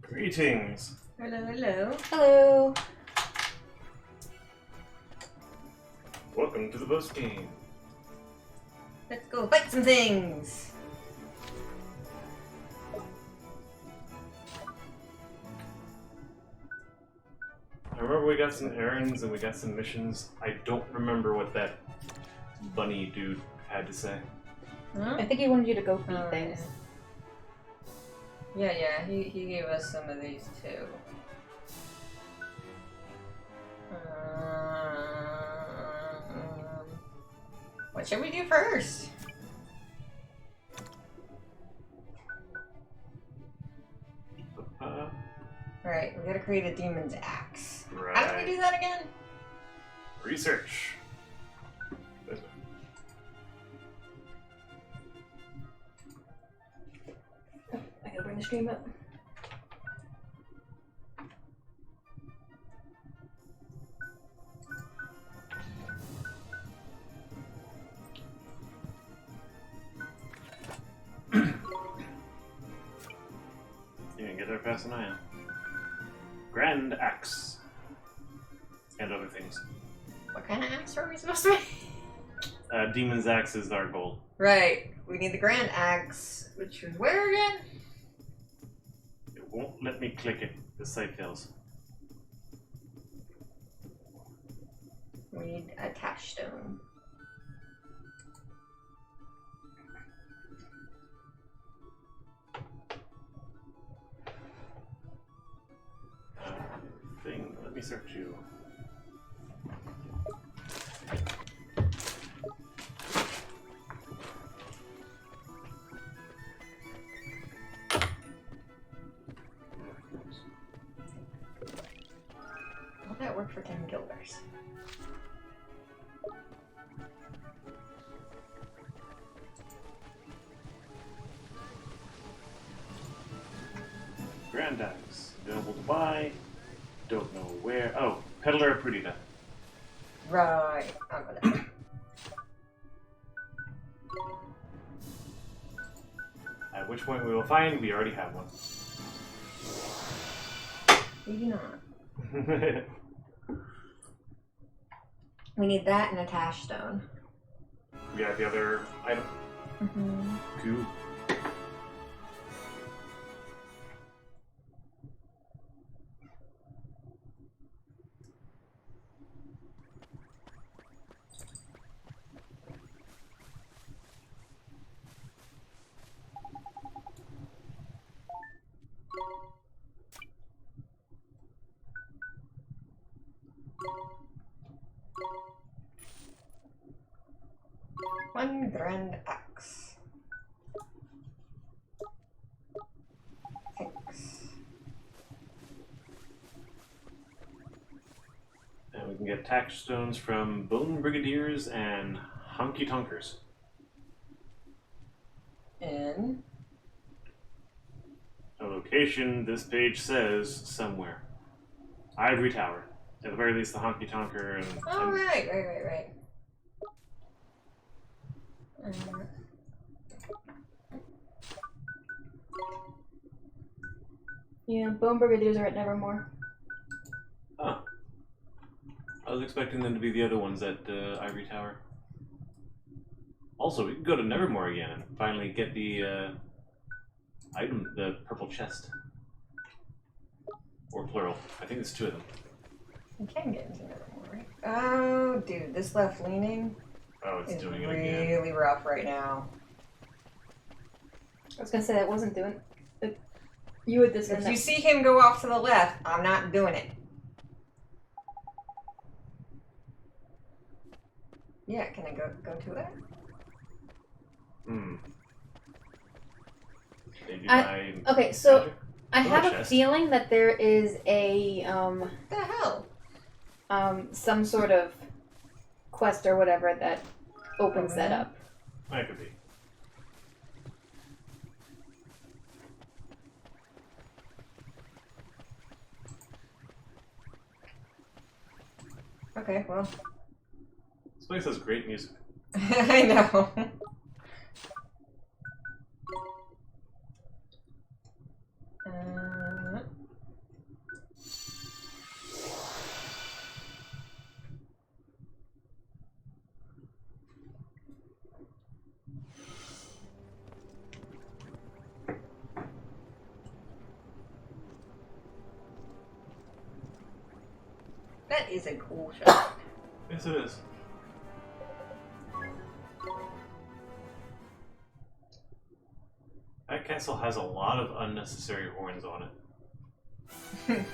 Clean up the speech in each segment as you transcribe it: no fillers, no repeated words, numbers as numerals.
Greetings. Hello, hello. Hello. Welcome to the post game. Let's go fight some things. I remember we got some errands and we got some missions. I don't remember what that bunny dude had to say. Huh? I think he wanted you to go feed Oh, things. Yeah, he gave us some of these too. What should we do first? Right, we gotta create a demon's axe. Right. How do we do that again? Research. I gotta bring the stream up. You can get there fast than I am. Grand axe. And other things. What kind of axe are we supposed to make? Demon's axe is our goal. Right, we need the grand axe, which is where again? It won't let me click it. The site fails. We need a tash stone. Thing. Let me search you. Will that work for 10 guilders? Grand axe. Available to buy. Don't know where. Oh, Peddler of Perdita. Right, I'll go there. At which point we will find we already have one. We do not. We need that and a tash stone. We got the other item. Mm-hmm. Cool. One grand axe. Thanks. And we can get tax stones from Bone Brigadiers and Honky Tonkers. And A location this page says somewhere. Ivory Tower. At the very least, the Honky Tonker and. oh, right. Yeah, Bone Brigadiers are at Nevermore. Oh. I was expecting them to be the other ones at Ivory Tower. Also, we can go to Nevermore again and finally get the item, the purple chest. Or plural. I think there's two of them. We can get into Nevermore, right? Oh, dude, this left leaning Oh, it's is doing it again. really rough right now. I was gonna say that wasn't doing it. You would this If one. you see him go off to the left, I'm not doing it. Yeah, can I go to it? Maybe Okay, so magic? I have a chest. feeling that there is a What the hell? some sort of quest or whatever that opens that up. That could be. Okay, well. This place has great music. I know. That is a cool shot. Yes, it is. That castle has a lot of unnecessary horns on it.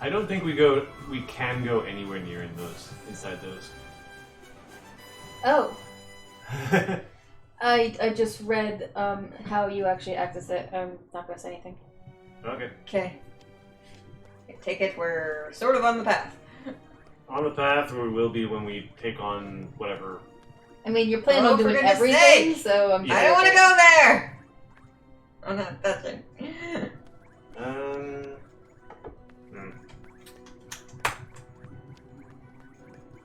I don't think we can go anywhere near inside those. Oh. I just read how you actually access it. I'm not gonna say anything. Okay. Okay. Take it, we're sort of on the path. On the path where we will be when we take on whatever. I mean, you're planning on for doing goodness everything, sake! so I'm. Yeah. I don't want to go there! I'm not touching.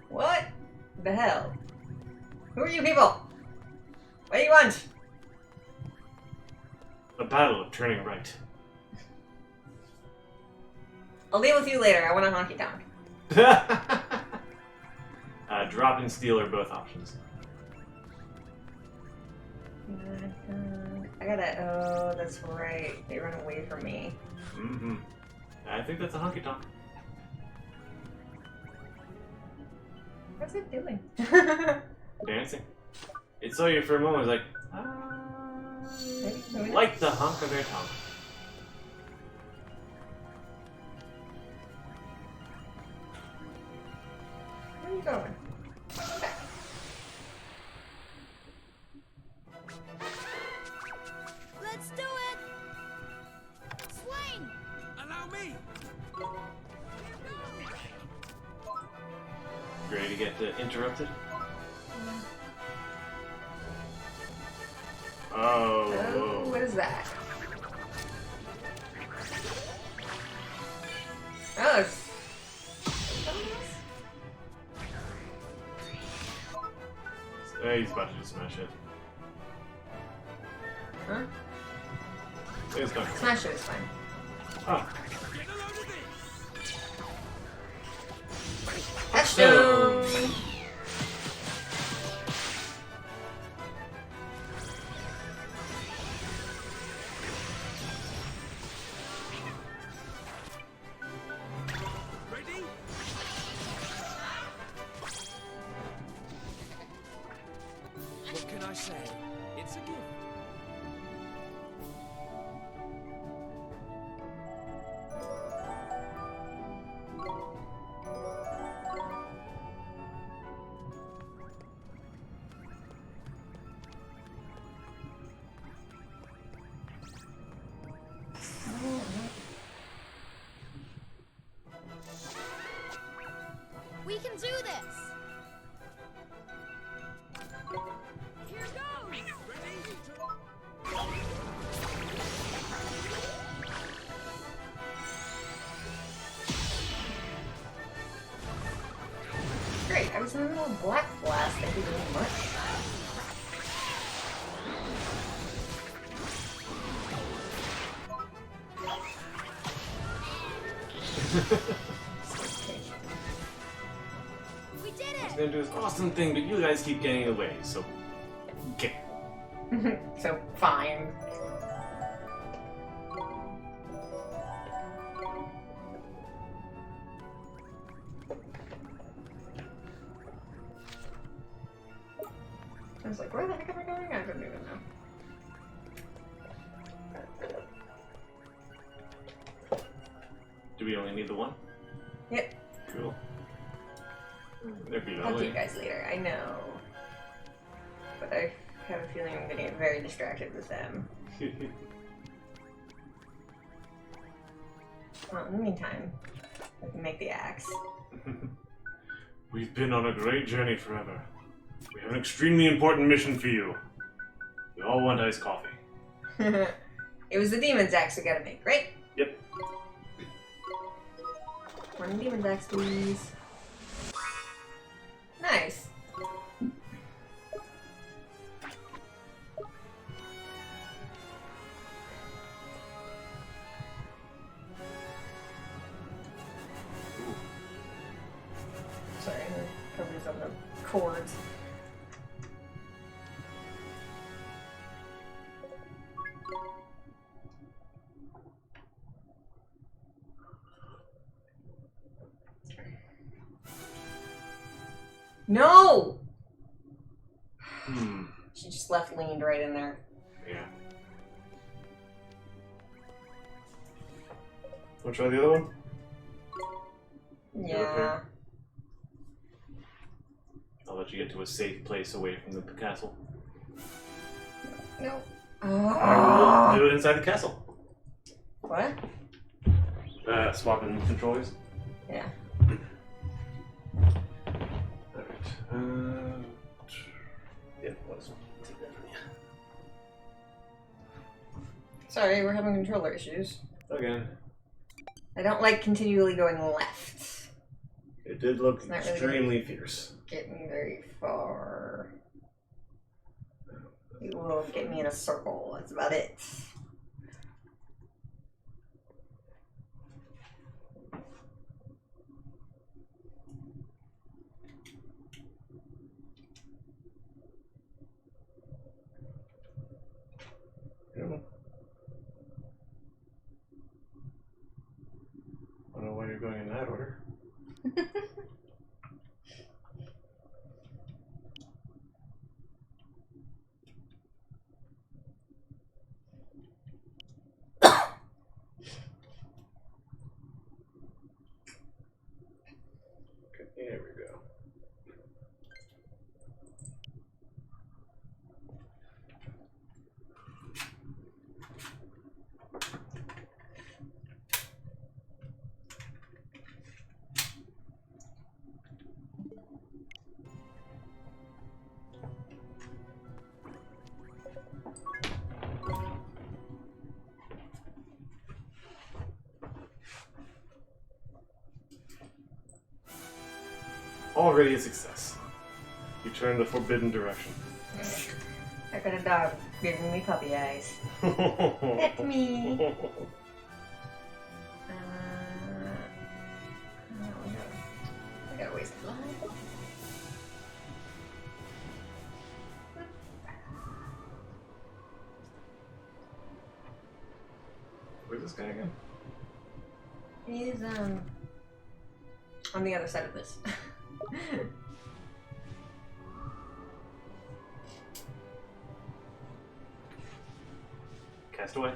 What the hell? Who are you people? What do you want? A battle of turning right. I'll deal with you later. I want a honky tonk. Drop and steal are both options. I gotta. Oh, that's right. They run away from me. Mm-hmm. I think that's a honky tonk. What's it doing? Dancing. It saw you for a moment. It was like, like the honk of their tongue. Where are you going? Okay. Let's do it! Swing! Allow me! Ready to get interrupted? Oh. Oh, what is that? Oh, it's... He's about to just smash it. Huh? It's going. Smash it is fine. Oh. Touchdown! Ready? What can I say? It's a gift. We can do this! Here goes! Ready? Great, I was in the middle of Black Blast. I didn't do much. We did He's it! gonna do this awesome thing, but you guys keep getting in the way, so. Okay. So, fine. I was like, where the heck am I going? I don't even know. Do we only need the one? Yep. Cool. There'd be I'll no see you way. guys later. I know. But I have a feeling I'm gonna get very distracted with them. Well, in the meantime, I can make the axe. We've been on a great journey forever. We have an extremely important mission for you. We all want iced coffee. It was the demon's axe we gotta make, right? Yep. One demon's axe, please. Nice. Sorry, the covers on the cords. No! Hmm. She just left leaned right in there. Yeah. Wanna try the other one? Yeah. I'll let you get to a safe place away from the castle. No. I will do it inside the castle. What? Swapping controllers. Yeah. Alright. Yeah, let's take that from you. Sorry, we're having controller issues. Again. I don't like continually going left. It did look It's not really extremely fierce. Get me very far. It will get me in a circle. That's about it. I don't know why you're going in that order. Okay, here we go. Already a success. You turn the forbidden direction. I got a dog giving me puppy eyes. Pet me. I got a ways to fly. Where's this guy again? He's on the other side of this. Castaway?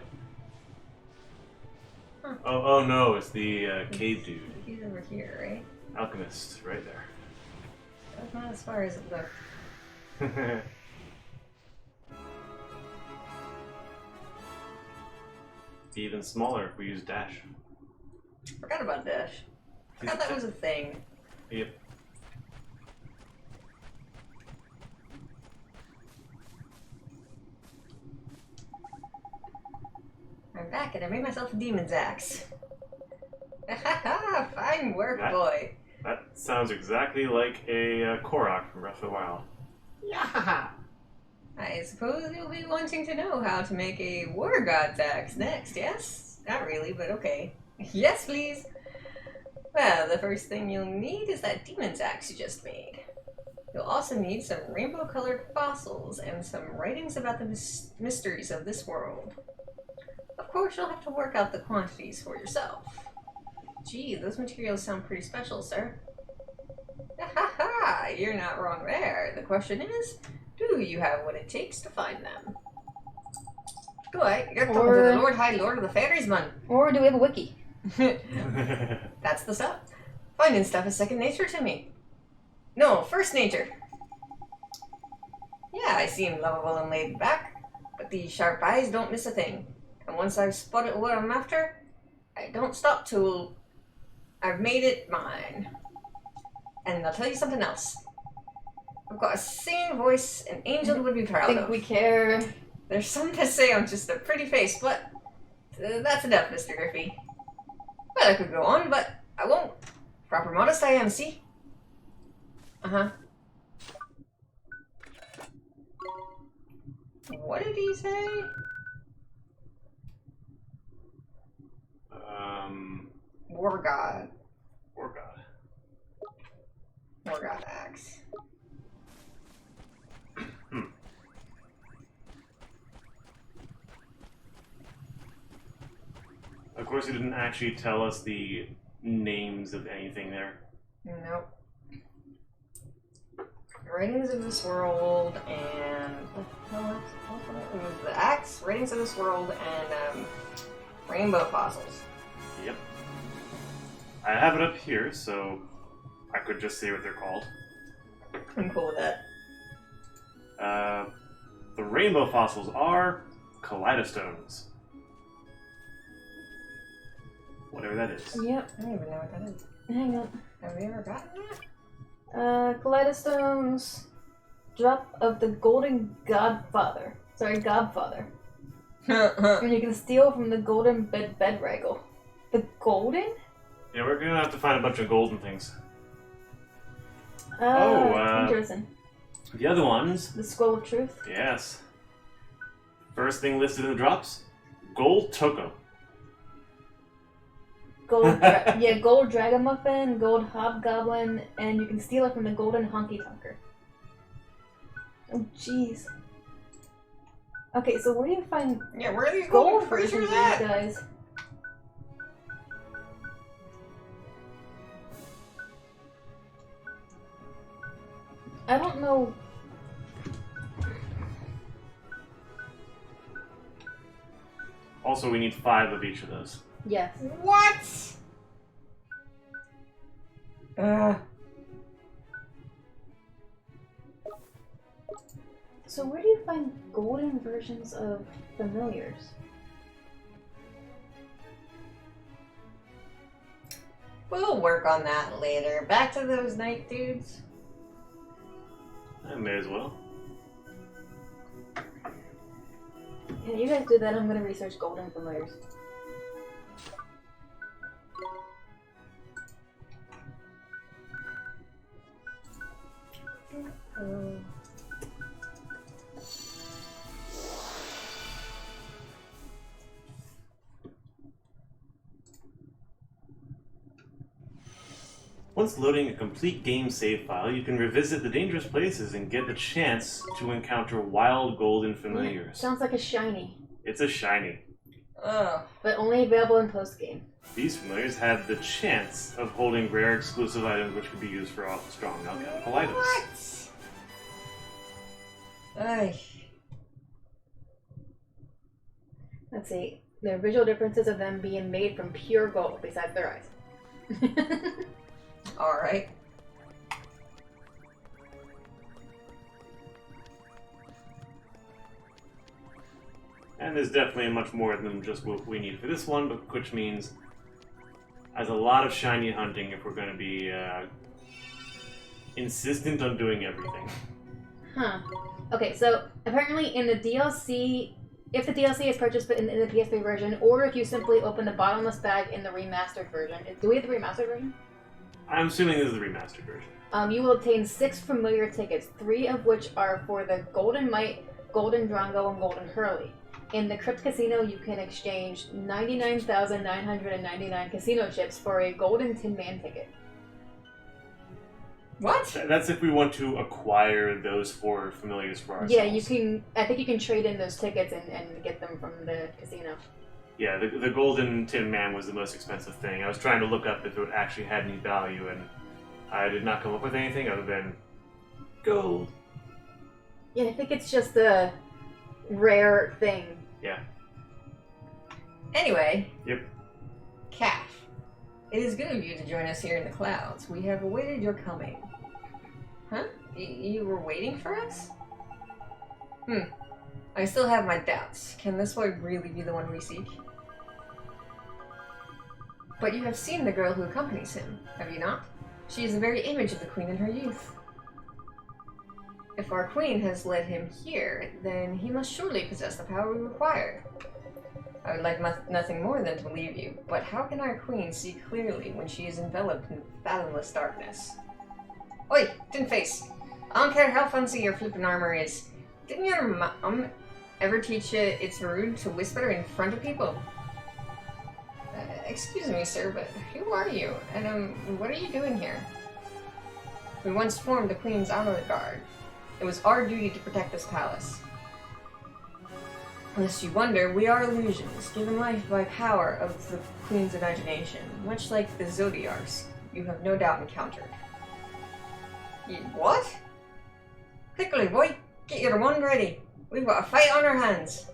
Huh. Oh no, it's the cave dude. He's over here, right? Alchemist, right there. That's not as far as it looked. Be even smaller if we use dash. Forgot about Dash. Forgot that was a thing. Yep. I'm back and I made myself a demon's axe. Fine work, That- boy. That sounds exactly like a Korok from Breath of the Wild. Yeah. I suppose you'll be wanting to know how to make a war god's axe next, yes? Not really, but okay. Yes, please. Well, the first thing you'll need is that demon's axe you just made. You'll also need some rainbow-colored fossils and some writings about the mysteries of this world. Of course, you'll have to work out the quantities for yourself. Gee, those materials sound pretty special, sir. Ha ha! You're not wrong there. The question is, do you have what it takes to find them? Good. You're talking to the Lord High Lord of the Fairies, man. Or do we have a wiki? That's the stuff. Finding stuff is second nature to me. No, first nature. Yeah, I seem lovable and laid back, but these sharp eyes don't miss a thing. And once I've spotted what I'm after, I don't stop till I've made it mine. And I'll tell you something else. I've got a singing voice an angel would be proud I think of. we care. There's some that say I'm just a pretty face, but that's enough, Mr. Griffey. Well, I could go on, but I won't. Proper modest I am, see? Uh-huh. What did he say? War god. War god. War god axe. Of course, he didn't actually tell us the names of anything there. Nope. Writings of this World and it was the Axe, Writings of this World, and Rainbow Fossils. Yep. I have it up here, so I could just say what they're called. I'm cool with that. The rainbow fossils are kaleidostones. Whatever that is. Yep. I don't even know what that is. Hang on. Have we ever gotten that? Kaleidostones. Drop of the Golden Godfather. Godfather. And you can steal from the Golden Bedraggle. The Golden? Yeah, we're gonna have to find a bunch of golden things. Interesting. The other ones, The Scroll of Truth. yes. First thing listed in the drops, gold tokum. Gold Dragon Muffin, Gold Hobgoblin, and you can steal it from the Golden Honky Tonker. Oh, jeez. Okay, so where do you find Yeah, where are these gold golden versions creatures of these at? guys? I don't know. Also, we need 5 of each of those. Yes. What? So where do you find golden versions of familiars? We'll work on that later. Back to those night dudes. I may as well. Yeah, you guys do that. I'm gonna research golden familiars. Once loading a complete game save file, you can revisit the dangerous places and get the chance to encounter wild golden familiars. Sounds like a shiny, It's a shiny. Oh. but only available in post game. These familiars have the chance of holding rare exclusive items which could be used for strong alchemical items. What? Ay. Let's see. There are visual differences of them being made from pure gold, besides their eyes. Alright. And there's definitely much more than just what we need for this one, but which means there's a lot of shiny hunting if we're going to be insistent on doing everything. Huh. Okay, so apparently in the DLC, if the DLC is purchased in the PS3 version, or if you simply open the bottomless bag in the remastered version, do we have the remastered version? I'm assuming this is the remastered version. You will obtain 6 familiar tickets, 3 of which are for the Golden Mite, Golden Drongo, and Golden Hurley. In the Crypt Casino, you can exchange 99,999 casino chips for a Golden Tin Man ticket. What? That's if we want to acquire those 4 familiars for ourselves. Yeah, you can. I think you can trade in those tickets and get them from the casino. Yeah, the Golden Tin Man was the most expensive thing. I was trying to look up if it actually had any value, and I did not come up with anything other than gold. Yeah, I think it's just a rare thing. Yeah. Anyway. Yep. Calf. It is good of you to join us here in the clouds. We have awaited your coming. Huh? You were waiting for us? I still have my doubts. Can this boy really be the one we seek? But you have seen the girl who accompanies him, have you not? She is the very image of the queen in her youth. If our queen has led him here, then he must surely possess the power we require. I would like nothing more than to believe you, but how can our queen see clearly when she is enveloped in fathomless darkness? Oi, tin face! I don't care how fancy your flippin' armor is. Didn't your mom ever teach you it's rude to whisper in front of people? Excuse me, sir, but who are you? And, what are you doing here? We once formed the Queen's Honor Guard. It was our duty to protect this palace. Lest you wonder, we are illusions, given life by power of the Queen's imagination, much like the Zodiarks you have no doubt encountered. What? Quickly, boy! Get your wand ready! We've got a fight on our hands!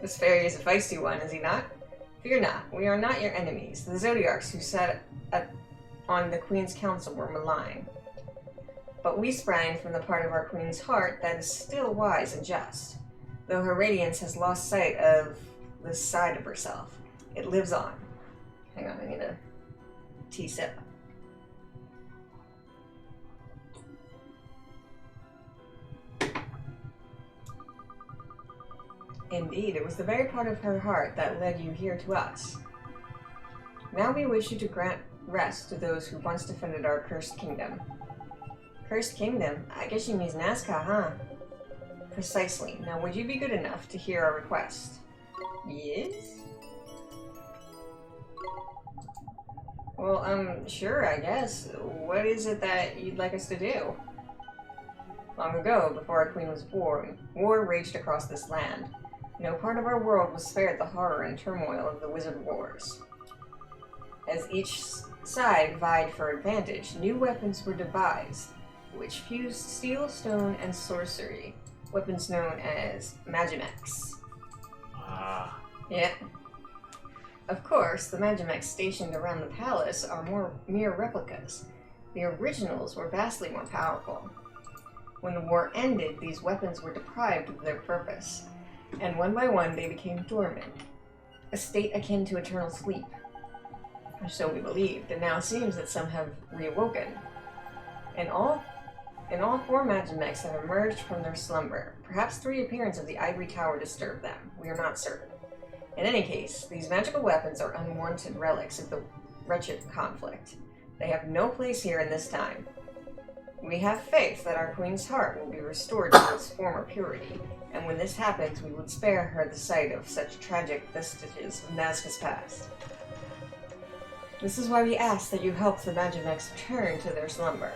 This fairy is a feisty one, is he not? Fear not, we are not your enemies. The Zodiacs who sat on the Queen's council were malign. But we sprang from the part of our Queen's heart that is still wise and just. Though her radiance has lost sight of this side of herself, it lives on. Hang on, I need a tea sip. Indeed, it was the very part of her heart that led you here to us. Now we wish you to grant rest to those who once defended our cursed kingdom. Cursed kingdom? I guess she means Nazca, huh? Precisely. Now would you be good enough to hear our request? Yes? Well, sure, I guess. What is it that you'd like us to do? Long ago, before our queen was born, war raged across this land. No part of our world was spared the horror and turmoil of the wizard wars. As each side vied for advantage, new weapons were devised, which fused steel, stone, and sorcery. Weapons known as Magimex. Ah. Yeah. Of course, the Magimex stationed around the palace are more mere replicas. The originals were vastly more powerful. When the war ended, these weapons were deprived of their purpose, and one by one they became dormant, a state akin to eternal sleep. Or so we believed, and now it seems that some have reawoken. And all 4 Magimex have emerged from their slumber. Perhaps the reappearance of the Ivory Tower disturbed them. We are not certain. In any case, these magical weapons are unwanted relics of the wretched conflict. They have no place here in this time. We have faith that our queen's heart will be restored to its former purity, and when this happens, we would spare her the sight of such tragic vestiges of Nazca's past. This is why we ask that you help the Magimex return to their slumber.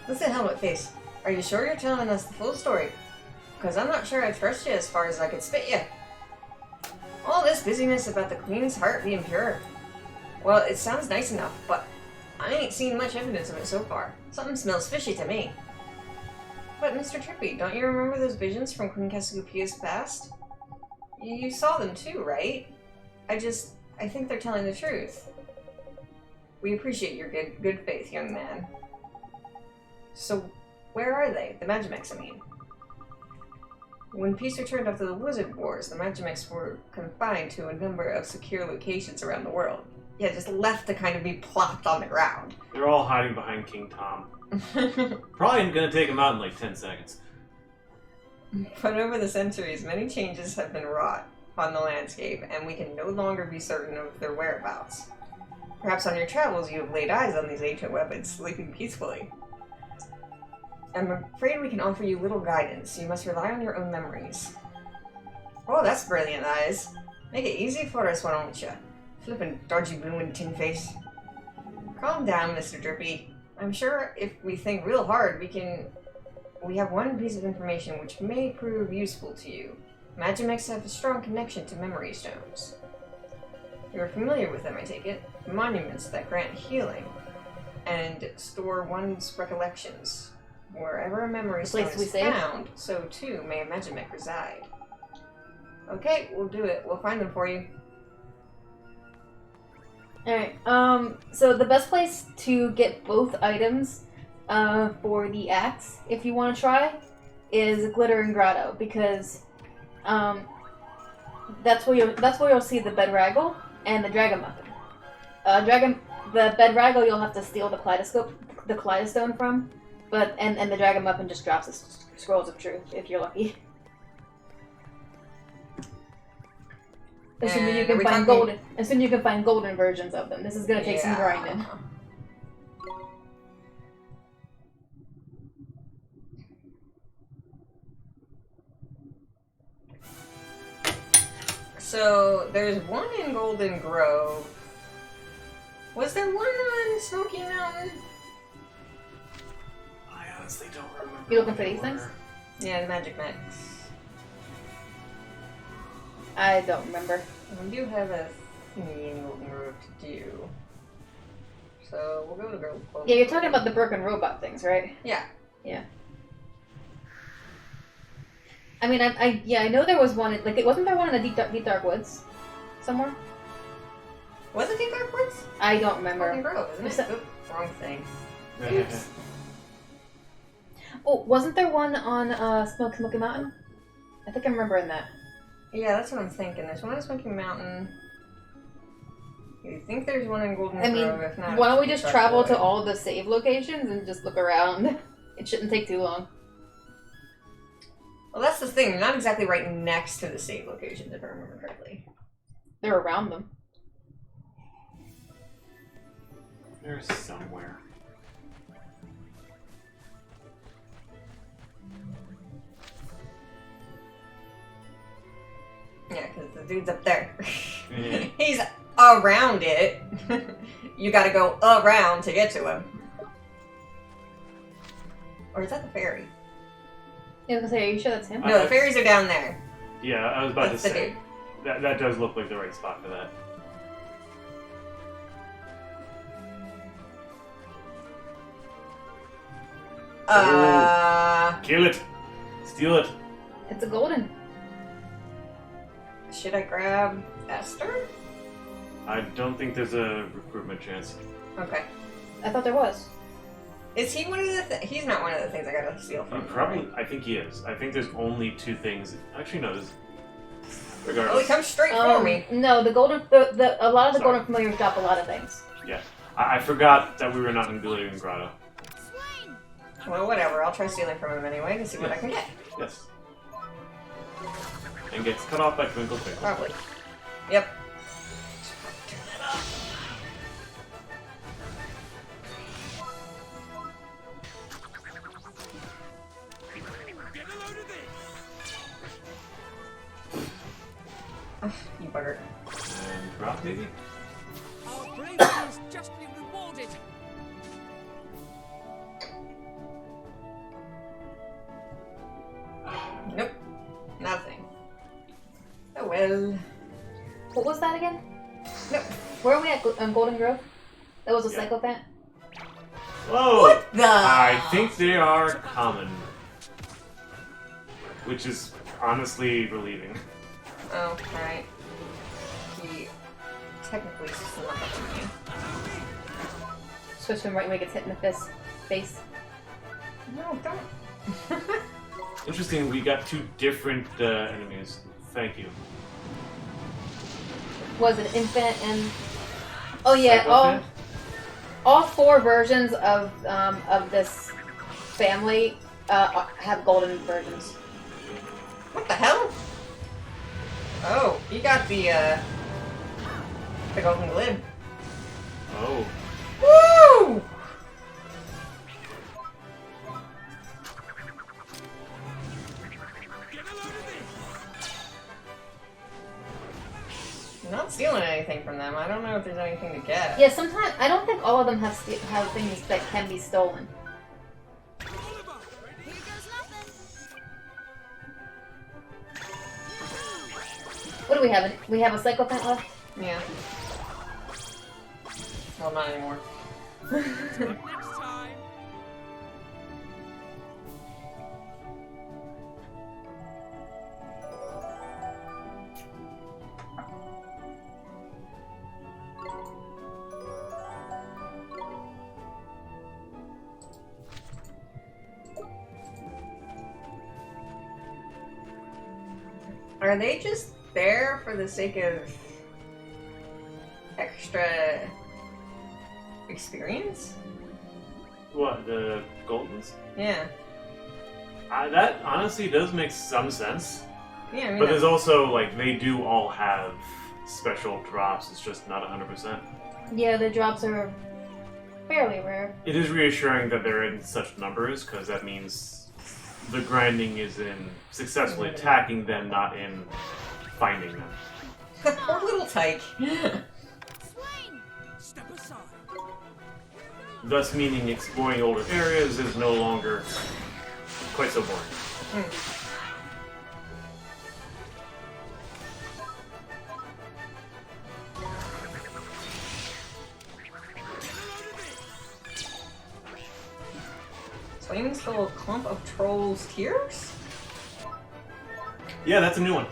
Listen, Helmet Face, are you sure you're telling us the full story? Because I'm not sure I trust you as far as I could spit you. All this busyness about the queen's heart being pure. Well, it sounds nice enough, but I ain't seen much evidence of it so far. Something smells fishy to me. But Mr. Trippy, don't you remember those visions from Queen Cassiopea's past? You saw them too, right? I think they're telling the truth. We appreciate your good faith, young man. So, where are they? The Magimex, I mean. When peace returned after the Wizard Wars, the Magimex were confined to a number of secure locations around the world. Yeah, just left to kind of be plopped on the ground. They're all hiding behind King Tom. Probably gonna take him out in like 10 seconds. But over the centuries, many changes have been wrought on the landscape, and we can no longer be certain of their whereabouts. Perhaps on your travels you have laid eyes on these ancient weapons sleeping peacefully. I'm afraid we can offer you little guidance. You must rely on your own memories. Oh, that's brilliant, Eyes. Make it easy for us, why don't you? Flippin' dodgy bloomin' tin face. Calm down, Mr. Drippy. I'm sure if we think real hard, we have one piece of information which may prove useful to you. Magimex have a strong connection to memory stones. You're familiar with them, I take it? Monuments that grant healing and store one's recollections. Wherever a memory stone is found, so too may a Magimex reside. Okay, we'll do it. We'll find them for you. Alright, so the best place to get both items for the axe, if you want to try, is Glitter and Grotto, because that's where you'll see the Bedraggle and the Dragamuffin. The Bedraggle you'll have to steal the Kaleidostone from, and the Dragamuffin just drops the Scrolls of Truth if you're lucky. Assuming you can find golden versions of them. This is gonna take some grinding. So there's one in Golden Grove. Was there one on Smoky Mountain? I honestly don't remember. You looking for these things? Yeah, the Magimex. I don't remember. We do have a thingy in Golden Grove to do. So we'll go to Grove. Yeah, you're talking about the broken robot things, right? Yeah. Yeah. I mean, I know there was one. Like, wasn't there one in the deep dark woods, somewhere? Was it Deep Dark Woods? I don't Fucking remember. Grove, isn't Was it? that- Oop, wrong thing. Oops. Oh, wasn't there one on Smoky Mountain? I think I'm remembering that. Yeah, that's what I'm thinking. There's one in Smoky Mountain. You think there's one in Golden I mean, Grove? If not, why don't we it's just tucked travel away. to all the save locations and just look around? It shouldn't take too long. Well, that's the thing. They're not exactly right next to the save locations, if I remember correctly. They're around them. There's somewhere. Yeah, because the dude's up there. Yeah. He's around it. You gotta go around to get to him. Or is that the ferry? Yeah, I was gonna say, are you sure that's him? No, the ferries are down there. Yeah, I was about That's to the say. dude. That does look like the right spot for that. Kill it! Steal it! It's a golden. Should I grab Esther? I don't think there's a recruitment chance. Okay. I thought there was. Is he one of the he's not one of the things I gotta steal from him, Probably, right? I think he is. I think there's only two things. Actually, no, there's. Oh, he Regardless. comes straight for me. No, the golden. A lot of the Sorry. golden familiars drop a lot of things. I forgot that we were not in Glittering Grotto. Well, whatever. I'll try stealing from him anyway to see what I can get. Yes. And gets cut off by Twinkle Twinkle. Probably. Yep. Get a load of this. Ugh, you bugger. And drop, maybe? Our bravery has just been rewarded. Nope. Nothing. Oh well. What was that again? Nope. Where are we at? Golden Grove? That was a Yeah. psychopath? Whoa! What the? I think they are common. Which is honestly relieving. Oh, alright. He technically snuck up on me. Switch him right when he gets hit in the face. No, don't. Interesting, we got two different enemies. Thank you. Was it infinite and... Oh yeah, Psychopath? all four versions of this family have golden versions. What the hell? Oh, he got the golden glib. Oh. Woo! Get a load of this. I'm not stealing anything from them. I don't know if there's anything to get. Yeah, sometimes I don't think all of them have things that can be stolen. Oliver, Here goes nothing. What do we have? We have a psychopath left. Yeah. Well, not anymore. next time. Are they just there for the sake of extra experience? What, the Goldens? Yeah. That honestly does make some sense. Yeah, I mean, But there's also, like, they do all have special drops. It's just not 100%. Yeah, the drops are fairly rare. It is reassuring that they're in such numbers, because that means the grinding is in successfully attacking them, not in finding them. poor little tyke. Swain! Step aside. Thus meaning exploring older areas is no longer quite so boring. Wings full of clump of trolls' tears? Yeah, that's a new one.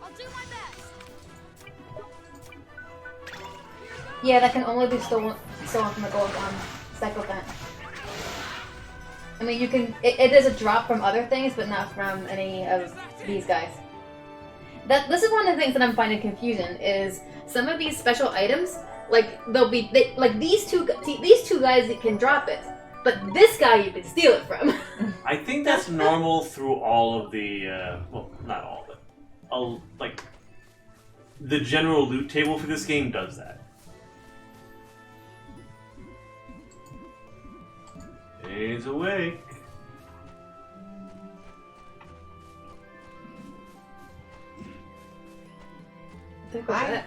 I'll do my best. Yeah, that can only be stolen from a gold cycle event. I mean, you can. It is a drop from other things, but not from any of these guys. This is one of the things that I'm finding confusing. Is some of these special items, like like these two guys that can drop it, but this guy you can steal it from. I think that's normal through all of the, well, not all of it. Like, the general loot table for this game does that. He's awake. Hi.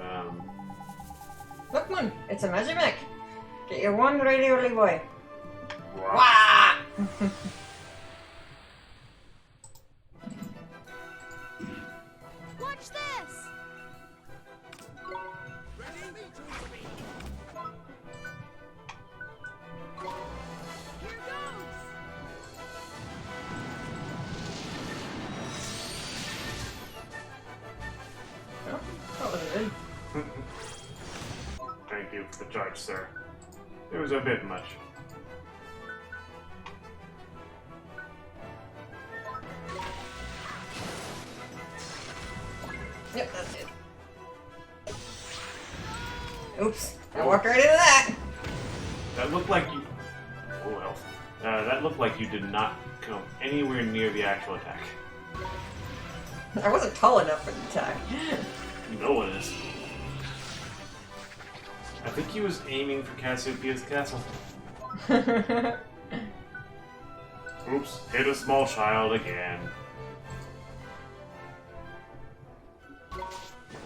Um, Look, Moon, it's a magic mech. Get your one ready, early boy. wow. Wah! Watch this. Here goes. Oh, that was good. Thank you for the charge, sir. It was a bit much. Yep, that's it. Oops, I walked right into that. That looked like you... Oh, well. That looked like you did not come anywhere near the actual attack. I wasn't tall enough for the attack. No one is. I think he was aiming for Cassiopeia's castle. Oops, hit a small child again.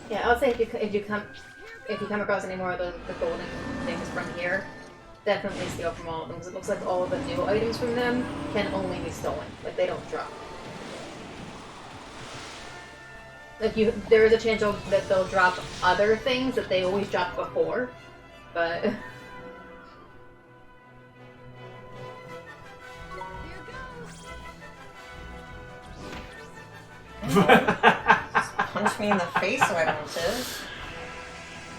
Yeah, I would say if you come across any more of the golden things from here, definitely steal from all of them, because it looks like all of the new items from them can only be stolen. Like, they don't drop. Like, there is a chance that they'll drop other things that they always dropped before, but... Here goes. Punch me in the face, why don't you?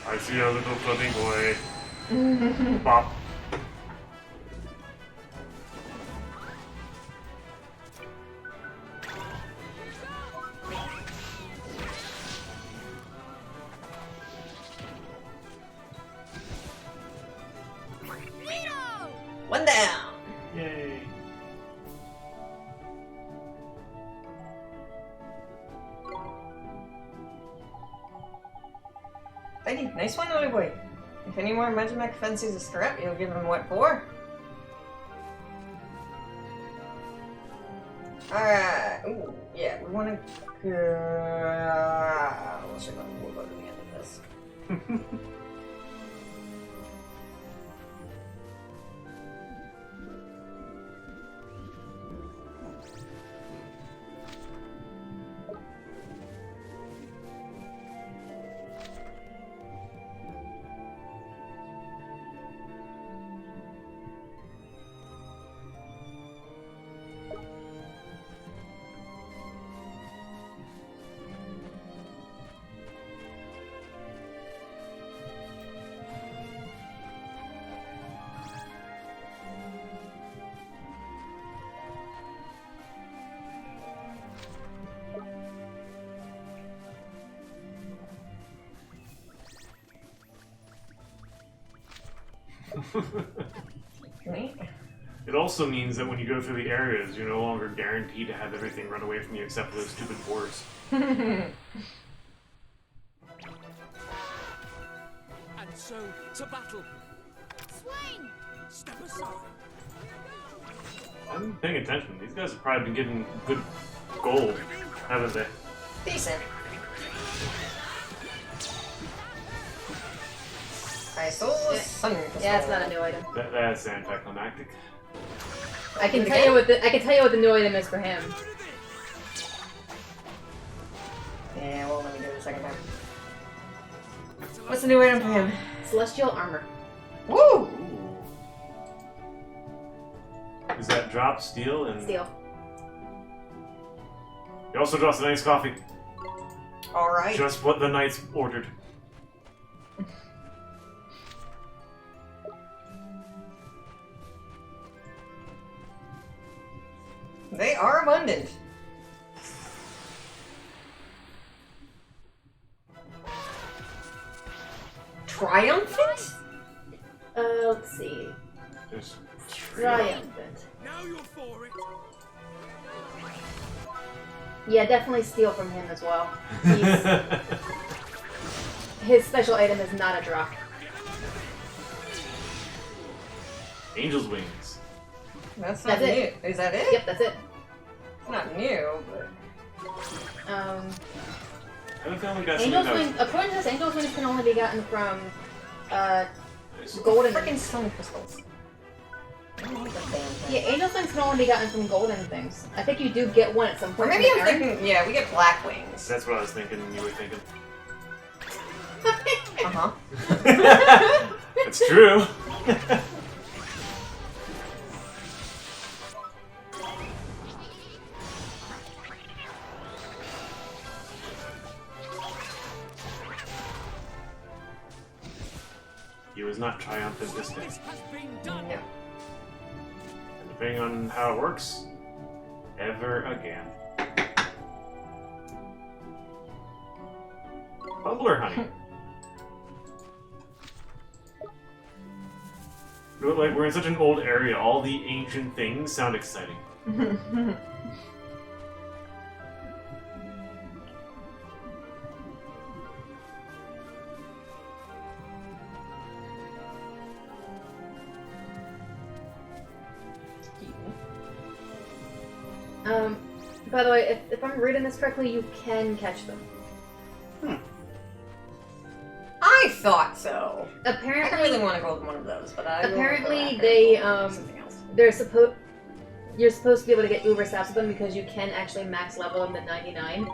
I see a little funny boy. Bop. Neato! One down. Yay. Thank you. Nice one, Ollie boy. If any more Magimech fancies a scrap, you'll give him what for? Alright. Ooh, yeah, we want to go... We'll go to the end of this. Right? It also means that when you go through the areas, you're no longer guaranteed to have everything run away from you except for those stupid boars. And so, to battle. Swing! Step aside. I'm paying attention. These guys have probably been getting good gold, haven't they? Decent. I stole the sun pistol. Yeah, it's not a new item. That's anticlimactic. I can tell you what the new item is for him. Yeah, well, let me do it a second time. What's the new item for him? Celestial armor. Woo! Ooh. Is that drop steel and Steel. He also drops the knight's coffee. Alright. Just what the knights ordered. They are abundant. Triumphant? Let's see. Just Triumphant. Now you're for it. Yeah, definitely steal from him as well. His special item is not a drop. Angel's wings. That's not That's new. it. Is that it? Yep, that's it. It's not new, but... I don't feel like that's Angel's something wings. According to this, Angel's wings can only be gotten from that golden. Freaking sun crystals. I don't like the damn thing. Yeah, Angel's wings can only be gotten from golden things. I think you do get one at some Or point. maybe from I'm the Aaron. thinking, yeah, we get black wings. That's what I was thinking you were thinking. Uh-huh. It's true. He was not triumphant this day. This has been done. No. And depending on how it works, ever again. Bubbler honey. Like, we're in such an old area, all the ancient things sound exciting. By the way, if I'm reading this correctly, you can catch them. I thought so. I Apparently, really want to go with one of those, but I will Apparently go back and they, go with um, something else. you're supposed to be able to get uber stats with them because you can actually max level them to 99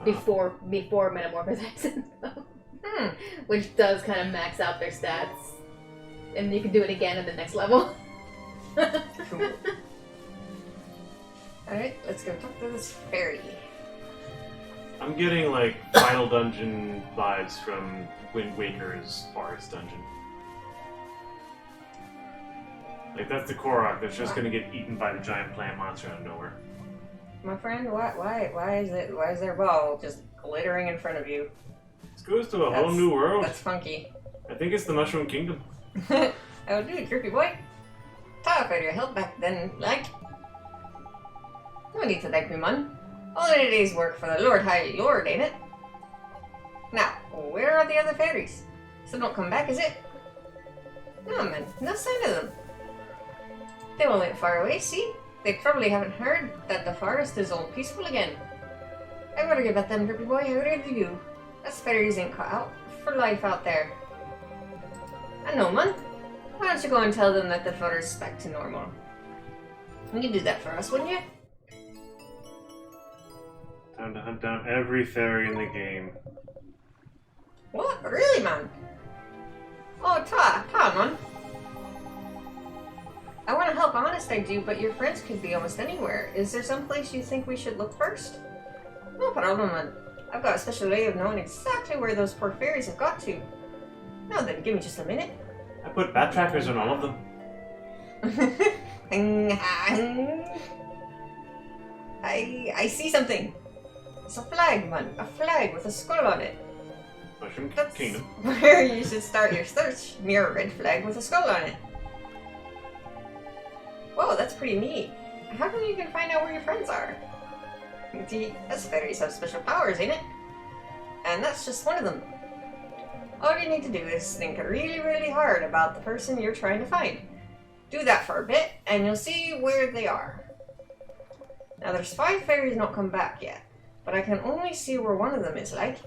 before metamorphosizing them, which does kind of max out their stats, and you can do it again at the next level. Cool. Alright, let's go talk to this fairy. I'm getting, like, Final Dungeon vibes from Wind Waker's Forest Dungeon. Like, that's the Korok that's just gonna get eaten by the giant plant monster out of nowhere. My friend, why is there a ball just glittering in front of you? This goes to a whole That's- new world. That's funky. I think it's the Mushroom Kingdom. Oh, dude, creepy boy. Thought I'd your help back then, like. No need to thank me, man. Only a day's work for the Lord High Lord, ain't it? Now, where are the other fairies? Still don't come back, is it? No, man, no sign of them. They won't live far away, see? They probably haven't heard that the forest is all peaceful again. I better get at them, creepy boy, I really do. Us fairies ain't cut out for life out there. I know, man. Why don't you go and tell them that the forest is back to normal? You could do that for us, wouldn't you? Time to hunt down every fairy in the game. What? Really, man? Oh, ta, man. I want to help, honest I do, but your friends could be almost anywhere. Is there some place you think we should look first? No problem, man. I've got a special way of knowing exactly where those poor fairies have got to. Now then, give me just a minute. I put bat trackers on all of them. I see something. It's a flag, man. A flag with a skull on it. Mushroom That's Kingdom. where you should start your search. Near a red flag with a skull on it. Whoa, that's pretty neat. How come you can find out where your friends are? Gee, us fairies have special powers, ain't it? And that's just one of them. All you need to do is think really, really hard about the person you're trying to find. Do that for a bit, and you'll see where they are. Now, there's 5 fairies not come back yet, but I can only see where one of them is, like.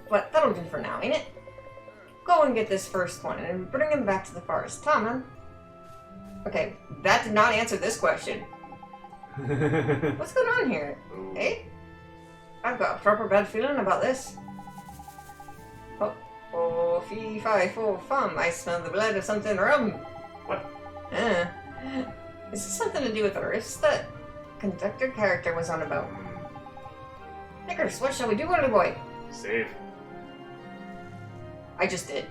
But that'll do for now, ain't it? Go and get this first one, and bring him back to the forest. Tom, man. Okay, that did not answer this question. What's going on here? Eh? I've got a proper bad feeling about this. Oh, fee, fi, fo, fum. I smell the blood of something rum. What? Is this something to do with the rifts that conductor character was on about? Nickers, what shall we do, little boy? Save. I just did.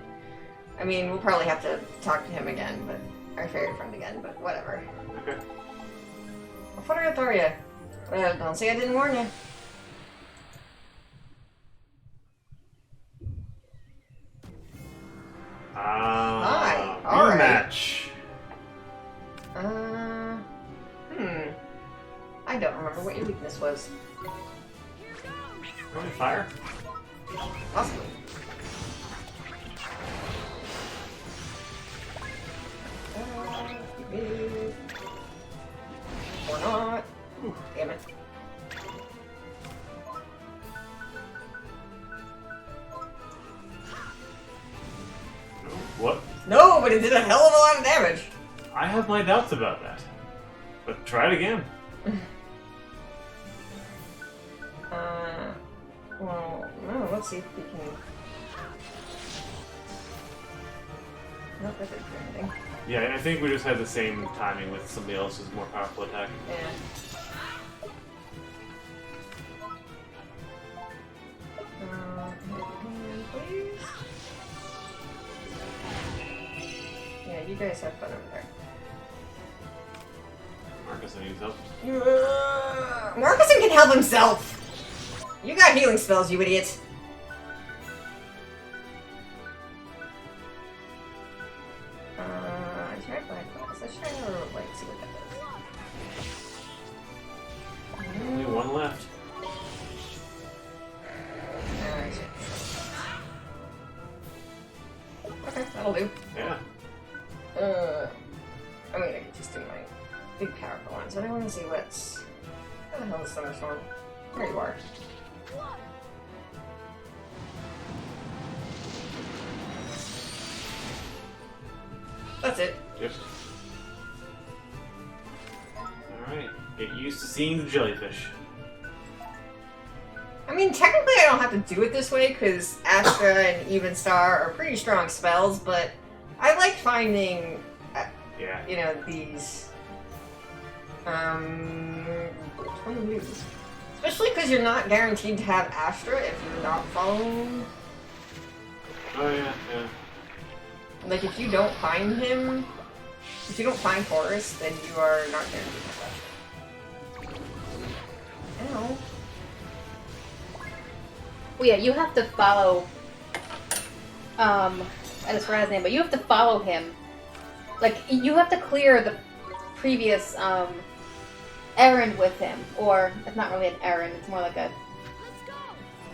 I mean, we'll probably have to talk to him again, but our fairy friend again, but whatever. Okay. What are you? Well, don't say I didn't warn you. Hi. All right. Match. I don't remember what your weakness was. Going fire? Possibly. Or not. Ooh, damn it. What? No, but it did a hell of a lot of damage. I have my doubts about that. But try it again. Well, no, let's see if we can... Nope, that didn't do anything. Yeah, I think we just had the same timing with somebody else's more powerful attack. Yeah. Please? Yeah, you guys have fun over there. Marcus needs help. Marcuson can help himself! You got healing spells, you idiot! Try Black Glass. Let's try another light, see what that does. Only one left. Okay, that'll do. Yeah. I mean, I could just do my big powerful ones, but I want to see what's... Where the hell is Thunderstorm? There you are. That's it. Yep. Alright. Get used to seeing the jellyfish. I mean, technically I don't have to do it this way, because Astra and Even Star are pretty strong spells, but I like finding, Yeah. you know, these... 20 moves. Especially because you're not guaranteed to have Astra if you're not following... Oh yeah, yeah. Like, if you don't find him... If you don't find Forrest, then you are not guaranteed to have Astra. Ow. Well, yeah, you have to follow. I just forgot his name, but you have to follow him. Like, you have to clear the previous errand with him, or it's not really an errand; it's more like a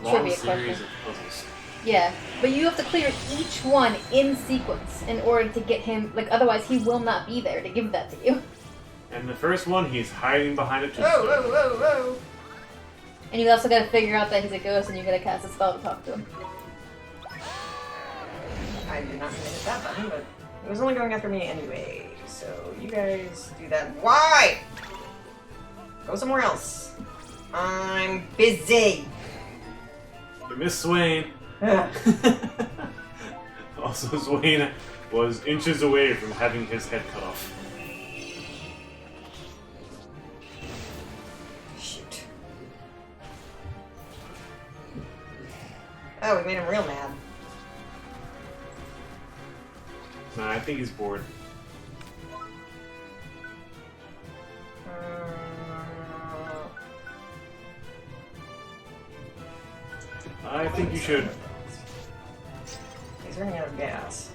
Long trivia series question. of puzzles. Yeah, but you have to clear each one in sequence in order to get him. Like, otherwise, he will not be there to give that to you. And the first one, he's hiding behind a Whoa, tombstone. whoa, whoa, whoa! And you also gotta figure out that he's a ghost, and you gotta cast a spell to talk to him. I did not mean to hit that button, but it was only going after me anyway. So you guys do that. Why? Go somewhere else. I'm busy. You miss Swain. Ugh. Also, Swain was inches away from having his head cut off. Shoot. Oh, we made him real mad. Nah, I think he's bored. I think you should. He's running out of gas.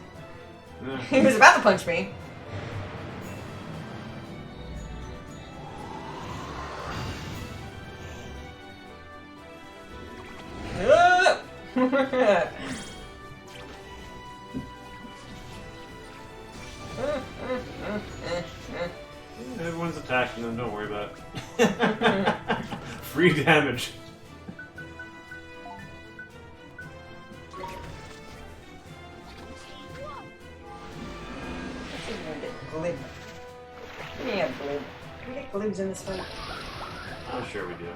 Eh. He was about to punch me. Everyone's attacking them, don't worry about it. Free damage. Glib. Give me a glib. Can we get glibs in this fight? Oh, sure we do.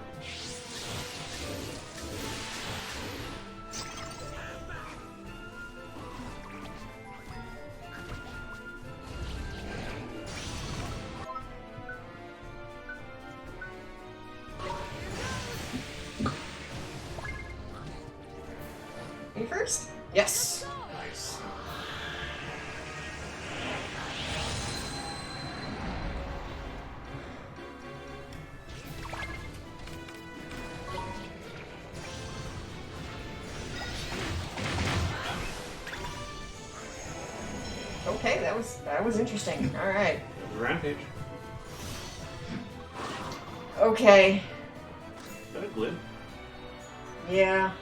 Yes! Nice. Okay, that was interesting. Alright. Rampage. Okay. Is that a glib? Yeah.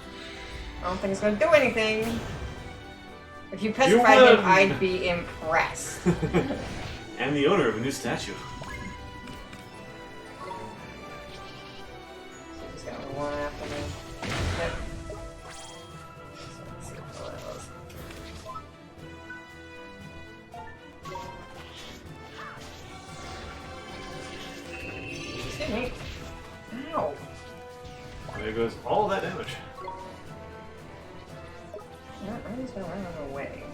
I don't think it's gonna do anything. If you petrified him, won! I'd be impressed. And the owner of a new statue. He's got one after me. Yep. So let's see what that was. Excuse me. Ow. There goes all that damage. I'm just gonna run away.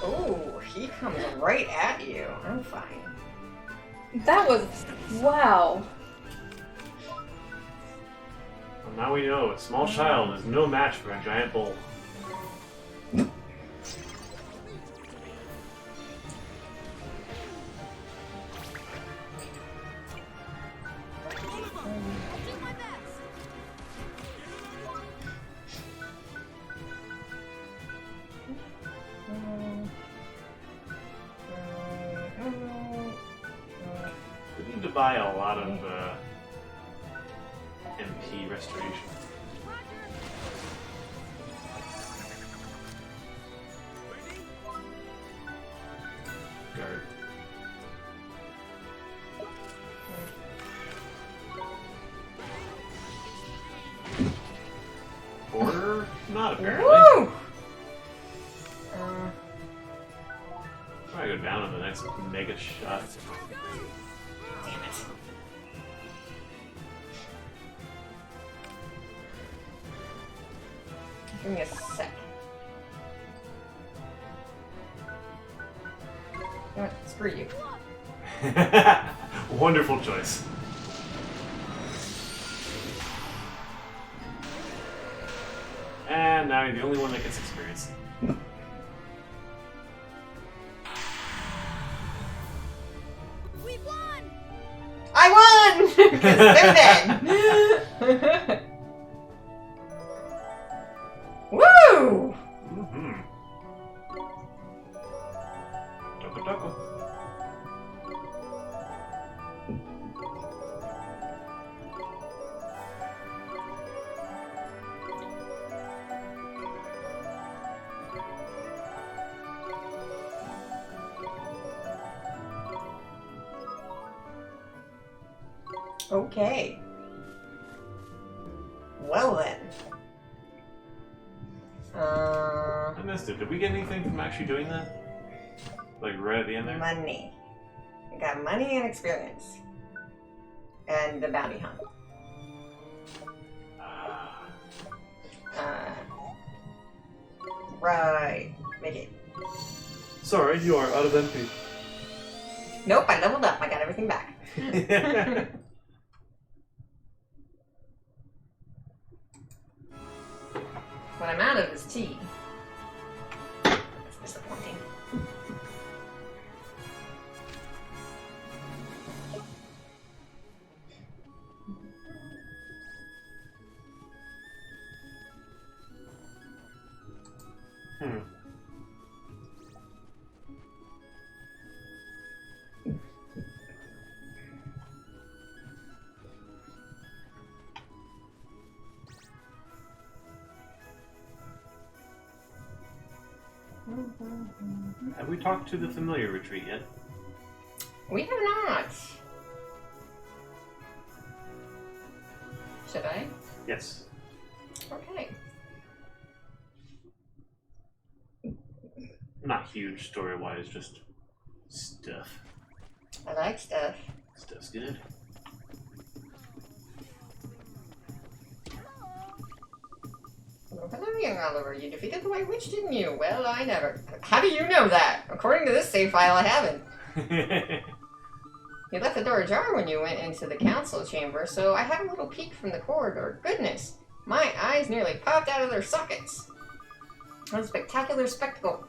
Oh, he comes right at you. I'm fine. That was... Wow. Well, now we know a small child is no match for a giant bull. I'll do my best. We need to buy a lot of MP restoration. Guard. Or not, apparently. Woo! Try to go down on the next mega shot. Damn it. Give me a sec. You know what? Screw you. Wonderful choice. And now you're the only one that gets experience. We won! I won! Because they're dead. Woo! Mm-hmm. Doko doko. Okay. Well then. I missed it. Did we get anything from actually doing that? Like right at the end there? Money. I got money and experience. And the bounty hunt. Right. Make it. Sorry, you are out of MP. Nope, I leveled up. I got everything back. What I'm out of is tea. That's disappointing. Have we talked to the familiar retreat yet? We have not. Should I? Yes. Okay. Not huge story-wise, just stuff. I like stuff. Stuff's good. Oh, hello, young Oliver. You defeated the White Witch, didn't you? Well, I never. How do you know that? According to this save file, I haven't. You left the door ajar when you went into the council chamber, so I had a little peek from the corridor. Goodness, my eyes nearly popped out of their sockets. What a spectacular spectacle.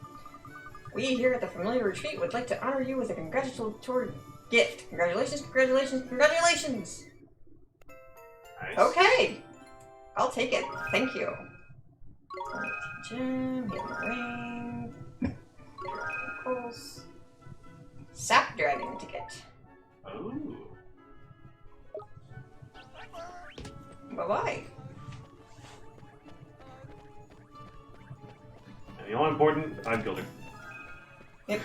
We here at the Familiar Retreat would like to honor you with a congratulatory gift. Congratulations, congratulations, congratulations! Nice. Okay! I'll take it. Thank you. Gem, heal the ring. Pulse. Sap Dragon ticket. Oh. Bye-bye. And the all important, I'm Gilder. Yep.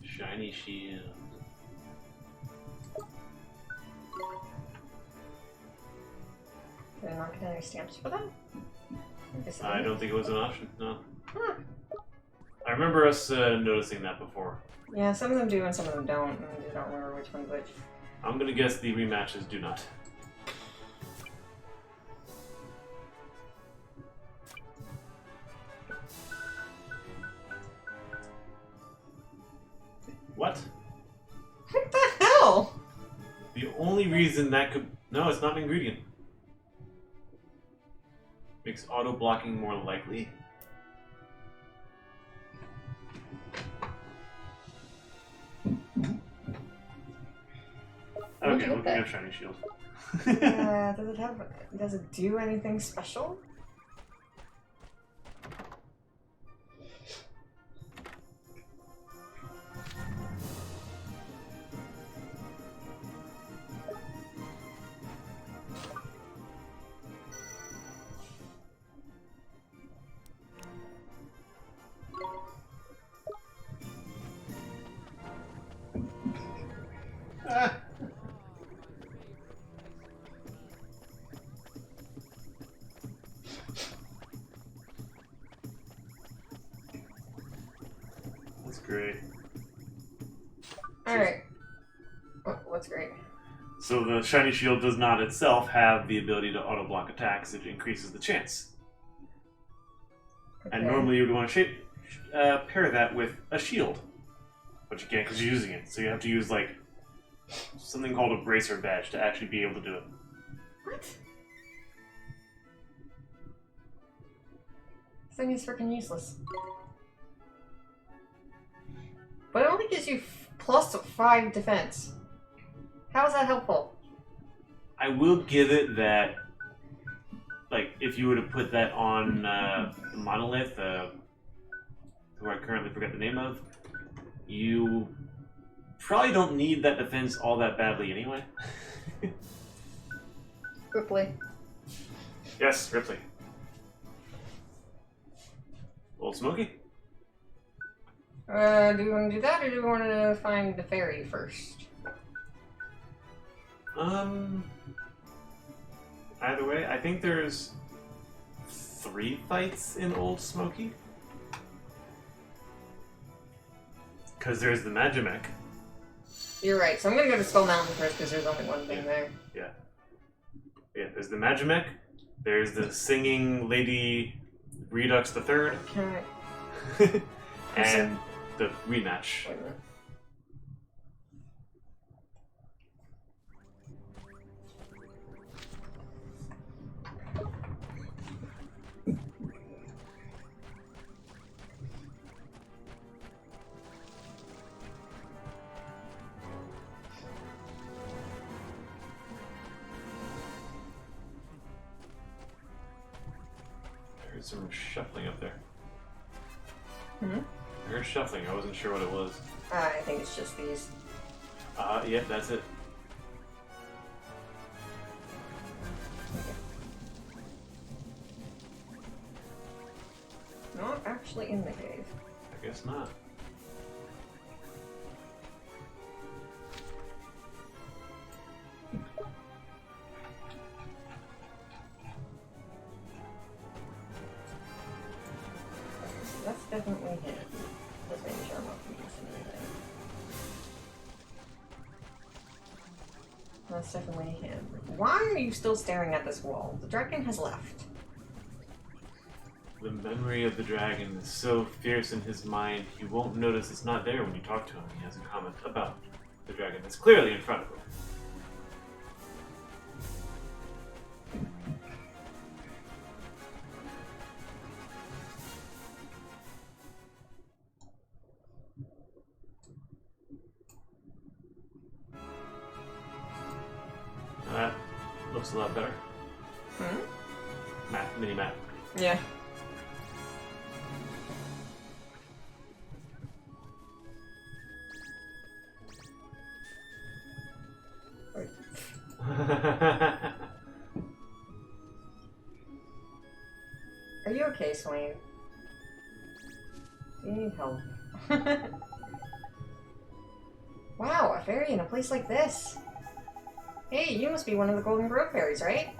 Shiny shield. Did I not get any stamps for that? guess I didn't. don't think it was an option, no. Huh. I remember us noticing that before. Yeah, some of them do and some of them don't. And I don't remember which one's which. I'm gonna guess the rematches do not. What? What the hell? The only reason that could... No, it's not an ingredient. Makes auto-blocking more likely. Where'd Okay, you get looking that? at Shiny Shield. Does it do anything special? Ah. That's great. Alright. What's great? So the Shiny Shield does not itself have the ability to auto-block attacks. It increases the chance. And Okay. normally you would want to pair that with a shield. But you can't because you're using it. So you have to use, like, something called a Bracer Badge to actually be able to do it. What? This thing is freaking useless. But it only gives you plus 5 defense. How is that helpful? I will give it that, like, if you were to put that on Monolith, who I currently forget the name of, you probably don't need that defense all that badly anyway. Ripley. Yes, Ripley. Old Smoky? Do we want to do that, or do we want to find the fairy first? Either way, I think there's 3 fights in Old Smoky. Because there's the Magimek. You're right, so I'm gonna go to Skull Mountain first because there's only one thing there. Yeah, there's the Magimek. There's the singing Lady Redux the Third. Okay. And the rematch. Wait a minute. I heard some shuffling up there. Hmm? I heard shuffling. I wasn't sure what it was. I think it's just these. Yeah, that's it. Not actually in the cave. I guess not. That's definitely him. Why are you still staring at this wall? The dragon has left. The memory of the dragon is so fierce in his mind, he won't notice it's not there when you talk to him. He has a comment about the dragon that's clearly in front of him. That looks a lot better. Hmm? Mini map. Yeah. Are you okay, Swain? Do you need help? Wow, a fairy in a place like this. Hey, you must be one of the Golden Grove fairies, right?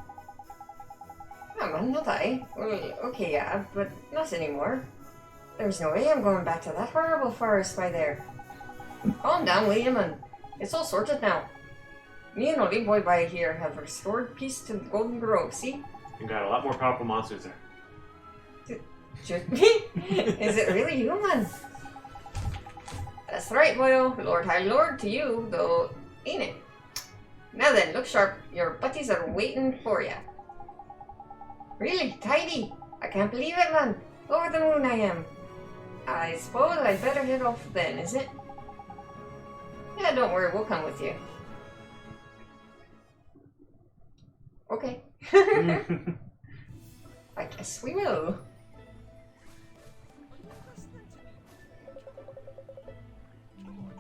Oh, man, not I. Well, okay, yeah, but not anymore. There's no way I'm going back to that horrible forest by there. Calm down, William, and it's all sorted now. Me and Oldie Boy by here have restored peace to the Golden Grove, see? You got a lot more powerful monsters there. Just me? Is it really you, man? That's right, boyo. Lord High Lord to you, though, ain't it? Now then, look sharp. Your buddies are waiting for ya. Really? Tidy? I can't believe it, man. Over the moon I am. I suppose I'd better head off then, is it? Yeah, don't worry. We'll come with you. Okay. I guess we will.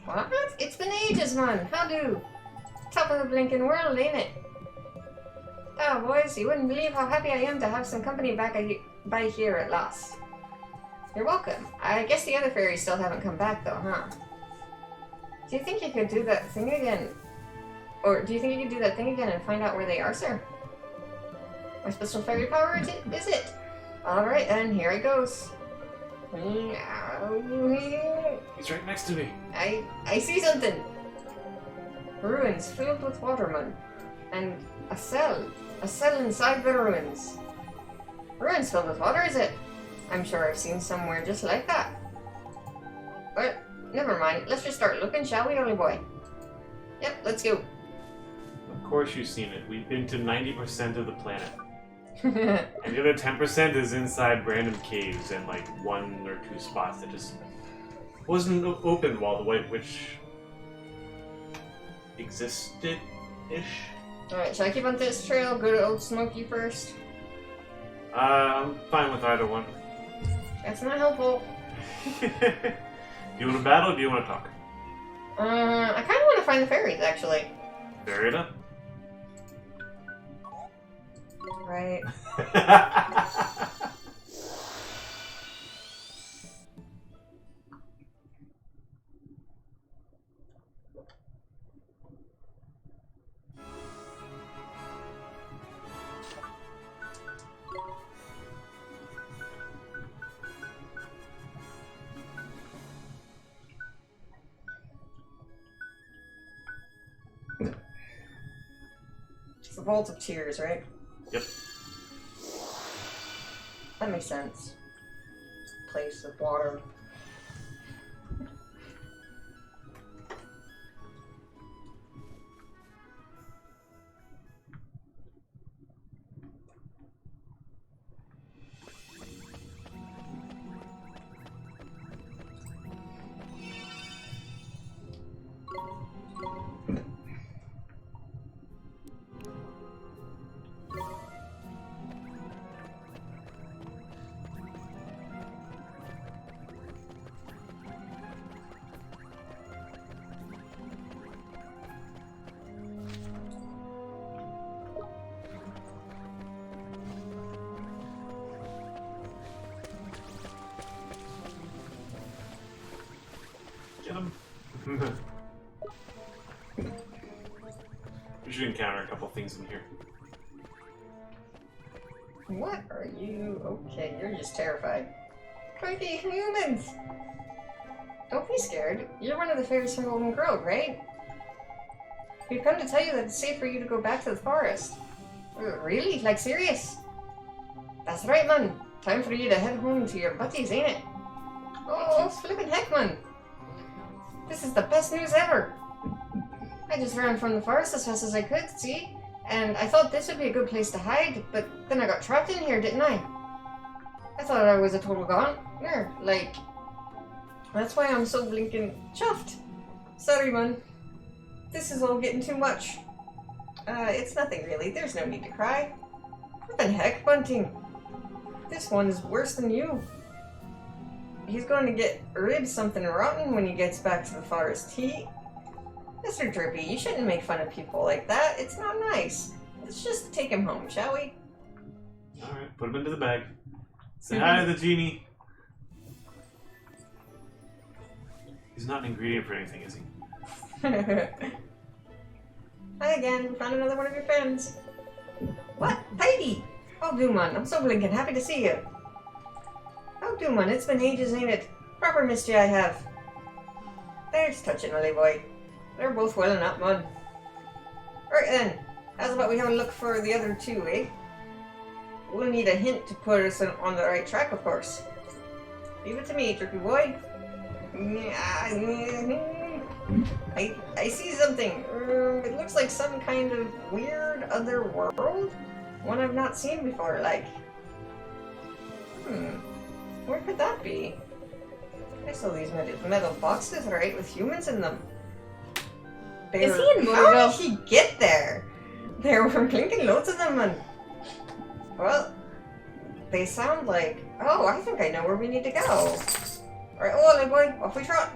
What? It's been ages, man. How do? Top of the blinking world, ain't it? Ah, boys, you wouldn't believe how happy I am to have some company back by here at last. You're welcome. I guess the other fairies still haven't come back, though, huh? Do you think you could do that thing again? Or do you think you could do that thing again and find out where they are, sir? My special fairy power is it? Alright then, here it goes. He's right next to me. I see something. Ruins filled with watermen. And a cell inside the ruins. Ruins filled with water, is it? I'm sure I've seen somewhere just like that. But, never mind. Let's just start looking, shall we, Ollie boy? Yep, let's go. Of course you've seen it. We've been to 90% of the planet. And the other 10% is inside random caves and like 1 or 2 spots that just wasn't open while the White Witch existed-ish. Alright, should I keep on this trail? Go to Old Smoky first? I'm fine with either one. That's not helpful. Do you want to battle or do you want to talk? I kind of want to find the fairies, actually. Fair enough. Right. It's the Vault of Tears, right? Yep. That makes sense. Place of water. Get him. We should encounter a couple things in here. What are you? Okay, you're just terrified. Crikey, humans! Don't be scared. You're one of the fairies from Golden Grove, right? We've come to tell you that it's safe for you to go back to the forest. Really? Like, serious? That's right, man. Time for you to head home to your buddies, ain't it? Oh, flippin' heck, man. This is the best news ever. I just ran from the forest as fast as I could, see? And I thought this would be a good place to hide, but then I got trapped in here, didn't I? I thought I was a total goner, like... That's why I'm so blinking chuffed. Sorry, man. This is all getting too much. It's nothing really. There's no need to cry. What the heck, Bunting? This one is worse than you. He's going to get ribs something rotten when he gets back to the forest. Mr. Drippy, you shouldn't make fun of people like that. It's not nice. Let's just take him home, shall we? Alright, put him into the bag. Say hi to the genie. He's not an ingredient for anything, is he? Hi again, we found another one of your friends. What? Tidy! Oh, Dooman, I'm so blinking happy to see you. Oh, Dooman, it's been ages, ain't it? Proper missed you, I have. There's touching, Willy boy. They're both welling up, man. Right then, how's about we have a look for the other two, eh? We'll need a hint to put us on the right track, of course. Leave it to me, Drippy boy. I see something. It looks like some kind of weird other world. One I've not seen before, like. Where could that be? I saw these metal boxes, right, with humans in them. Is he in How Motorville? did he get there? There were blinking loads of them, and well, they sound like. Oh, I think I know where we need to go. All right, oh, little boy, off we trot.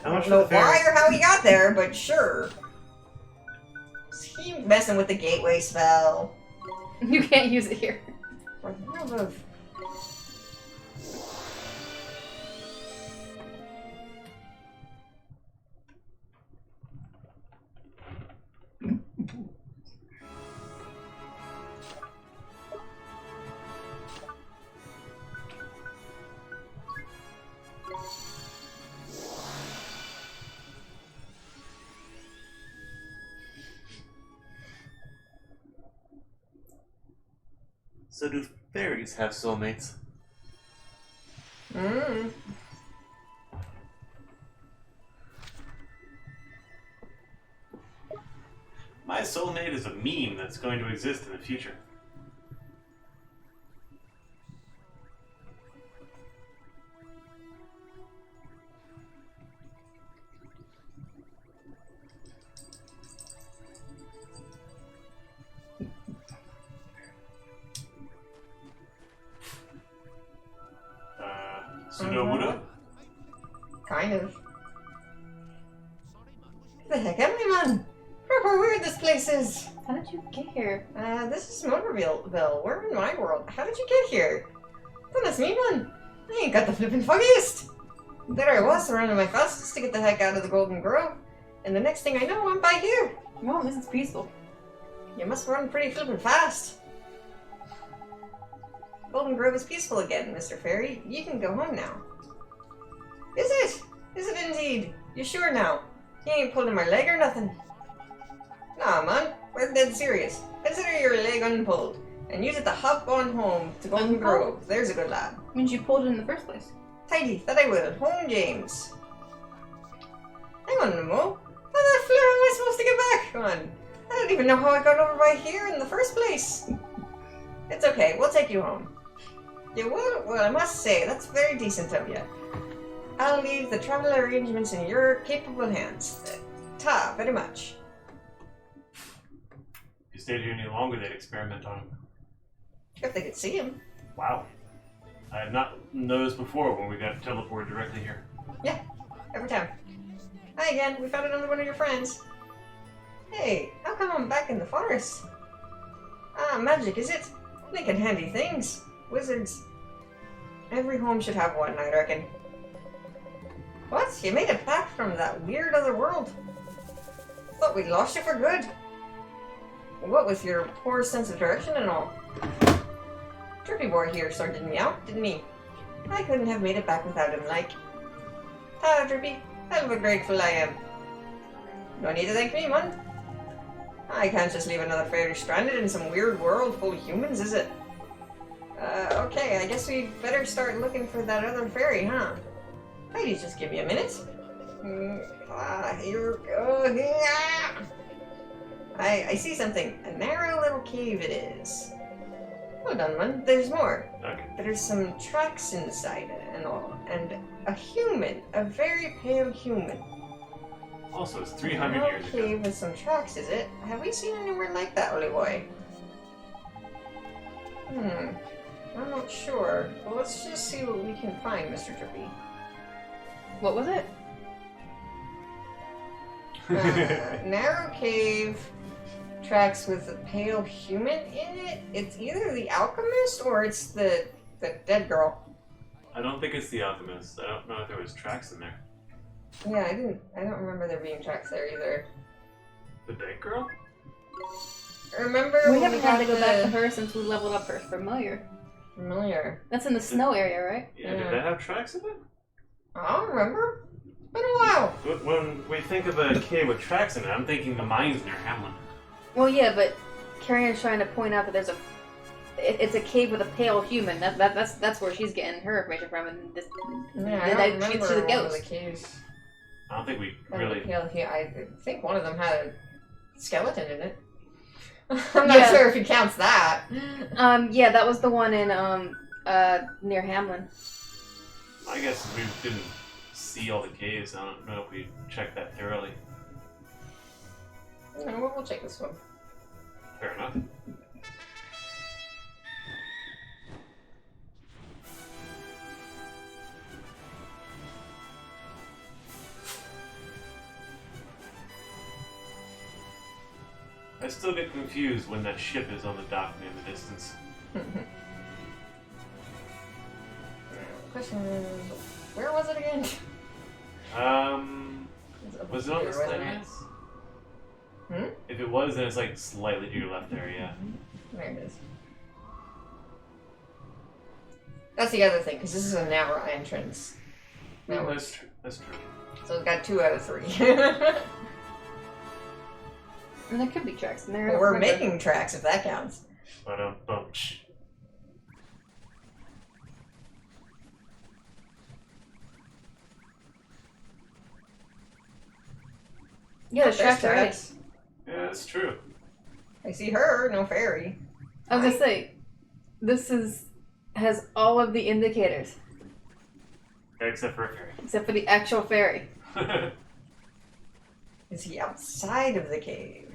How much I don't know for the ferry? why or how he got there, but sure. Is he messing with the gateway spell? You can't use it here. For the love of... So do fairies have soulmates? My soulmate is a meme that's going to exist in the future. Sunowuda? Kind of. What the heck am I, man? Proper weird this place is. How did you get here? This is Motorville. We're in my world. How did you get here? Don't ask me, man. I ain't got the flippin' foggiest. There I was, running my fastest to get the heck out of the Golden Grove. And the next thing I know, I'm by here. Well, this is peaceful. You must run pretty flippin' fast. Golden Grove is peaceful again, Mr. Fairy. You can go home now. Is it? Is it indeed? You sure now? You ain't pulling my leg or nothing? Nah, man. We're dead serious. Consider your leg unpulled, and use it to hop on home to Golden Unpulled? Grove. There's a good lad. Means you pulled it in the first place. Tidy, that I will. Home, James. Hang on a mo. How the flip am I supposed to get back? Come on. I don't even know how I got over by here in the first place. It's okay. We'll take you home. You will? Well, I must say, that's very decent of you. I'll leave the travel arrangements in your capable hands. Ta, very much. If you stayed here any longer, they'd experiment on him. If they could see him. Wow. I had not noticed before when we got teleported directly here. Yeah, every time. Hi again, we found another one of your friends. Hey, how come I'm back in the forest? Ah, magic, is it? Making handy things. Wizards. Every home should have one, I reckon. What? You made it back from that weird other world? Thought we'd lost you for good. What with your poor sense of direction and all? Drippy boy here sorted me out, didn't he? I couldn't have made it back without him, like. Ta, Drippy. Hell of a grateful I am. No need to thank me, man. I can't just leave another fairy stranded in some weird world full of humans, is it? Okay, I guess we better start looking for that other fairy, huh? Ladies, just give me a minute. Here we go. Yeah. I see something. A narrow little cave it is. Well done, man. There's more. Okay. There's some tracks inside it and all. And a human. A very pale human. Also, it's 300 A years cave ago. with some tracks, is it? Have we seen anywhere like that, Holy Boy? I'm not sure. Well, let's just see what we can find, Mr. Drippy. What was it? Narrow cave, tracks with a pale human in it. It's either the alchemist or it's the dead girl. I don't think it's the alchemist. I don't know if there was tracks in there. Yeah, I don't remember there being tracks there either. The dead girl? Remember We when haven't we had got to go the back to her since we leveled up her familiar. familiar? That's in the snow area, right? Yeah, Yeah. did that have tracks in it? I don't remember. It's been a while. When we think of a cave with tracks in it, I'm thinking the mines near Hamlin. Well, yeah, but Carrier's trying to point out that there's it's a cave with a pale human. That's where she's getting her information from, and this, Yeah, I that don't shoots remember to the one of ghost. the caves. I don't think we Had really... a pale I think one of them had a skeleton in it. I'm not Yeah. sure if he counts that. Yeah, that was the one in near Hamlin. I guess we didn't see all the caves. I don't know if we checked that thoroughly. No, we'll check this one. Fair enough. I still get confused when that ship is on the dock in the distance. Question is, where was it again? Was it on the Here, wasn't it? stairs? Hmm? If it was, then it's like slightly to your left there, yeah. There it is. That's the other thing, because this is a narrow entrance. No, that's true. That's true. So it's got 2 out of 3. And there could be tracks in there. I But don't we're remember. making tracks, if that counts. Ba-dum-bum-sh. Yeah, there's tracks already. tracks. Yeah, that's true. I see her, no fairy. I was gonna say, this has all of the indicators Except for a fairy. except for the actual fairy. Is he outside of the cave?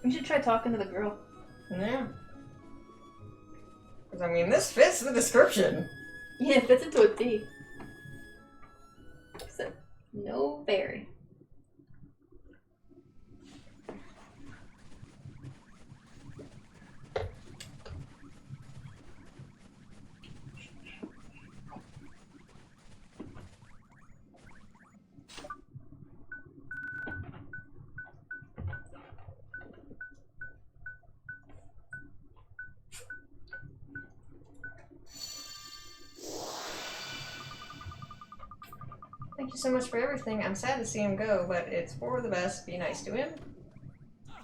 We should try talking to the girl. Yeah. Because, I mean, this fits the description. Yeah, it fits into a T. Except no fairy. Thank you so much for everything. I'm sad to see him go, but it's for the best. Be nice to him.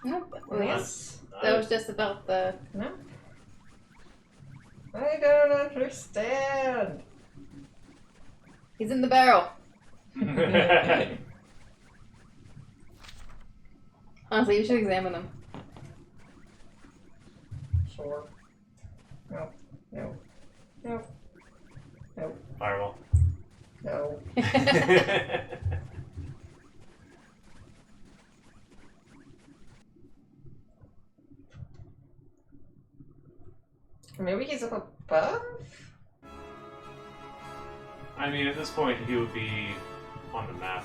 Nope. Yes. That was just about the. No. I don't understand. He's in the barrel. Honestly, you should examine him. Sure. No. No. No. No. Firewall. No. Maybe he's up above? I mean, at this point, he would be on the map.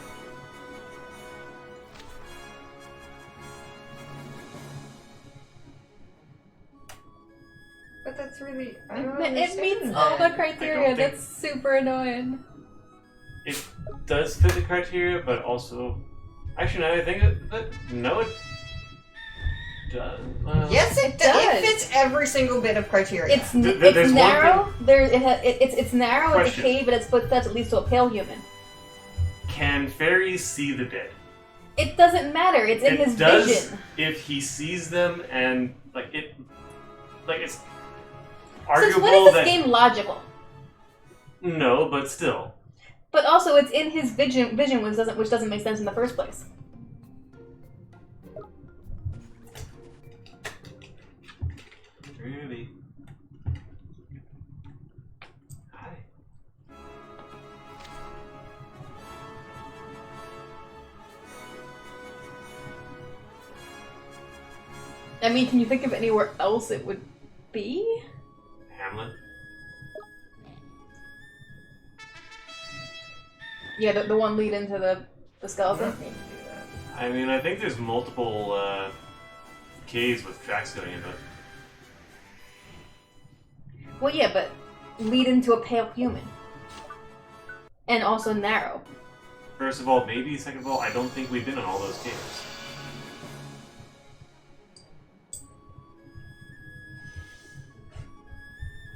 that's really... I don't It meets understand all the that. criteria. think- That's super annoying. It does fit the criteria, but also... Actually, now that I think of it, no, it does. Yes, it does. It fits every single bit of criteria. It's there's it's one narrow. It's narrow. It's a Question. cave, but its footsteps at least to a pale human. Can fairies see the dead? It doesn't matter. It's in It his does vision. if he sees them and it's Since arguable when is this that game logical? no, but still. But also, it's in his vision, which doesn't make sense in the first place. Really? Hi. I mean, can you think of anywhere else it would be? Hamlet. Yeah, the one lead into the skeleton. I mean, I think there's multiple caves with tracks going into it. Well, yeah, but lead into a pale human. And also narrow. First of all, maybe. Second of all, I don't think we've been in all those caves.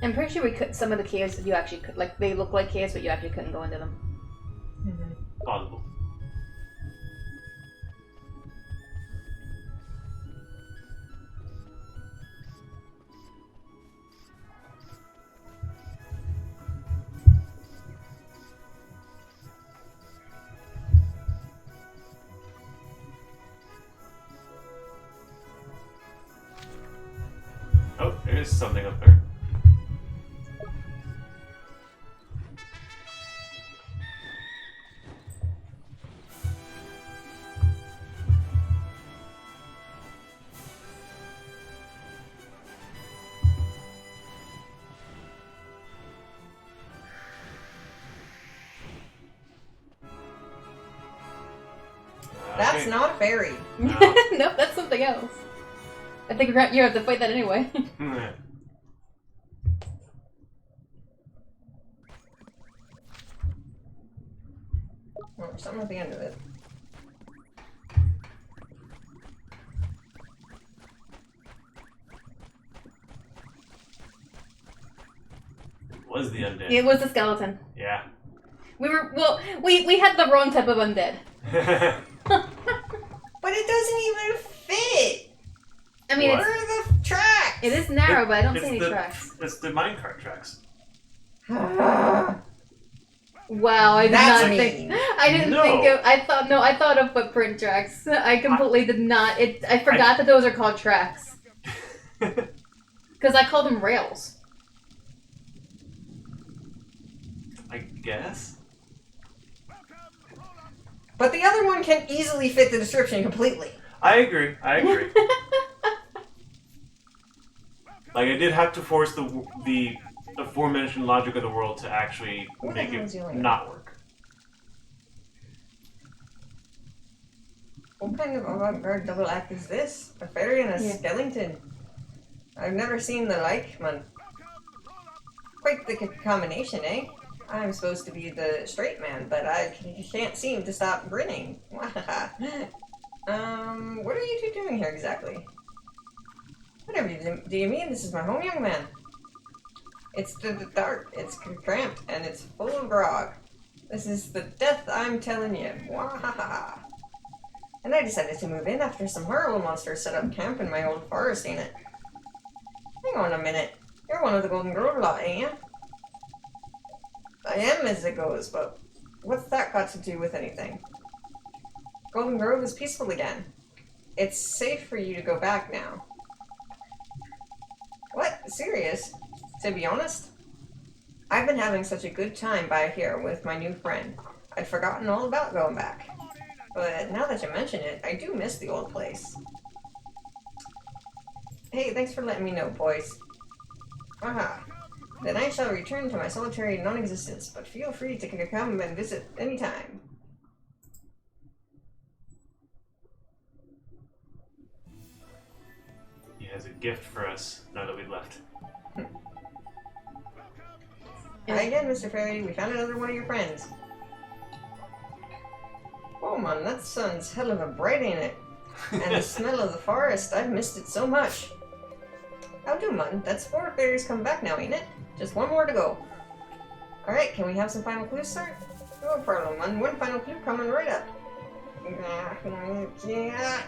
I'm pretty sure we could. Some of the caves you actually could, like, they look like caves, but you actually couldn't go into them. Possible. Oh, there's something up there. That's Okay. not a fairy. No. Nope, that's something else. I think you have to fight that anyway. Oh, there's something at the end of it. Was the undead? It was the skeleton. Yeah. We had the wrong type of undead. But it doesn't even fit! I mean, What? Where are the tracks? it is narrow, but I don't It's see any the- tracks. It's the minecart tracks. Wow, I did That's not mean. think. I didn't No. think of. I thought of footprint tracks. I completely did not. I forgot that those are called tracks because I call them rails. I guess. But the other one can easily fit the description completely. I agree. Like, I did have to force the aforementioned logic of the world to actually What the make hell is it doing? not work. What kind of avant-garde double act is this? A fairy and a Yeah. skeleton? I've never seen the like, man. Quite the combination, eh? I'm supposed to be the straight man, but I can't seem to stop grinning. What are you two doing here exactly? Whatever do you mean? This is my home, young man. It's the dark, it's cramped, and it's full of grog. This is the death I'm telling you. Wahaha. And I decided to move in after some horrible monsters set up camp in my old forest, ain't it? Hang on a minute. You're one of the Golden Grove lot, ain't you? I am as it goes, but what's that got to do with anything? Golden Grove is peaceful again. It's safe for you to go back now. What? Serious? To be honest? I've been having such a good time by here with my new friend. I'd forgotten all about going back. But now that you mention it, I do miss the old place. Hey, thanks for letting me know, boys. Aha. Then I shall return to my solitary non-existence, but feel free to come and visit anytime. He has a gift for us now that we've left. Hi again, Mr. Fairy. We found another one of your friends. Oh man, that sun's hell of a bright, ain't it? And the smell of the forest, I've missed it so much. How do, man? That's 4 fairies come back now, ain't it? Just one more to go. Alright, can we have some final clues, sir? No problem, man. One final clue coming right up. Yeah.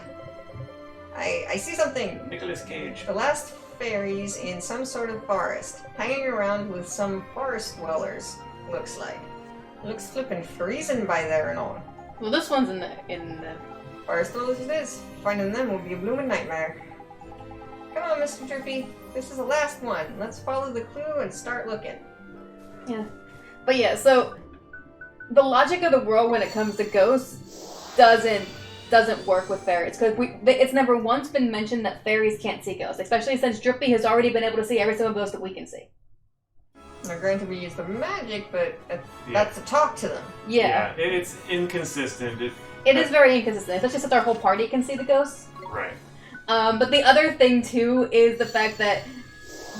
I see something. Nicolas Cage. The last fairies in some sort of forest, hanging around with some forest dwellers, looks like. Looks flippin' freezing by there and all. Well, this one's in the Forest dwellers it is. Finding them will be a blooming nightmare. Come on, Mr. Drippy. This is the last one. Let's follow the clue and start looking. Yeah. But yeah, so the logic of the world when it comes to ghosts doesn't work with fairies, because it's never once been mentioned that fairies can't see ghosts, especially since Drippy has already been able to see every single ghost that we can see. Now, granted, we use the magic, but that's to talk to them. Yeah. It's inconsistent. It is very inconsistent, especially since our whole party can see the ghosts. Right. But the other thing, too, is the fact that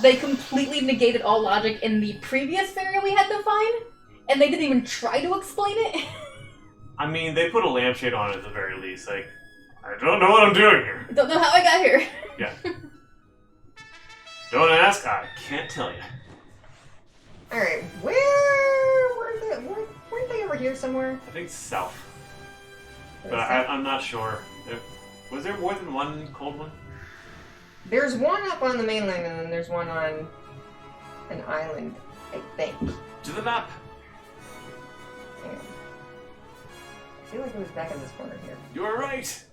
they completely negated all logic in the previous fairy we had to find, and they didn't even try to explain it. I mean, they put a lampshade on it at the very least. Like, I don't know what I'm doing here. Don't know how I got here. Yeah. Don't ask, I can't tell you. Alright, weren't they over here somewhere? I think south. But I'm not sure. Was there more than one cold one? There's one up on the mainland, and then there's one on an island, I think. To the map! Yeah. I feel like it was back in this corner here. You were right!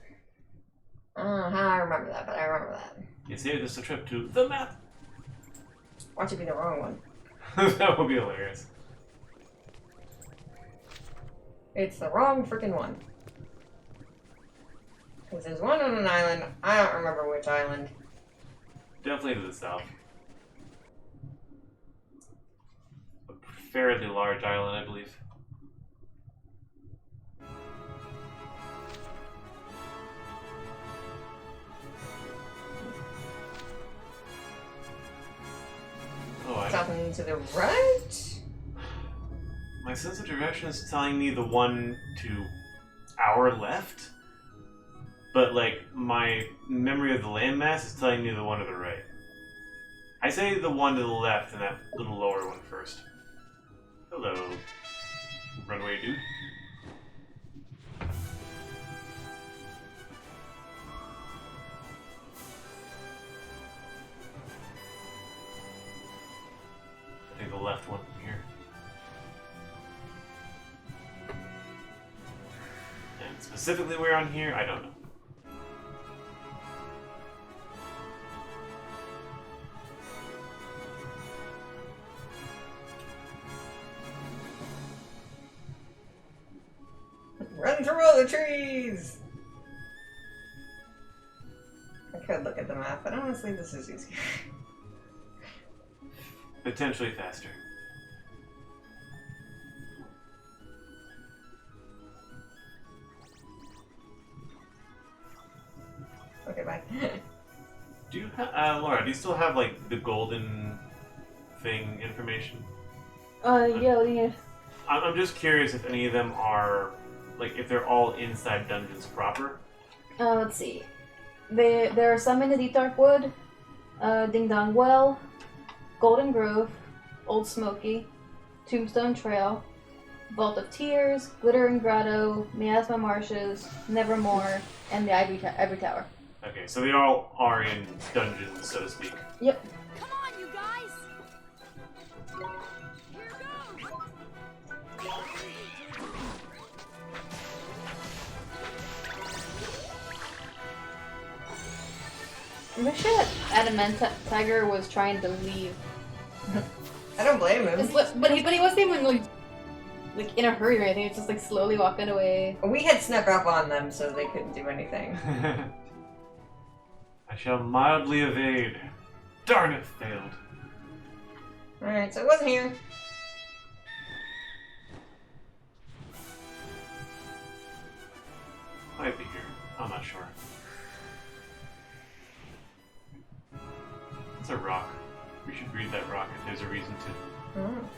I don't know how I remember that, but I remember that. You saved us a trip to the map! Watch it be the wrong one. That would be hilarious. It's the wrong freaking one. Because there's one on an island. I don't remember which island. Definitely to the south. A fairly large island, I believe. Oh, Something to the right? my sense of direction is telling me the one to our left, but like my memory of the landmass is telling me the one to the right. I say the one to the left and that little lower one first. Hello, runway dude. I think the left one from here. And specifically where on here, I don't know. Run through all the trees! I could look at the map, but honestly, this is easier. Potentially faster. Okay, bye. Do you Laura, do you still have like the golden thing information? Yeah. I'm just curious if any of them are, like, if they're all inside dungeons proper. Let's see. There are some in the Deep Dark Wood, Ding Dong Well, Golden Grove, Old Smoky, Tombstone Trail, Vault of Tears, Glittering Grotto, Miasma Marshes, Nevermore, and the Ivory Tower. Okay, so they all are in dungeons, so to speak. Yep. Come on, you guys! Here goes! I'm sure that Adamant Tiger was trying to leave. I don't blame him. But he wasn't even like in a hurry or anything. It's just like slowly walking away. We had snuck up on them, so they couldn't do anything. I shall mildly evade. Darn it, failed. Alright, so it wasn't here. Might be here. I'm not sure. It's a rock. We should read that rock if there's a reason to. Oh.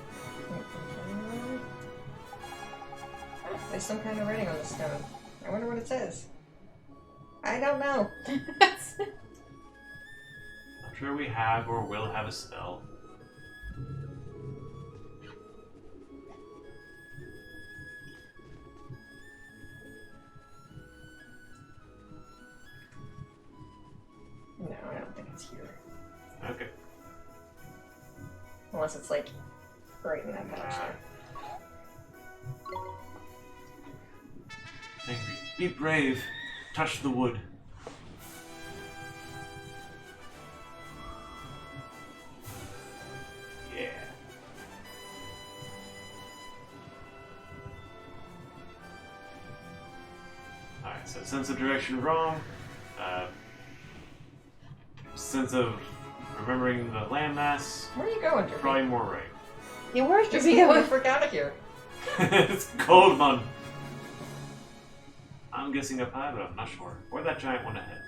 There's some kind of writing on the stone. I wonder what it says. I don't know. I'm sure we have or will have a spell. No, I don't think it's here. Okay. Unless it's like right in that patch there. Angry. Be brave. Touch the wood. Yeah. Alright, so sense of direction wrong. Sense of remembering the landmass, Where are you going, Drippy? probably more right. Yeah, where's Just Drippy get the going? frick out of here. It's cold, man. I'm guessing up high, but I'm not sure. Where'd that giant one ahead?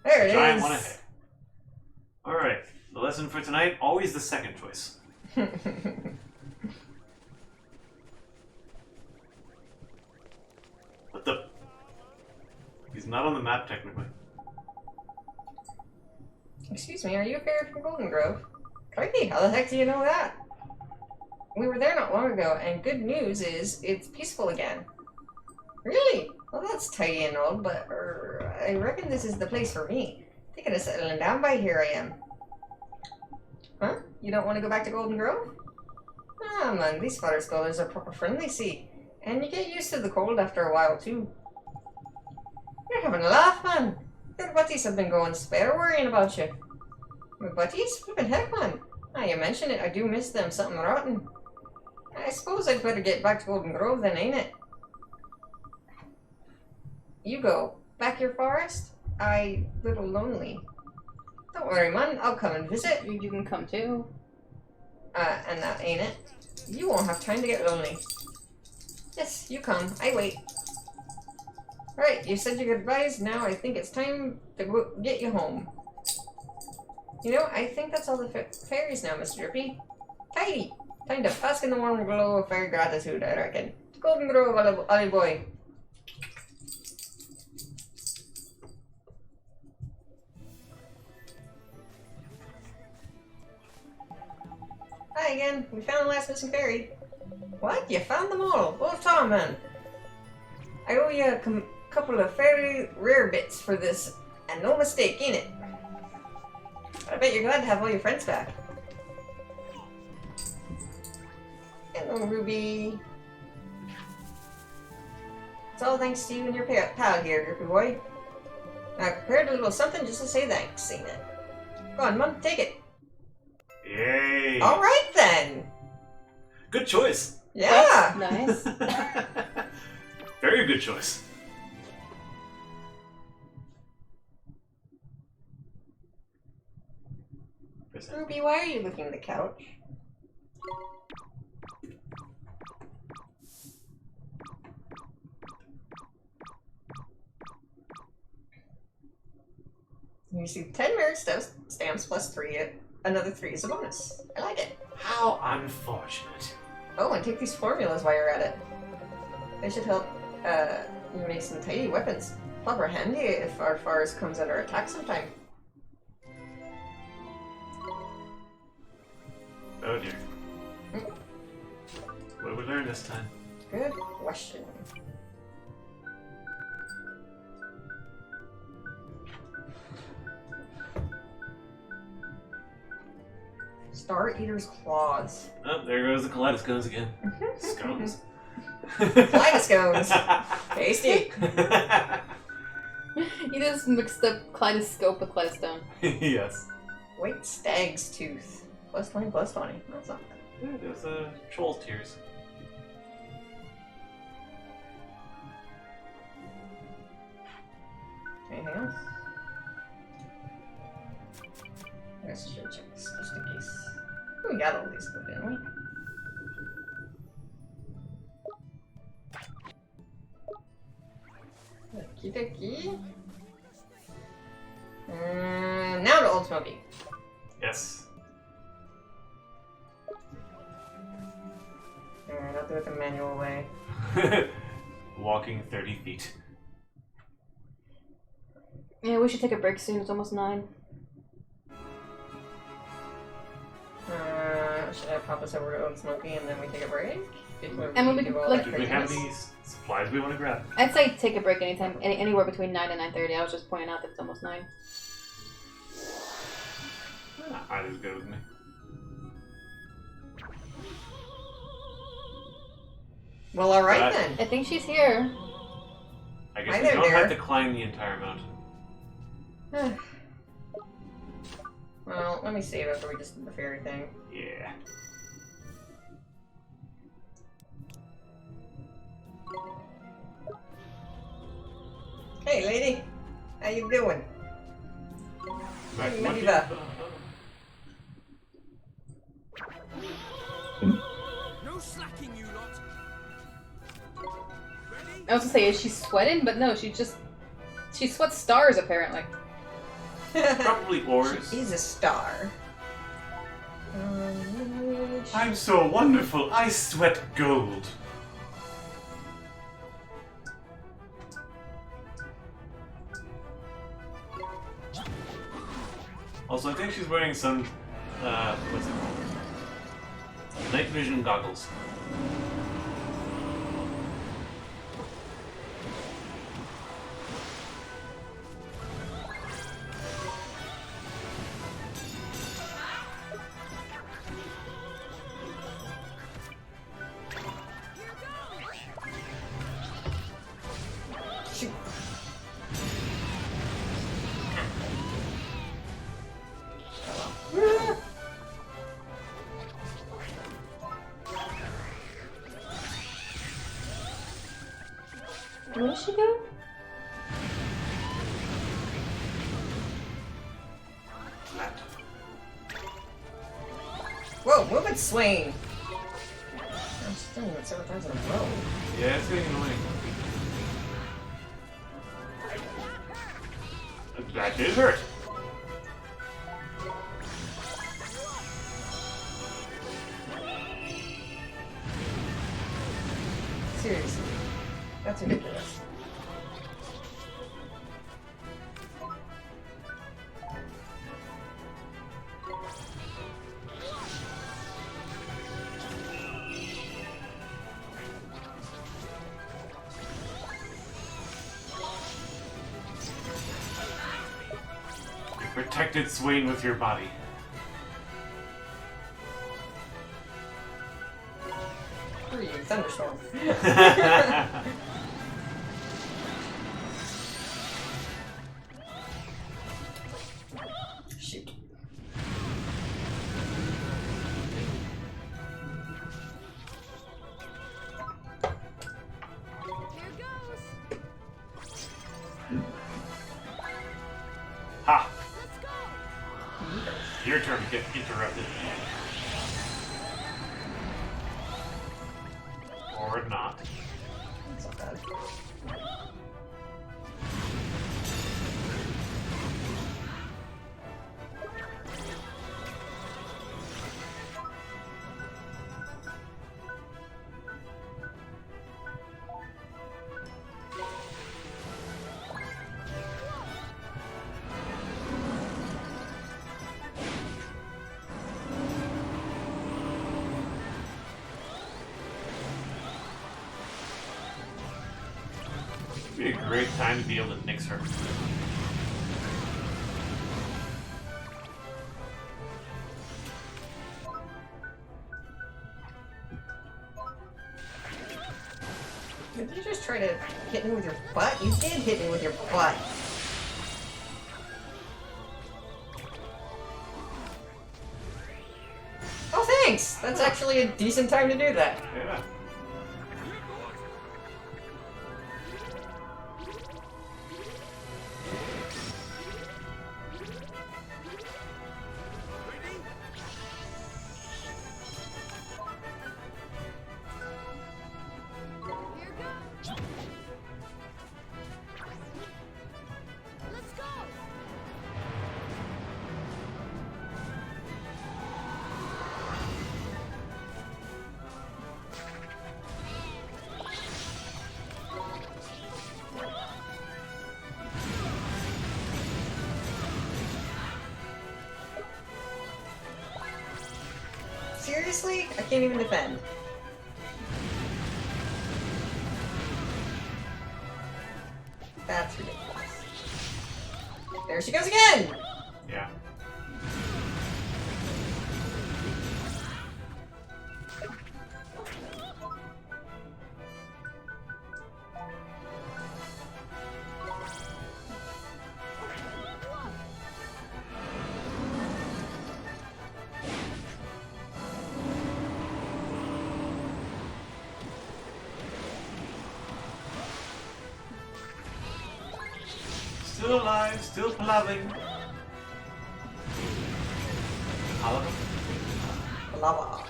There it Giant is. one ahead. Alright, the lesson for tonight, always the second choice. What the? He's not on the map, technically. Excuse me, are you a fairy from Golden Grove? Crikey, how the heck do you know that? We were there not long ago, and good news is it's peaceful again. Really? Well, that's tidy and all, but I reckon this is the place for me. Thinking of settling down by here I am. Huh? You don't want to go back to Golden Grove? Ah, man, these fire scholars are proper friendly, see. And you get used to the cold after a while, too. You're having a laugh, man. Your buddies have been going spare worrying about you. My buddies? Flippin' heck, man. Now you mention it, I do miss them something rotten. I suppose I'd better get back to Golden Grove then, ain't it? You go. Back your forest? I little lonely. Don't worry, man. I'll come and visit. You can come too. And that ain't it. You won't have time to get lonely. Yes, you come. I wait. Right, you said your goodbyes. Now I think it's time to go get you home. You know, I think that's all the fairies now, Mr. Drippy. Tidy. Time to bask in the warm glow of fairy gratitude, I reckon. To Golden Grove, Ollie boy. Hi again. We found the last missing fairy. What? You found them all? Well, Tom, man. I owe you a couple of fairly rare bits for this, and no mistake, ain't it? I bet you're glad to have all your friends back. Hello, Ruby. It's all thanks to you and your pal here, Drippy boy. I prepared a little something just to say thanks, ain't it? Go on, Mum, take it. Yay! Alright then! Good choice. Yeah! Nice. Very good choice. Ruby, why are you licking the couch? You receive 10 merit stamps plus 3. Another 3 is a bonus. I like it. How unfortunate. Oh, and take these formulas while you're at it. They should help you make some tidy weapons. Proper handy if our forest comes under attack sometime. Oh dear. What did we learn this time? Good question. Star Eater's Claws. Oh, there goes the kaleidoscones again. Scones. Kaleidoscones. Tasty. You just mixed up kaleidoscope with kaleidostone. Yes. White Stag's Tooth. Plus 20, plus 20. That's not bad. Yeah, there's troll's tears. Anything else? I guess I should check this just in case. We got all these stuff, didn't we? Okie dokie. Now to Oldsmobile. Yes. do it the manual way. Walking 30 feet. Yeah, we should take a break soon. It's almost 9. Should I pop us over to Oaks Monkey and then we take a break? Before And when we do all like- that Do we have craziness? these supplies we want to grab? I'd say take a break anytime, anywhere between 9 and 9:30. I was just pointing out that it's almost 9. Either's good with me. Well, alright But- then. I think she's here. I guess Hi we there, don't dear. have to climb the entire mountain. Well, let me save after we just did the fairy thing. Yeah. Hey, lady. How you doing? Back Hey, to Mediva. No slacking, you lot. Ready? I was gonna say, is she sweating? But no, she sweats stars apparently. Probably ores. He's a star. I'm so wonderful, I sweat gold. Also, I think she's wearing some, what's it called? Night vision goggles. Shoot. Where did she go? Flat. Whoa, move it, Swain! I'm just doing it several times in a row. Yeah, it's getting annoying. That did hurt. Seriously. That's ridiculous. You protected Swain with your body. Screw you, thunderstorm. Shoot. Here goes. Ha! Let's go. Your turn to get interrupted. Or not. That's not bad. It'd be a great time to be able to nix her. Did you just try to hit me with your butt? You did hit me with your butt. Oh, thanks! That's actually a decent time to do that. Yeah. Here goes. Let's go. Seriously? I can't even defend. That's ridiculous. There she goes again! Yeah. Still alive, still ploving. Oliver? Lava.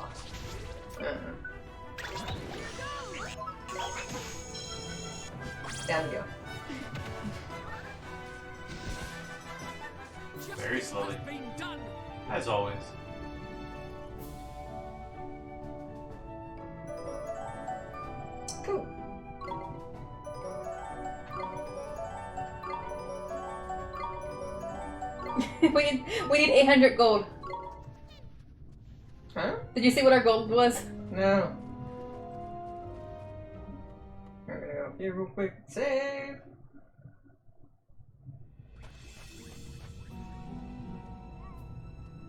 Down you go. Very slowly, Been done. as always. Cool. we need 800 gold. Huh? Did you see what our gold was? No. I'm gonna go up here real quick. Save.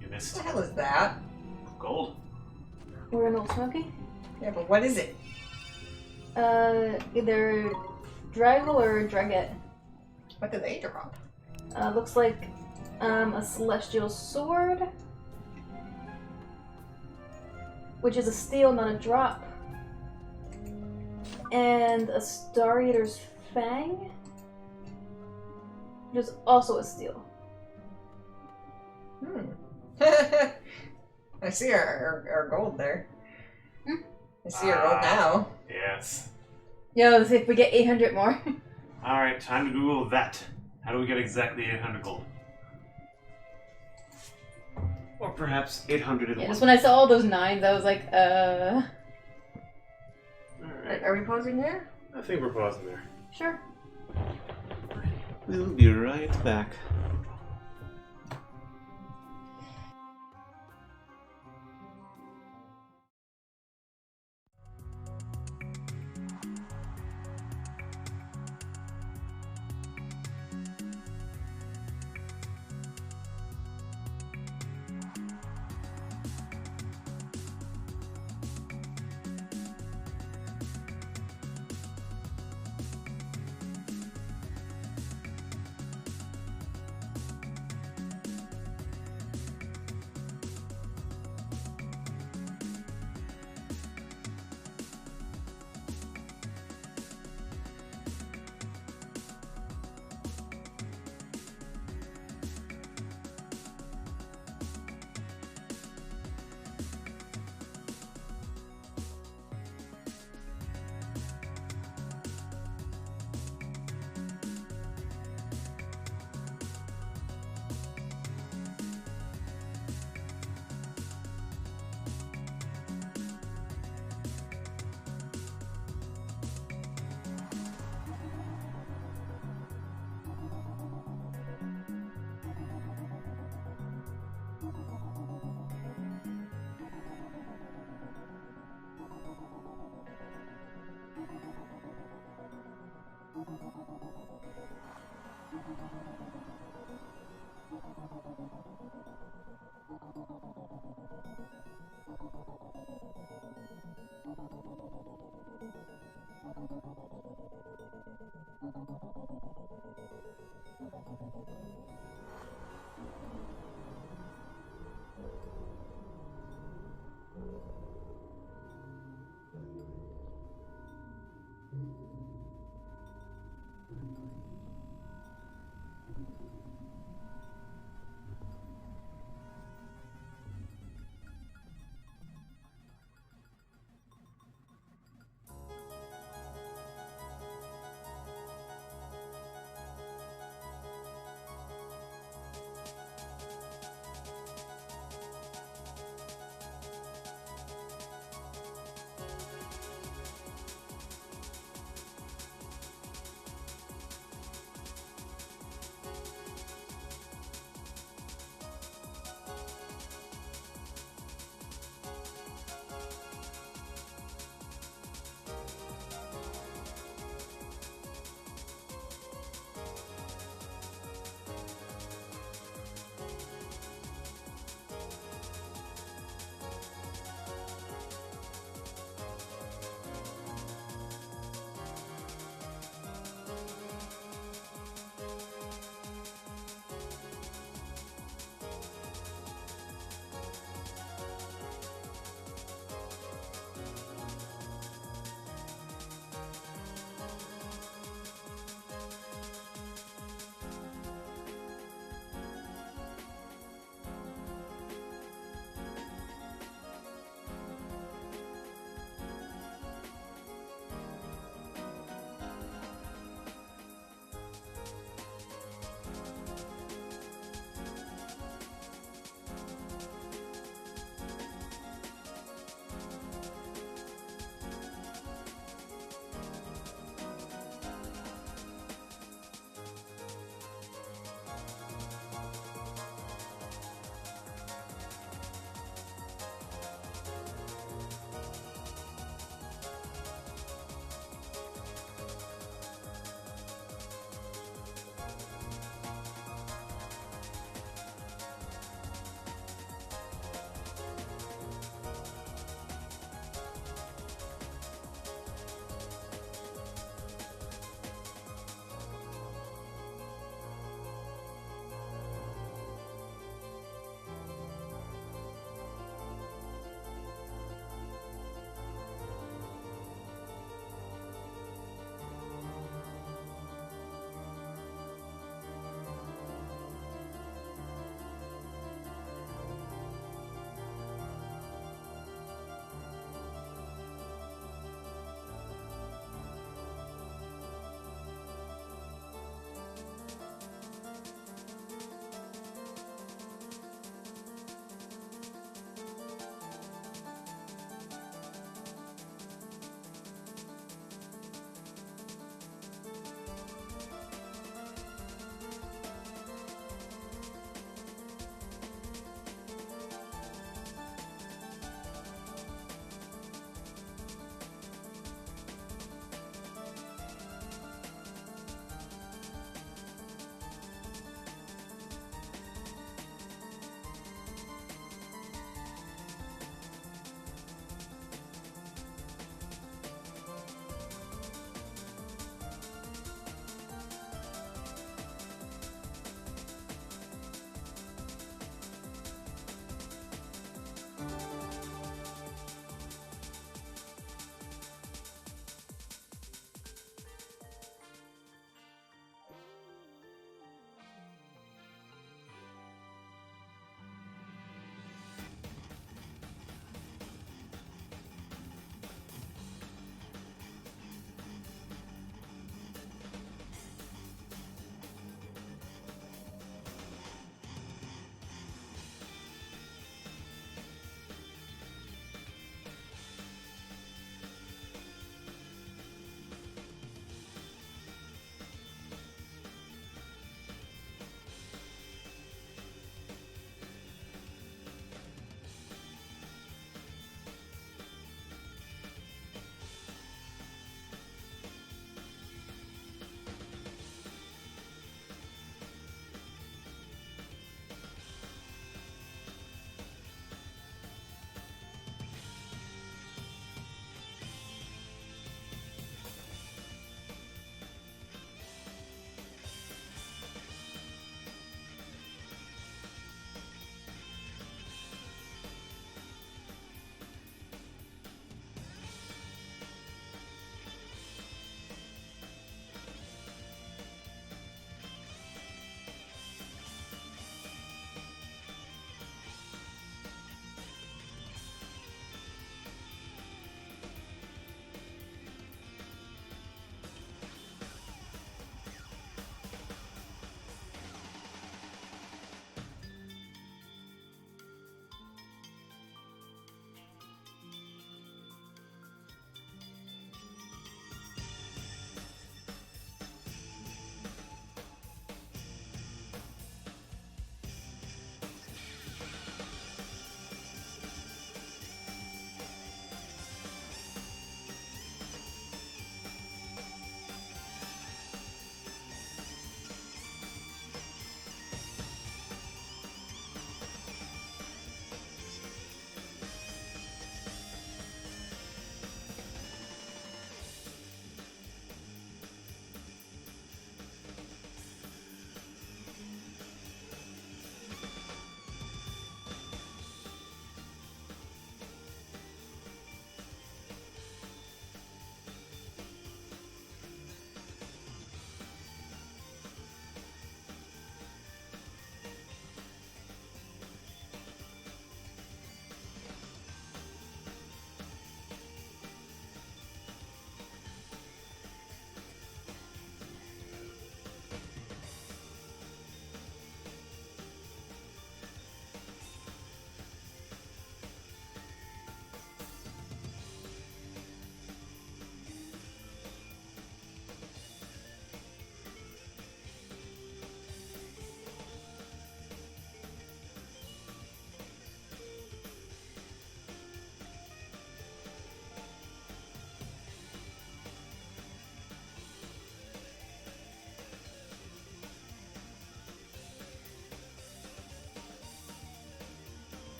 You What missed the hell is that? gold. We're in Old Smoky. Yeah, but what is it? Either Drago or Draget. What did they drop? Looks like a celestial sword, which is a steal, not a drop, and a Star Eater's Fang, which is also a steal. I see our gold there. Hmm? I see our gold now. Yes. Yeah, let's see if we get 800 more. Alright, time to Google that. How do we get exactly 800 gold? Or perhaps 801. Yeah, just when I saw all those 9s, I was like, Alright. Are we pausing there? I think we're pausing there. sure. We'll be right back.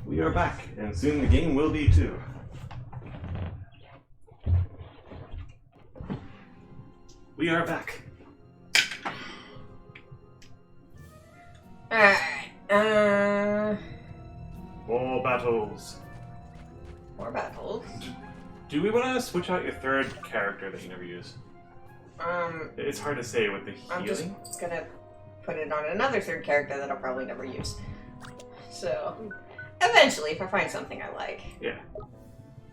We are back, and soon the game will be too. We are back. Alright, More battles. more battles. Do we want to switch out your third character that you never use? It's hard to say with the I'm just healing. gonna put it on another third character that I'll probably never use. So, eventually, if I find something I like. Yeah.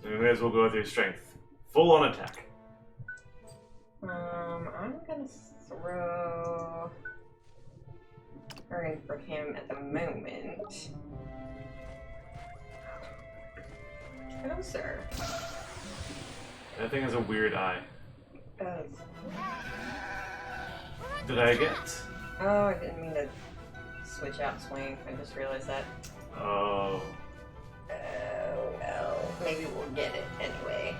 So we may as well go with your strength. Full on attack. I'm gonna throw her in for him at the moment. No, sir. That thing has a weird eye. Does. Did I get? Oh, I didn't mean to switch out swing. I just realized that. Oh. Oh, well. Maybe we'll get it anyway.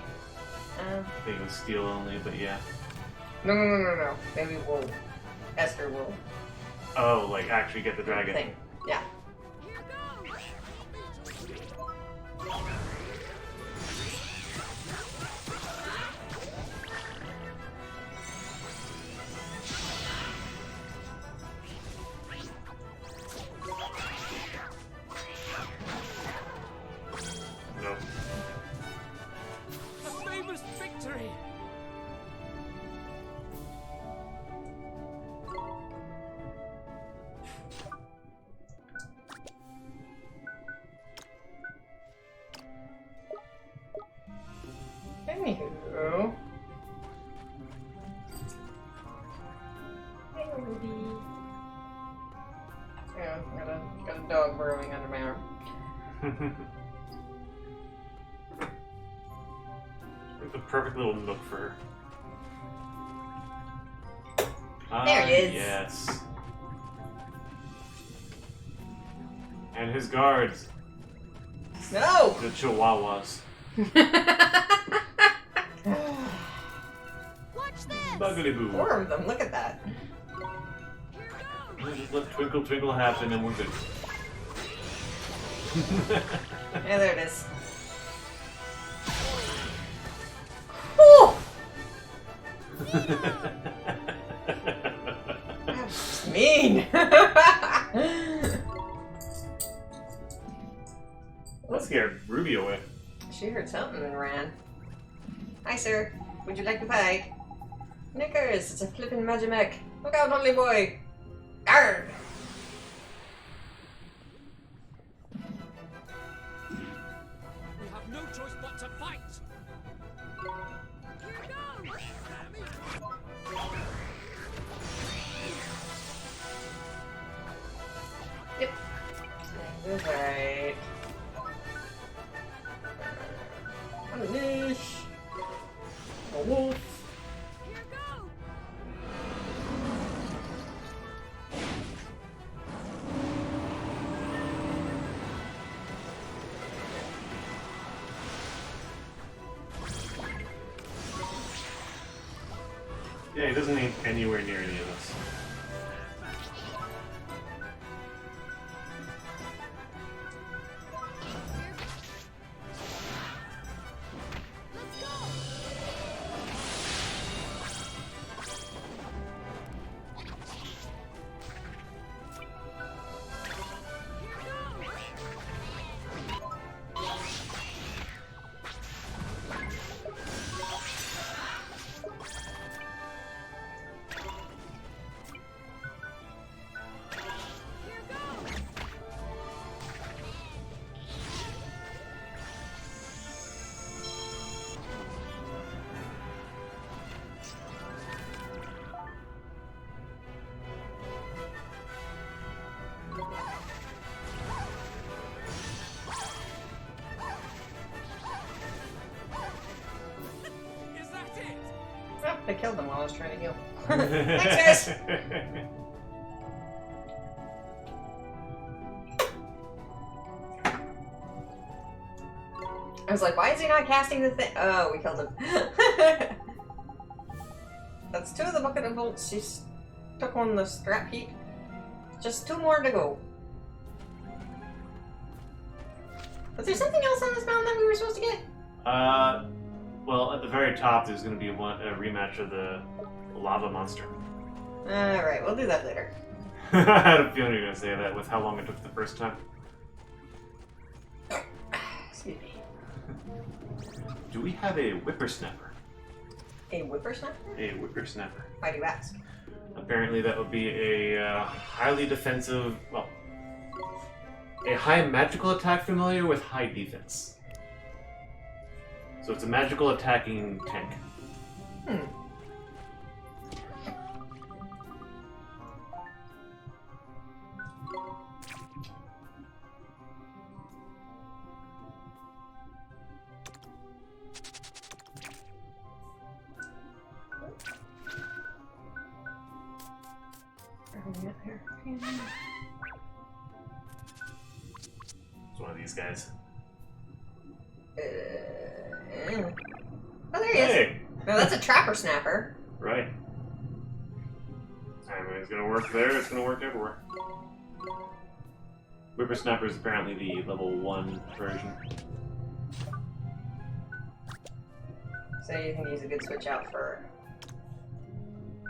I think it was steel only, but yeah. No. Maybe we'll... Esther will... Oh, like actually get the dragon. Thing. Yeah. Here goes. No. A famous victory! Anywho... Hey, Ruby. Yeah, got a dog burrowing under my arm. It's a perfect little nook for her. There he is. Yes. And his guards, No! the Chihuahuas. Watch this. Buggity boo. 4 of them, look at that. Here goes. Just let Twinkle Twinkle happen and we're good. Yeah, there it is. Whew! That's mean! That scared Ruby away. She heard something and ran. Hi, sir. Would you like to fight? Knickers, it's a flippin' Magimek. Look out, only boy! Arrgh! We have no choice but to fight! Here goes. Yep. That's right. Unleash! A wolf! Here goes. Yeah, he doesn't need anywhere near any of us. Let's go. Here goes. Is that it? Oh, they killed them while I was trying to heal. Thanks, guys! I was like, why is he not casting the thing? Oh, we killed him. That's 2 of the bucket of bolts. She's took on the scrap heap. Just 2 more to go. Was there something else on this mountain that we were supposed to get? Well, at the very top, there's going to be a rematch of the lava monster. Alright, we'll do that later. I had a feeling you were going to say that with how long it took the first time. Excuse me. Do we have a whippersnapper? A whippersnapper? A whippersnapper. Why do you ask? Apparently that would be a highly defensive, well, a high magical attack familiar with high defense. So it's a magical attacking tank. It's one of these guys. Oh, there he is. Hey! No, that's a trapper snapper. Right. I mean, it's gonna work there, it's gonna work everywhere. Whippersnapper is apparently the level 1 version. So you can use a good switch out for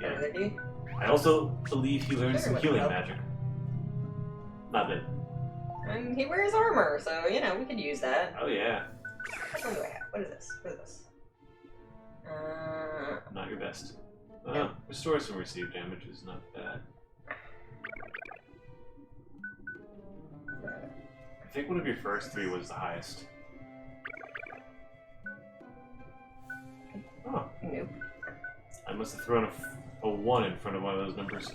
another dude. I also believe he learned some Sure, healing well. magic. Not that. And he wears armor, so, you know, we could use that. Oh yeah, What one do I have? What is this? What is this? not your best. Yeah. Restore some received damage is not bad. I think one of your first 3 was the highest. Oh, Nope. I must have thrown a 1 in front of one of those numbers.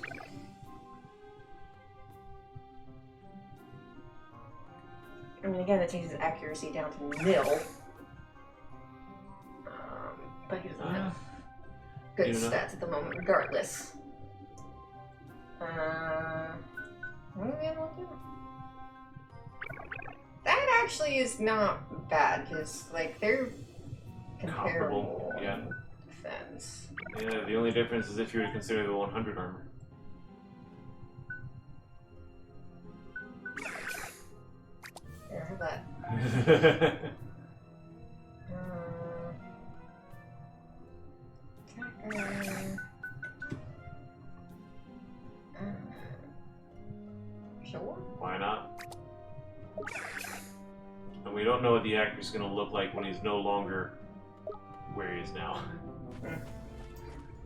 I mean, again, it takes his accuracy down to nil. But he doesn't have good you know. stats at the moment, regardless. What do we have on here? That actually is not bad, because, like, they're comparable Comparable, yeah. in defense. Yeah, the only difference is if you were to consider the 100 armor. Here, have that. Attacker. Sure. Why not? And we don't know what the actor's gonna look like when he's no longer where he is now.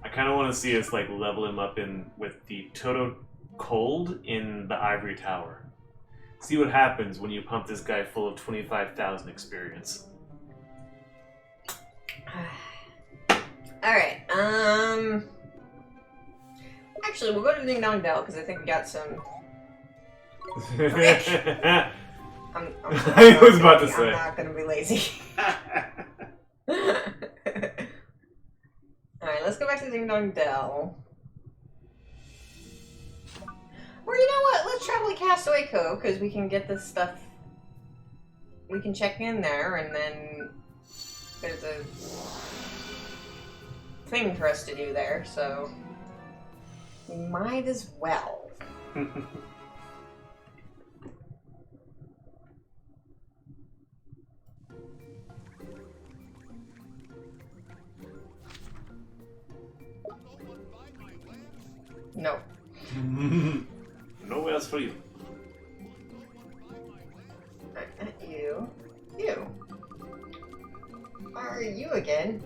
I kind of want to see us like level him up in with the Toto Cold in the Ivory Tower. See what happens when you pump this guy full of 25,000 experience. Alright, actually, we'll go to Ding Dong Dell, because I think we got some... I was about to say. I'm not gonna be lazy. Alright, let's go back to Ding Dong Dell. Or you know what? Let's travel to Castaway Cove, because we can get this stuff... We can check in there, and then... There's a... thing for us to do there, so... We might as well. No. No else for you. Not you. You. Are you again?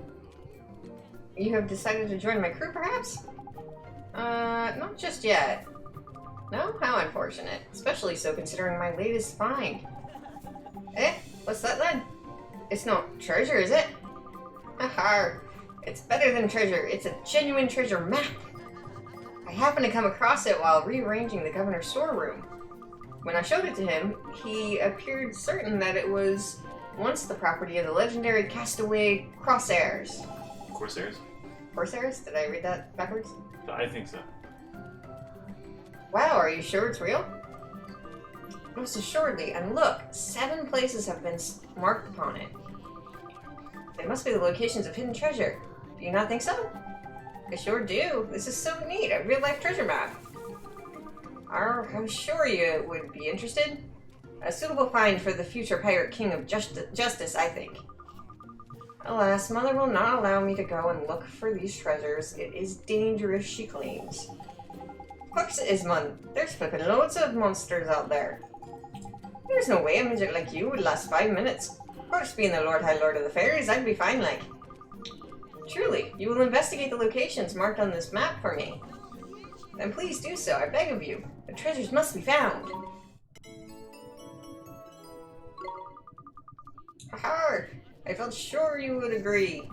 You have decided to join my crew, perhaps? Not just yet. No? How unfortunate. Especially so considering my latest find. Eh? What's that then? It's no treasure, is it? Haha. It's better than treasure. It's a genuine treasure map. I happened to come across it while rearranging the governor's storeroom. When I showed it to him, he appeared certain that it was once the property of the legendary castaway Crosshairs. Corsairs? Corsairs? Did I read that backwards? I think so. Wow, are you sure it's real? Most assuredly, and look, 7 places have been marked upon it. They must be the locations of hidden treasure. Do you not think so? I sure do. This is so neat, a real-life treasure map. I'm sure you would be interested. A suitable find for the future Pirate King of Justice, I think. Alas, Mother will not allow me to go and look for these treasures. It is dangerous, she claims. Of course it is, Mun. There's flipping loads of monsters out there. There's no way a midget like you would last 5 minutes. Of course, being the Lord High Lord of the Fairies, I'd be fine like. Truly, you will investigate the locations marked on this map for me. Then please do so, I beg of you. The treasures must be found. Aha! I felt sure you would agree.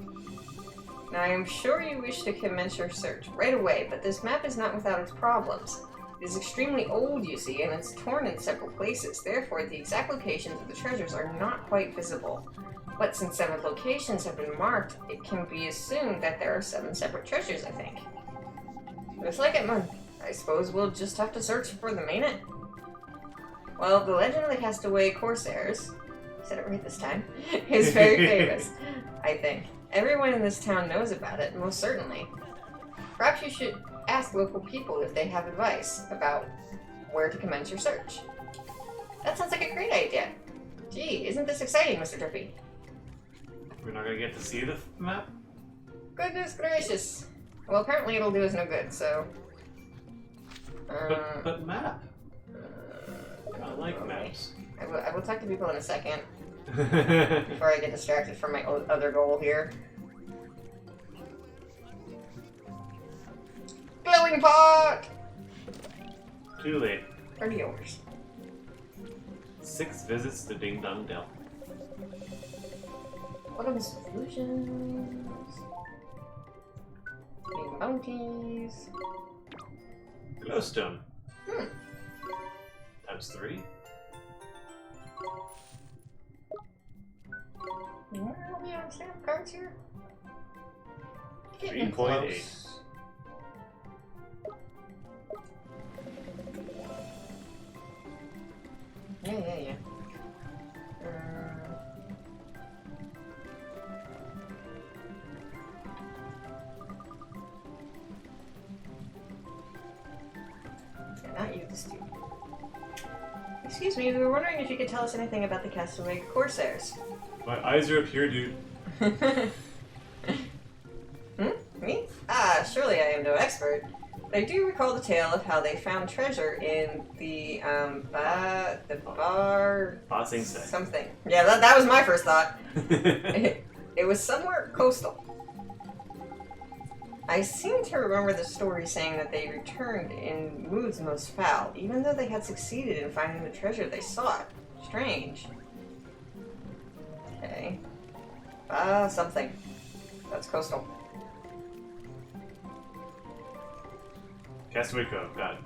Now I am sure you wish to commence your search right away, but this map is not without its problems. It is extremely old, you see, and it's torn in several places. Therefore, the exact locations of the treasures are not quite visible. But since 7 locations have been marked, it can be assumed that there are 7 separate treasures, I think. Looks like it, Mun. I suppose we'll just have to search for them, ain't it? Well, the legend of the Castaway Corsairs, said it right this time, is very famous, I think. Everyone in this town knows about it, most certainly. Perhaps you should ask local people if they have advice about where to commence your search. That sounds like a great idea. Gee, isn't this exciting, Mr. Drippy? We're not gonna get to see the map? Goodness gracious. Well, apparently it'll do us no good, so... But map. I like okay. maps. I will talk to people in a second, before I get distracted from my other goal here. Glowing pot! Too late. 30 hours. 6 visits to Ding Dong Dell. Bottom's solutions. Getting bounties. Glowstone. Times 3. Where are we on stamp cards here? Getting 3.8. close. Yeah. Not you, this dude. Excuse me, we were wondering if you could tell us anything about the Castaway Corsairs. My eyes are up here, dude. Me? Ah, surely I am no expert. I do recall the tale of how they found treasure in the bar... Ba Sing Se. something. Yeah, that was my first thought. It was somewhere coastal. I seem to remember the story saying that they returned in moods most foul, even though they had succeeded in finding the treasure they sought. Strange. Okay. Something. That's coastal. Castaway Cove, got it.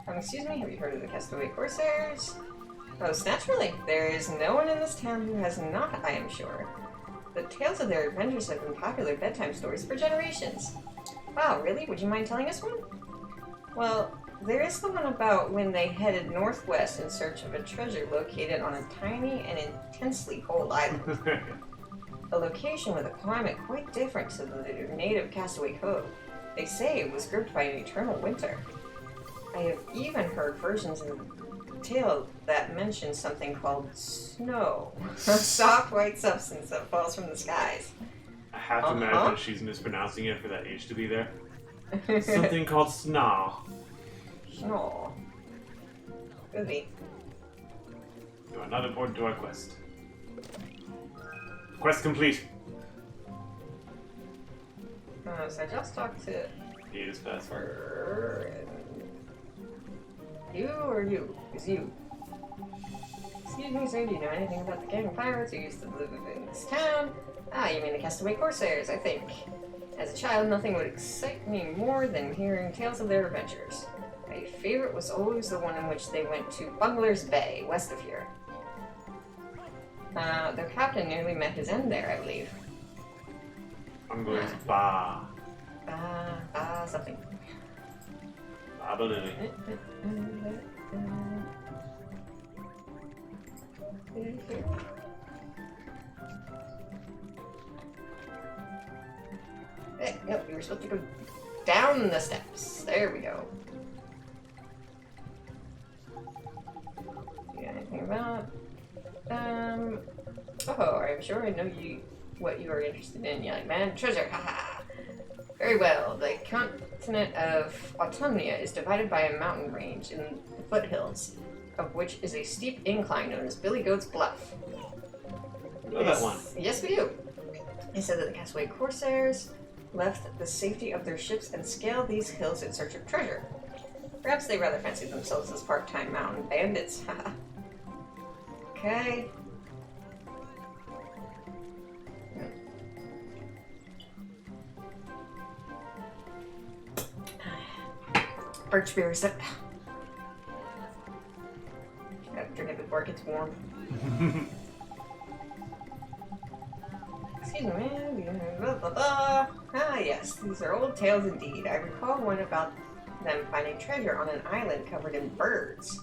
Excuse me, have you heard of the Castaway Corsairs? Most naturally. There is no one in this town who has not, I am sure. The tales of their adventures have been popular bedtime stories for generations. Wow, really? Would you mind telling us one? Well, there is the one about when they headed northwest in search of a treasure located on a tiny and intensely cold island. A location with a climate quite different to the native Castaway Cove. They say it was gripped by an eternal winter. I have even heard versions of the tale that mention something called snow, a soft white substance that falls from the skies. I have to imagine she's mispronouncing it for that H to be there. Something called Snaw. Snow. Could be. You are not important to our quest. Quest complete. So I just talked to Need his password. her. You or you? It's you. Excuse me, sir, do you know anything about the gang of pirates who used to live in this town? Ah, you mean the Castaway Corsairs, I think. As a child, nothing would excite me more than hearing tales of their adventures. My favorite was always the one in which they went to Bungler's Bay, west of here. Their captain nearly met his end there, I believe. Bungler's Ba. Something. Baba Lily. Hey, no, you were supposed to go down the steps. There we go. I'm sure I know what you are interested in, young man. Treasure, haha. Very well. The continent of Autumnia is divided by a mountain range in the foothills, of which is a steep incline known as Billy Goat's Bluff. Oh, that one. Yes, we do. It said that the castaway corsairs left the safety of their ships and scaled these hills in search of treasure. Perhaps they rather fancied themselves as part-time mountain bandits. Haha. Okay. Birch berries. Gotta drink it before it gets warm. Excuse me. Blah, blah, blah. Ah, yes. These are old tales indeed. I recall one about them finding treasure on an island covered in birds.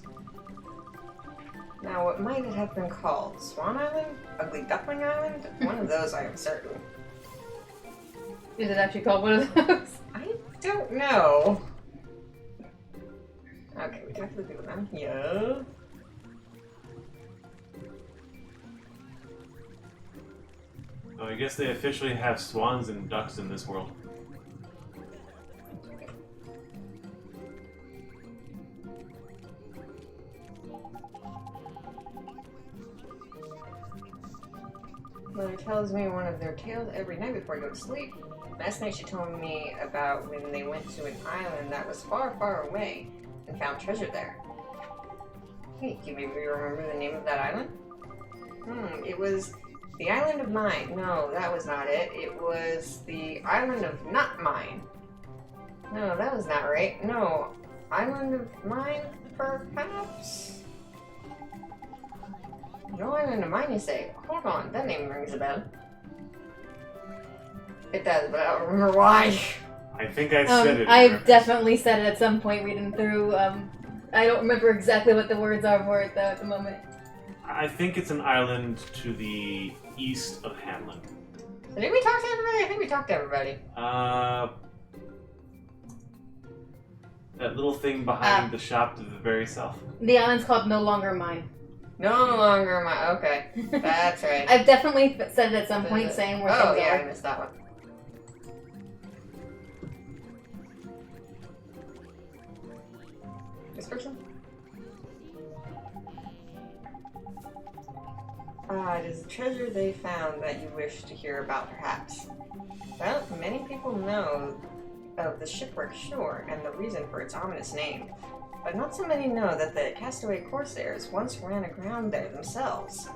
Now, what might it have been called? Swan Island? Ugly Duckling Island? One of those, I am certain. Is it actually called one of those? I don't know. Okay, we definitely do them here. Oh, I guess they officially have swans and ducks in this world. Mother tells me one of their tales every night before I go to sleep. Last night she told me about when they went to an island that was far, far away and found treasure there. Hey, can you maybe remember the name of that island? It was the Island of Mine. No, that was not it. It was the Island of Not Mine. No, that was not right. No, Island of Mine, perhaps? No Island of Mine, you say? Hold on, that name rings a bell. It does, but I don't remember why. I think I said it. I've definitely said it at some point reading through. I don't remember exactly what the words are for it though at the moment. I think it's an island to the east of Hanlon. So did we talk to everybody? I think we talked to everybody. That little thing behind the shop to the very south. The island's called No Longer Mine. No longer my. Okay, that's right. I've definitely said it at some point saying where Oh things yeah, are. I missed that one. This person? It is the treasure they found that you wish to hear about, perhaps. Well, many people know of the shipwreck shore and the reason for its ominous name, but not so many know that the castaway corsairs once ran aground there themselves.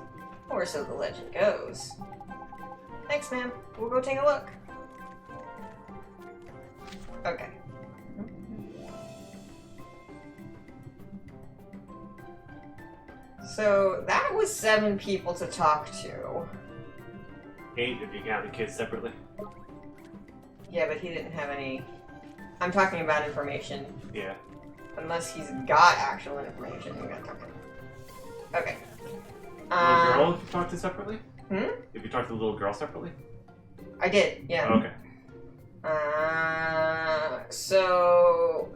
Or so the legend goes. Thanks, ma'am. We'll go take a look. Okay. So that was 7 people to talk to. 8 if you count the kids separately. Yeah, but he didn't have any. I'm talking about information. Yeah. Unless he's got actual information. We gotta talk to him. Okay. Little girl you talked to separately? Hmm? If you talked to the little girl separately? I did, yeah. Oh, okay. So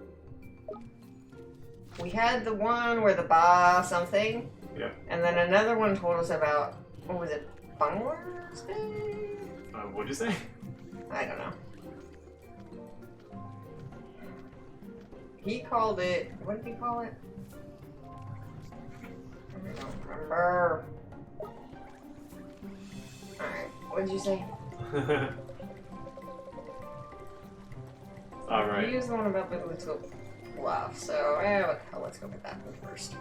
we had the one where the ba something. Yep. And then another one told us about, what was it, Bungler's Bay? What'd you say? I don't know. He called it, what did he call it? I don't remember. Alright, what did you say? Alright. He used the one about the let's go bluff, so yeah, what the hell, let's go with that one first.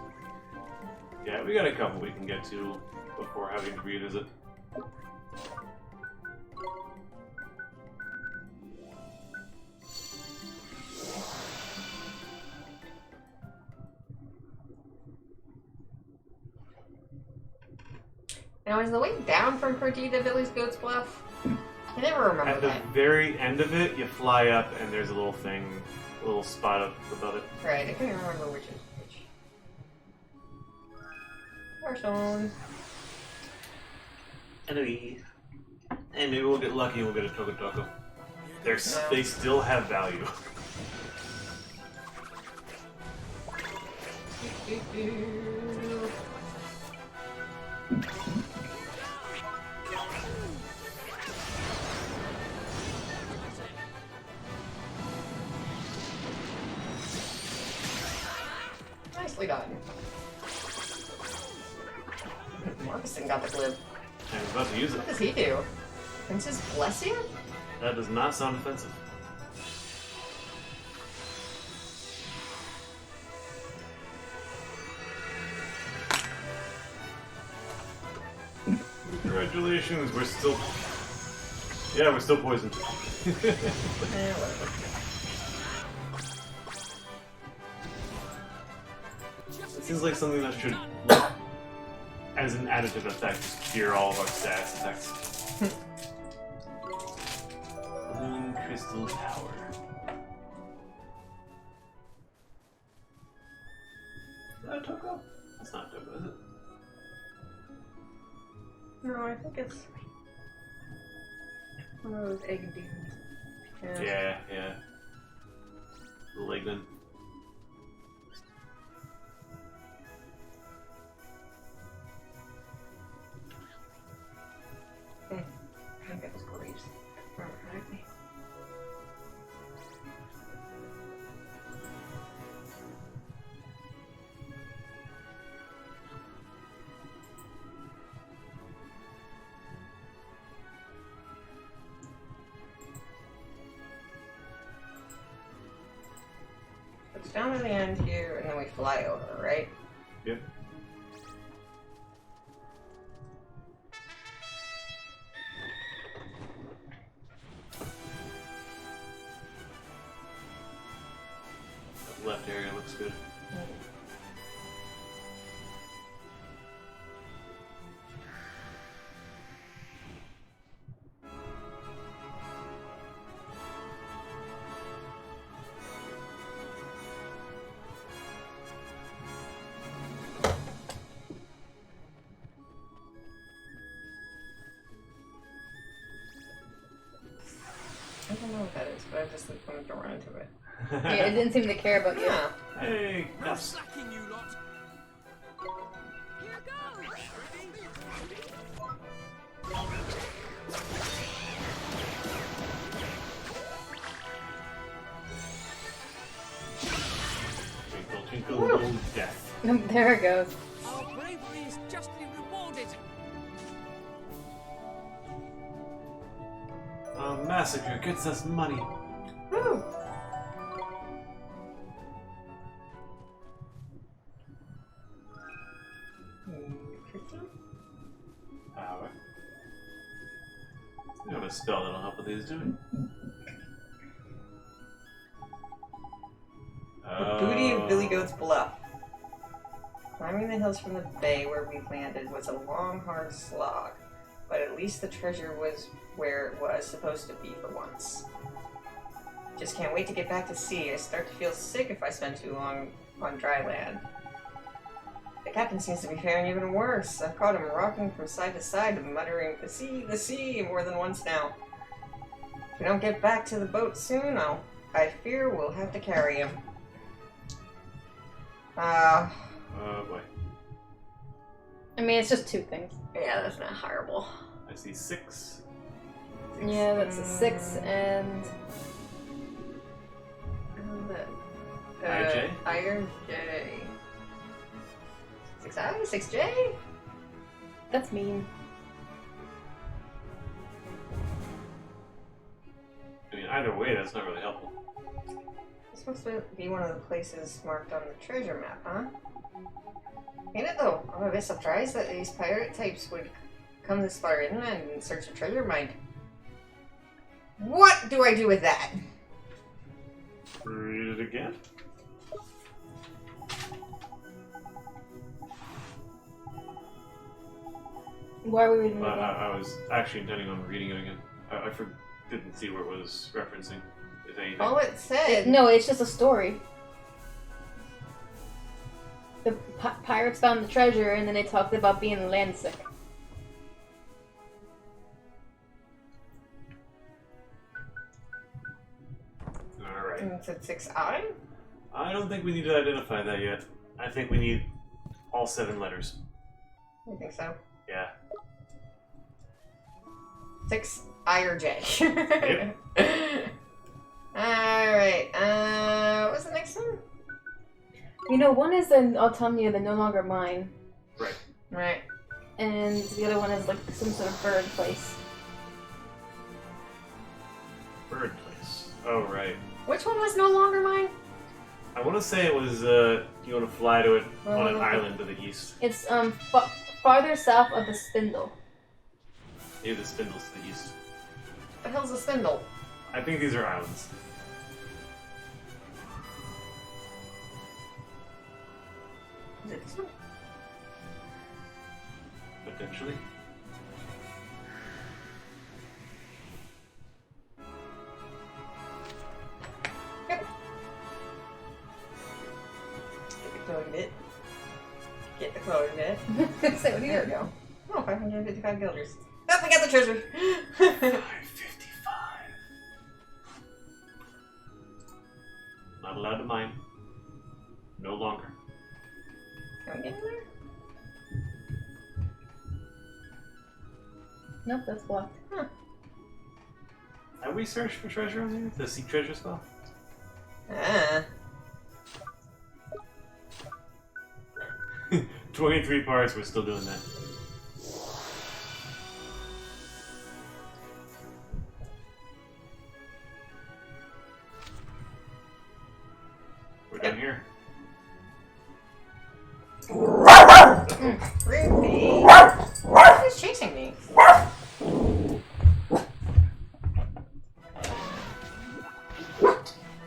Yeah, we got a couple we can get to before having to revisit. Now, is the way down from Perdita Billy's Goat's Bluff? I never remember At the that. very end of it, you fly up and there's a little thing, a little spot up above it. Right, I couldn't remember which is which. Person. Enemy. And maybe we'll get lucky and we'll get a Toco Toco. No. They still have value. Nicely done. Marcusson got the glib. I was about to use it. What does he do? Princess bless you? That does not sound offensive. Congratulations, we're still... Yeah, we're still poisoned. Whatever. It seems like something that should, as an additive effect, just cure all of our status effects. Moon Crystal Tower. Is that a Toko? That's not a Toko, is it? No, I think it's one of those egg dudes. Yeah. Malignant. I think it was Graves. Remember correctly. It's down to the end here, and then we fly over, right? Yep. That left area looks good. I don't know what that is, but I just wanted to run into it. Yeah, it didn't seem to care about you. Yeah. Hey, No that's slacking, you lot. Here goes! twinkle, twinkle, little death. There it goes. Our bravery is justly rewarded. A massacre gets us money. Woo! Power. You have a spell that'll help with these, do we? The booty of Billy Goat's Bluff. Climbing the hills from the bay where we landed was a long, hard slog, but at least the treasure was where it was supposed to be for once. Just can't wait to get back to sea. I start to feel sick if I spend too long on dry land. The captain seems to be faring even worse. I've caught him rocking from side to side, muttering, the sea, more than once now. If we don't get back to the boat soon, I fear we'll have to carry him. Oh boy. I mean, it's just 2 things. Yeah, that's not horrible. I see 6. Yeah, that's a 6 and... IJ? Iron J. 6I? 6J? That's mean. I mean, either way, that's not really helpful. It's supposed to be one of the places marked on the treasure map, huh? Ain't it though? I'm a bit surprised that these pirate types would come this far inland in search of treasure mine. What do I do with that? Read it again. Why are we reading it I, again? I was actually intending on reading it again. I didn't see what it was referencing, if anything. All it said. No, it's just a story. The pirates found the treasure, and then they talked about being landsick. Alright. It said 6I? I don't think we need to identify that yet. I think we need all 7 letters. I think so. Yeah. 6I or J. Yep. Alright, what was the next one? You know, one is in Autumnia, the no longer mine, Right. Right. and the other one is like some sort of bird place. Bird place. Oh, right. Which one was no longer mine? I want to say it was, you want to fly to it on an island to the east. It's farther south of the Spindle. Maybe the spindles to the east. The hell's a spindle? I think these are islands. Is it this one? Potentially. Yep. Get the coordinate. Get the coordinate. So what do There we go. Oh, 555 guilders. Oh, we got the treasure! 555. Not allowed to mine. No longer. Can we get in there? Nope, that's blocked. Have we searched for treasure on here? The seek treasure spell? Ah. 23 parts, we're still doing that. We're done here. Ruby! Who's chasing me?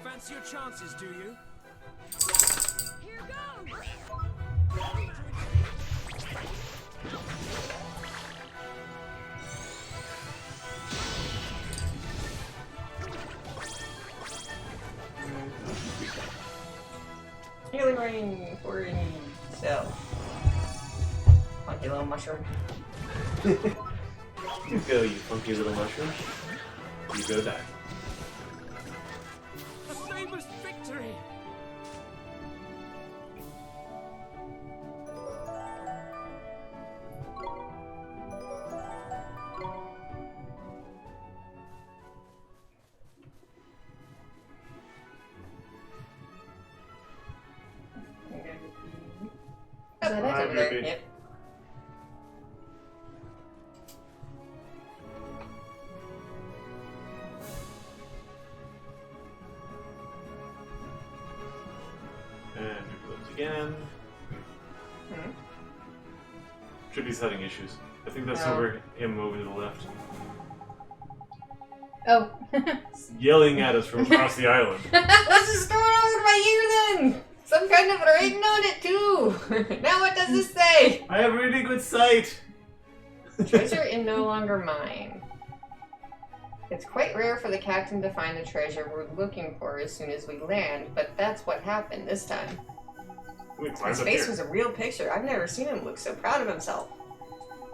Fancy your chances, do you? Here goes! Healing ring for any cell. Funky little mushroom. You go, you funky little mushroom. You go die. A famous victory! Is that Hi, it? Over there. Ruby. Yep. And reloads again. Hmm. Trippy's having issues. I think that's Oh. over him over to the left. Oh. Yelling at us from across the island. What's this going on with my ear then? Some kind of writing on it too. Now what does this say? I have really good sight! Treasure in no longer mine. It's quite rare for the captain to find the treasure we're looking for as soon as we land, but that's what happened this time. We climbed His up face here. was a real picture. I've never seen him look so proud of himself.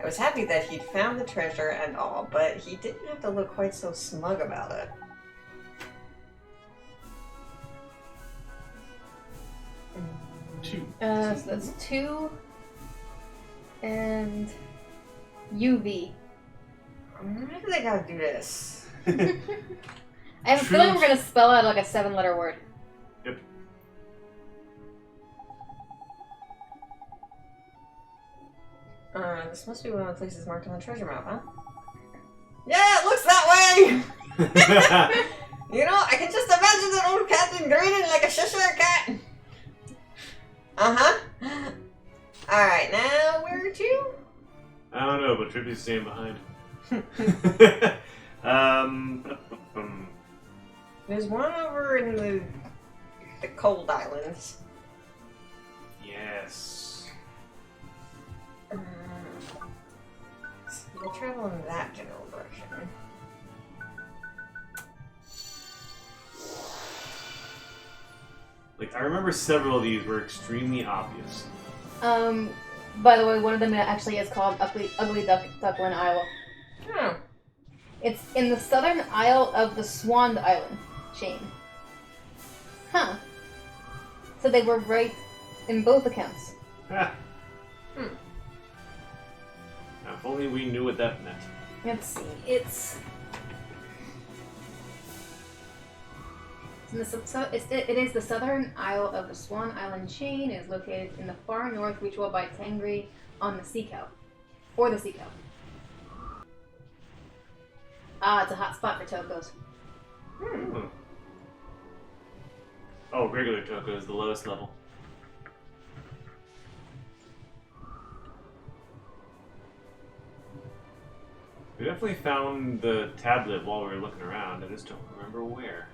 I was happy that he'd found the treasure and all, but he didn't have to look quite so smug about it. Two. So that's 2 and UV. Why do they gotta do this? I have a feeling Truth. we're gonna spell out like a 7-letter word. Yep. This must be one of the places marked on the treasure map, huh? Yeah, it looks that way! You know, I can just imagine that old captain grinning like a Cheshire cat. Uh-huh. Alright, now where to? I don't know, but Trippy's staying behind. There's one over in the cold islands. Yes. So we'll travel in that general direction. Like, I remember several of these were extremely obvious. By the way, one of them actually is called Ugly Duckland Isle. Oh. It's in the southern isle of the Swan Island chain. Huh. So they were right in both accounts. Ah. Now, if only we knew what that meant. Let's see, it's It is the southern isle of the Swan Island chain. It is located in the far north, reachable by Tangri on the Sea Cow. Or the Sea Cow. Ah, it's a hot spot for tokos. Hmm. Oh, regular Toko is the lowest level. We definitely found the tablet while we were looking around. I just don't remember where.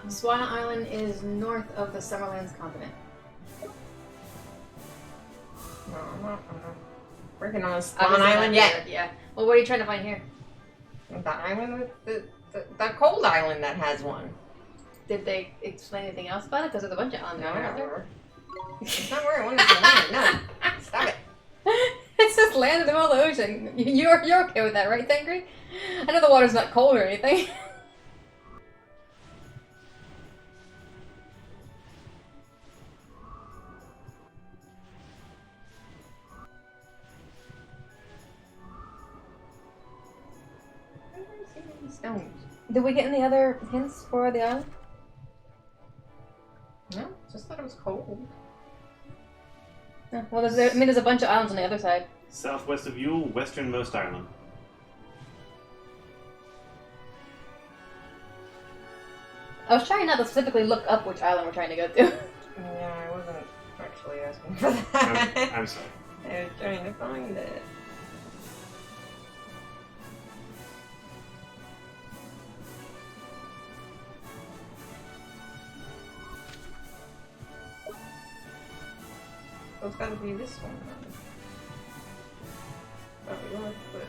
Swan Island is north of the Summerlands continent. No, I'm not working on a Swan Island yet. Yeah. Well, what are you trying to find here? The island with the cold island that has one. Did they explain anything else about it? Because there's a bunch of islands out there. It's not where I wanted to land. No, stop it. It's just land in the middle of the ocean. You're okay with that, right, Tangri? I know the water's not cold or anything. Stones. Did we get any other hints for the island? No, just thought it was cold. No. Well, there's a bunch of islands on the other side. Southwest of Yule, westernmost island. I was trying not to specifically look up which island we're trying to go to. Yeah, I wasn't actually asking for that. I'm sorry. I was trying to find it. So it's gotta be this one then. Probably was, but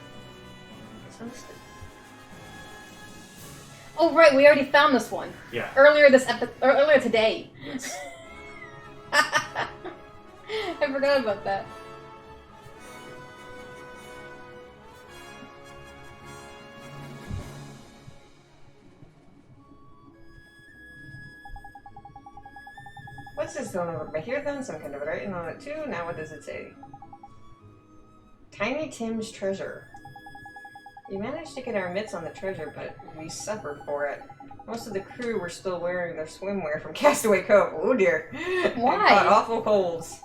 it's listed. Oh right, we already found this one Yeah. earlier today. Yes. I forgot about that. What's this going over by here then? Some kind of writing on it too. Now what does it say? Tiny Tim's treasure. We managed to get our mitts on the treasure, but we suffered for it. Most of the crew were still wearing their swimwear from Castaway Cove. Oh dear. Why? They caught awful colds.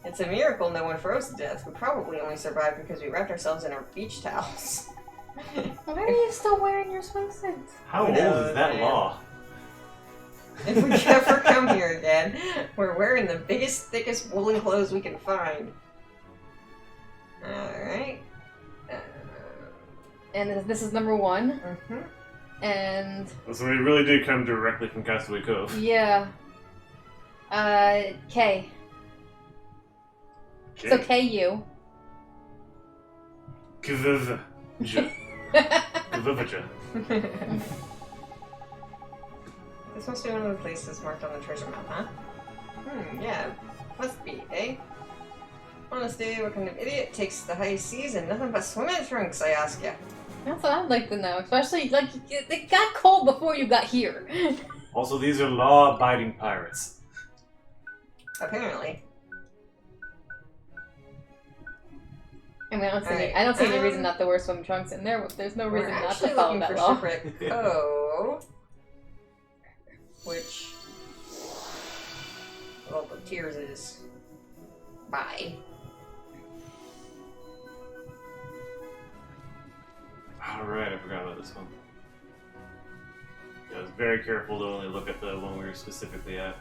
It's a miracle no one froze to death. We probably only survived because we wrapped ourselves in our beach towels. Why are you still wearing your swimsuit? How old is that law? If we ever come here again, we're wearing the biggest, thickest woolen clothes we can find. Alright. And this is number 1. Mm-hmm. And So we really did come directly from Castaway Cove. yeah. K. So KU. Kvvj. Kvvj. This must be one of the places marked on the treasure map, huh? Yeah. Must be, eh? Honestly, what kind of idiot takes the high seas and nothing but swimming trunks, I ask ya? That's what I'd like to know. Especially, like, it got cold before you got here. Also, these are law-abiding pirates. Apparently. I mean, Alright, I don't see any reason not to wear swim trunks in there. There's no reason We're not to actually follow looking that for law. Shipwreck Cove. Which... Well, the Tears is... Bye. Alright, I forgot about this one. Yeah, I was very careful to only look at the one we were specifically at.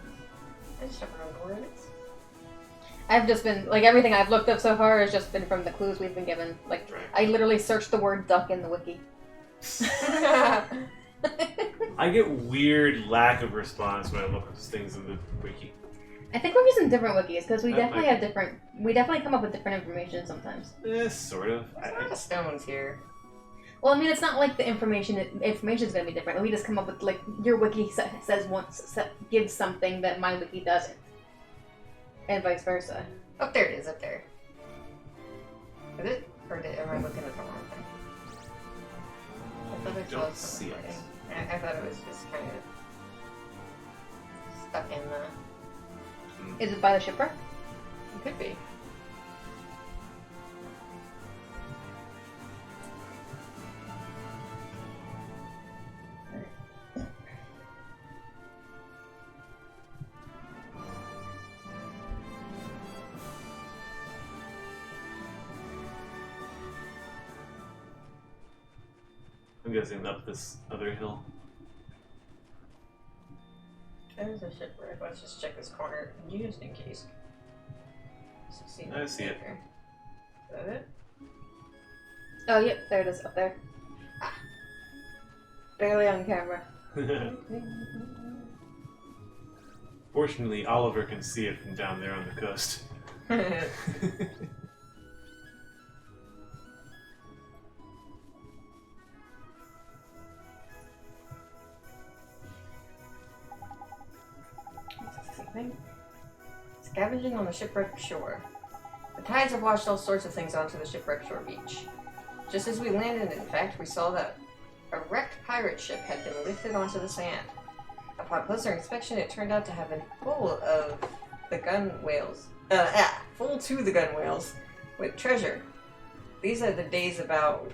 I just don't remember where it is. I've just been, like, everything I've looked up so far has just been from the clues we've been given. Like, Right. I literally searched the word duck in the wiki. I get weird lack of response when I look at things in the wiki. I think we're using different wikis, because we That definitely might have different, we definitely come up with different information sometimes. Sort of. There's a lot of stones here. Well, I mean, it's not like the information's going to be different. We just come up with, like, your wiki says gives something that my wiki doesn't. And vice versa. Oh, there it is, up there. Is it? Or am I looking at the wrong thing? I thought I saw Don't see something. it. I thought it was just kind of stuck in the... Is it by the shipwreck? It could be. I'm guessing up this other hill. There's a shipwreck. Let's just check this corner, just in case. I see it. Is that it? Oh, yep, there it is, up there. Barely on camera. Fortunately, Oliver can see it from down there on the coast. Scavenging on the shipwreck shore. The tides have washed all sorts of things onto the shipwreck shore beach. Just as we landed, in fact, we saw that a wrecked pirate ship had been lifted onto the sand. Upon closer inspection, it turned out to have been full of the gun whales. Full to the gun whales with treasure. These are the days about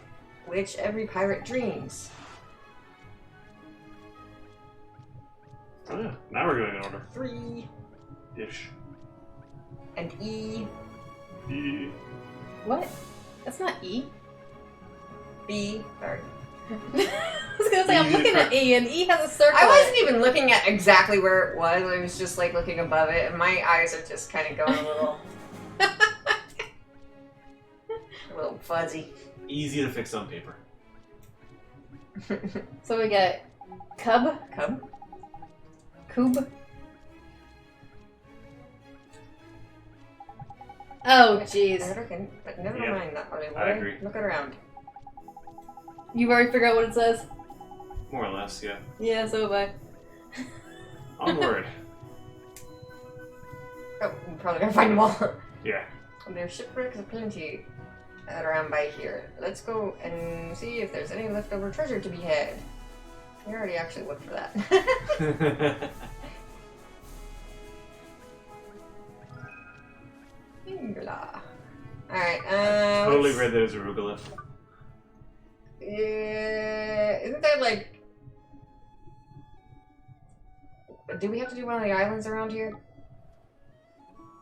which every pirate dreams. Oh, yeah. Now we're going in order. 3 Ish. and E, E. What? That's not E. B. Sorry. I was gonna say, I'm looking at E, and E has a circle. I wasn't even looking at exactly where it was. I was just like looking above it, and my eyes are just kind of going a little fuzzy. Easy to fix on paper. So we got Cub, Cub. Coob. Oh, jeez. But never Yeah, mind that. I agree. Look around. You've already figured out what it says? More or less, yeah. Yeah, so have I. Onward. Oh, I'm probably gonna find them all. Yeah. There's shipwrecks aplenty around by here. Let's go and see if there's any leftover treasure to be had. We already actually looked for that. Alright, Totally let's- read that as arugula. Yeah, isn't there like... Do we have to do one of the islands around here?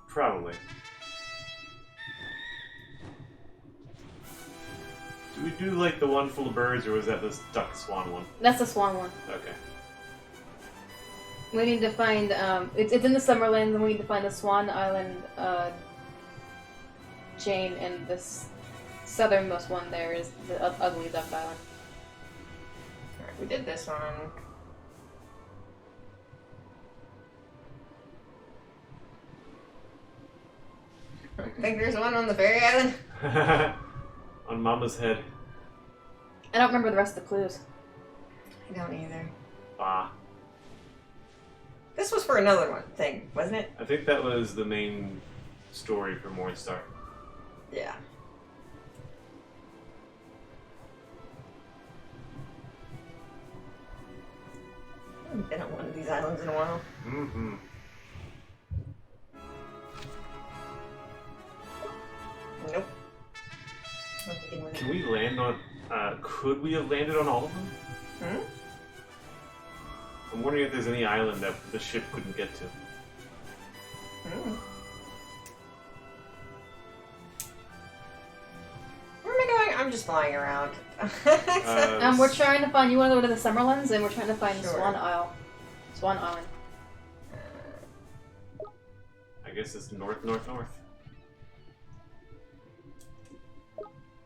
Probably. Do we do like the one full of birds, or was that the duck swan one? That's the swan one. Okay. We need to find, it's in the Summerlands, and we need to find the Swan Island, chain, and this southernmost one there is the Ugly Duck Island. Alright, we did this one. Think there's one on the fairy island? On Mama's head. I don't remember the rest of the clues. I don't either. Ah. This was for another one thing, wasn't it? I think that was the main story for Morningstar. Yeah. I haven't been on one of these islands in a while. Mm-hmm. Nope. Not begin with it. Can we land on... could we have landed on all of them? Hmm? I'm wondering if there's any island that the ship couldn't get to. Hmm. Where am I going? I'm just flying around. We're trying to find, you want to go to the Summerlands, and we're trying to find Sure. Swan Island. I guess it's north-north-north.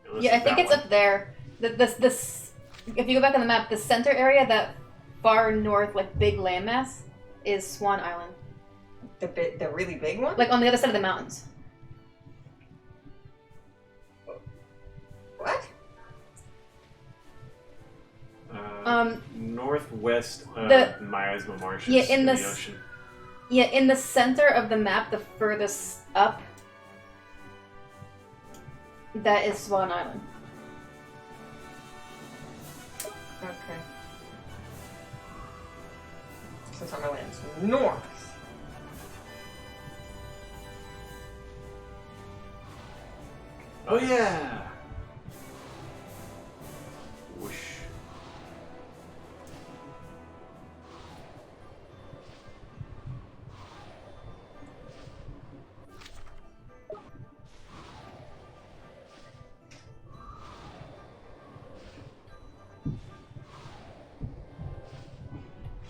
Unless Yeah, I think that it's one. up there. This, if you go back on the map, the center area, that far north, like, big landmass, is Swan Island. The really big one? Like, on the other side of the mountains. What? Northwest of the- Miasma Marshes yeah, in in the the s- ocean. Yeah, in the center of the map, the furthest up, That is Swan Island. Okay. So Summerland's north. Oh yeah. Whoosh.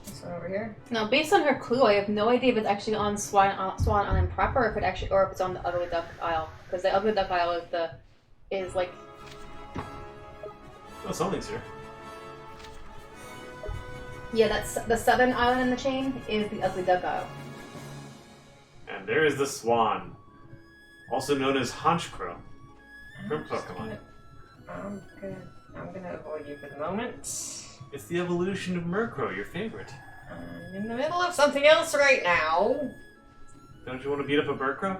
This one over here. Now, based on her clue, I have no idea if it's actually on Swan Island proper, or if it's on the Ugly Duck Isle, because the Ugly Duck Isle is like Oh, something's here. yeah, that's the southern island in the chain is the Ugly Duck Isle. And there is the swan, also known as Honchcrow from Pokemon. I'm gonna avoid you for the moment. It's the evolution of Murkrow, your favorite. I'm in the middle of something else right now. Don't you want to beat up a Murkrow?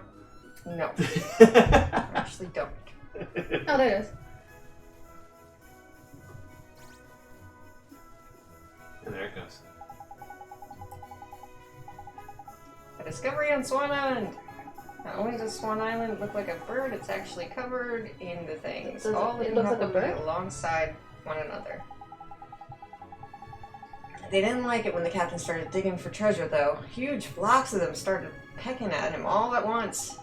No, I actually don't. Oh, there it is. And there it goes. A discovery on Swan Island. Not only does Swan Island look like a bird, it's actually covered in the things. Does All it of look them like a happen to be bird? alongside one another. They didn't like it when the captain started digging for treasure, though. Huge flocks of them started pecking at him all at once.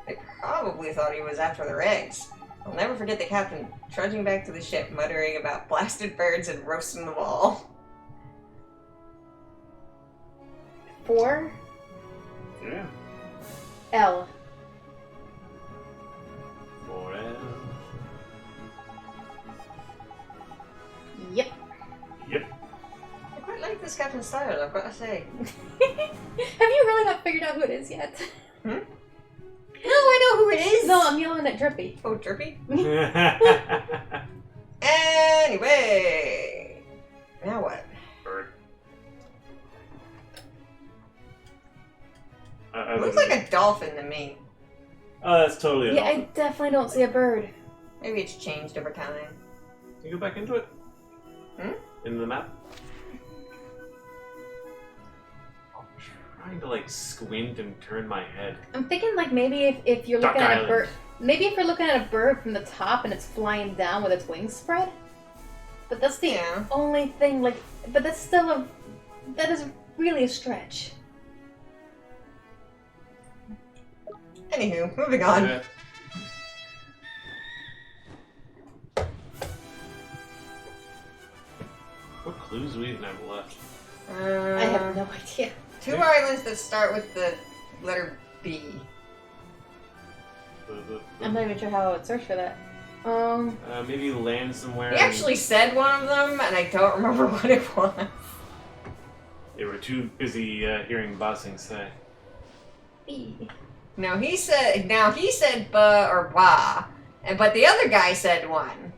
They probably thought he was after their eggs. I'll never forget the captain trudging back to the ship, muttering about blasted birds and roasting them all. 4 Yeah. L. Forever. Yep. Yep. I quite like this captain's style, I've got to say. Have you really not figured out who it is yet? No, I know who it is! No, I'm yelling at Drippy. Oh, Drippy? Anyway! Now what? Bird. Looks like a dolphin to me. Oh, that's totally a Yeah, I dolphin. definitely don't see a bird. Maybe it's changed over time. Can you go back into it? Hmm? Into the map? I'm trying to like squint and turn my head. I'm thinking like maybe if you're Duck looking at a Island. bird, maybe if you're looking at a bird from the top and it's flying down with its wings spread. But that's the Yeah. only thing. Like, but that's still that is really a stretch. Anywho, moving on. Yeah. What clues do we even have left? I have no idea. 2 islands that start with the letter B. I'm not even sure how I would search for that. Maybe land somewhere. He actually said one of them, and I don't remember what it was. They were too busy hearing Bossing say. B. Now he said ba or ba, but the other guy said one.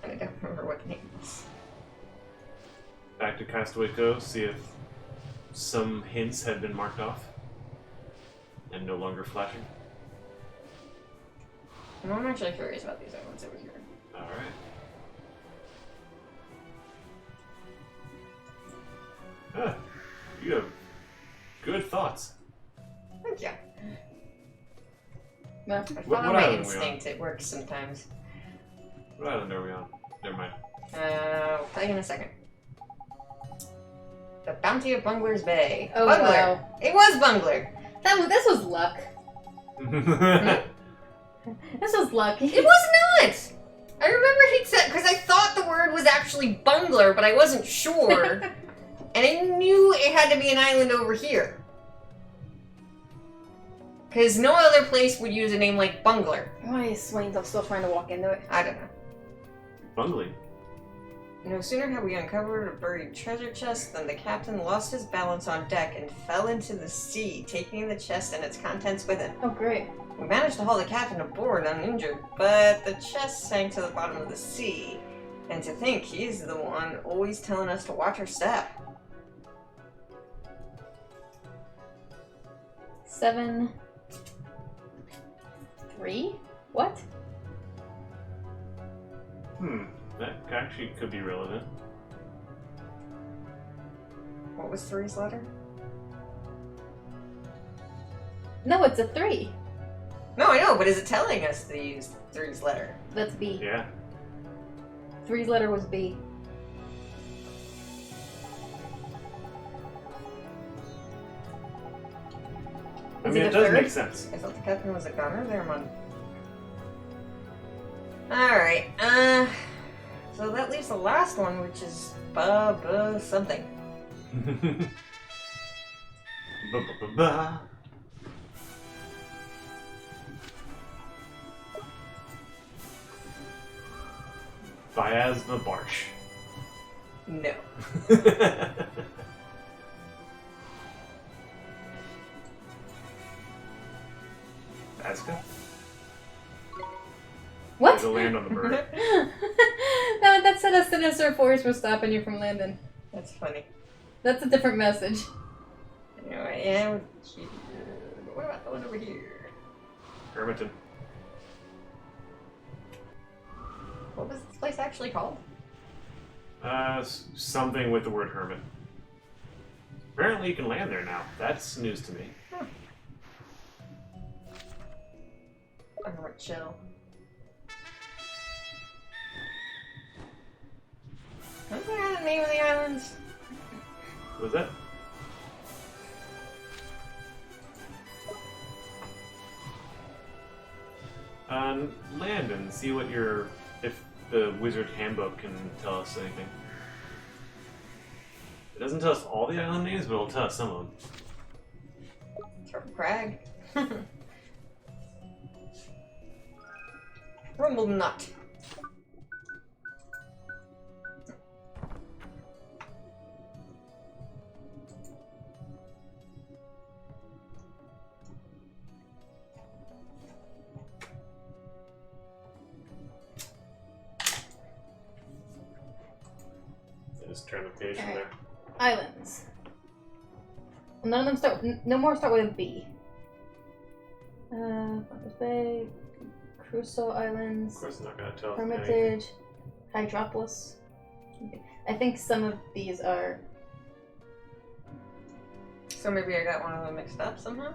And I don't remember what the name was. Back to Castaway Cove, see if some hints had been marked off and no longer flashing. No, I'm actually curious about these islands over here. Alright. Huh. You have good thoughts. Thank you. No. I What follow my island are we on? instinct. It works sometimes. What island are we on? Never mind. I'll tell you in a second. The Bounty of Bungler's Bay. Oh, Bungler. wow. It was Bungler. This was luck. This was lucky. It was not. I remember he said because I thought the word was actually Bungler, but I wasn't sure, and I knew it had to be an island over here. Because no other place would use a name like Bungler. Why is Swain's still trying to walk into it? I don't know. Bungling. No sooner had we uncovered a buried treasure chest than the captain lost his balance on deck and fell into the sea, taking the chest and its contents with him. Oh, great. We managed to haul the captain aboard uninjured, but the chest sank to the bottom of the sea. And to think he's the one always telling us to watch our step. 7. 3? What? That actually could be relevant. What was 3's letter? No, it's a 3. No, I know, but is it telling us to use 3's letter? That's B. Yeah. 3's letter was B. I Is mean, it it a does third? make sense. I thought the captain was a gunner. There, man. Alright, so that leaves the last one, which is something. Ba-ba-ba-ba. Biasma Barsh. No. Azka? What? There's a land on the bird. that said a sinister force was stopping you from landing. That's funny. That's a different message. Anyway, yeah. What about the one over here? Hermiton. What was this place actually called? Something with the word hermit. Apparently you can land there now. That's news to me. Alright, chill. What's the name of the islands? What was that? Land and see what if the wizard handbook can tell us anything. It doesn't tell us all the island names, but it'll tell us some of them. Turtle Crag. Rumble Nut. Just turn the page from Alright. there. Islands. None of them start. No more start with a B. Bumpus Bay, Crusoe Of Islands, course, it's not going to tell us anything. Hermitage, Hydropolis. Okay. I think some of these are. So maybe I got one of them mixed up somehow?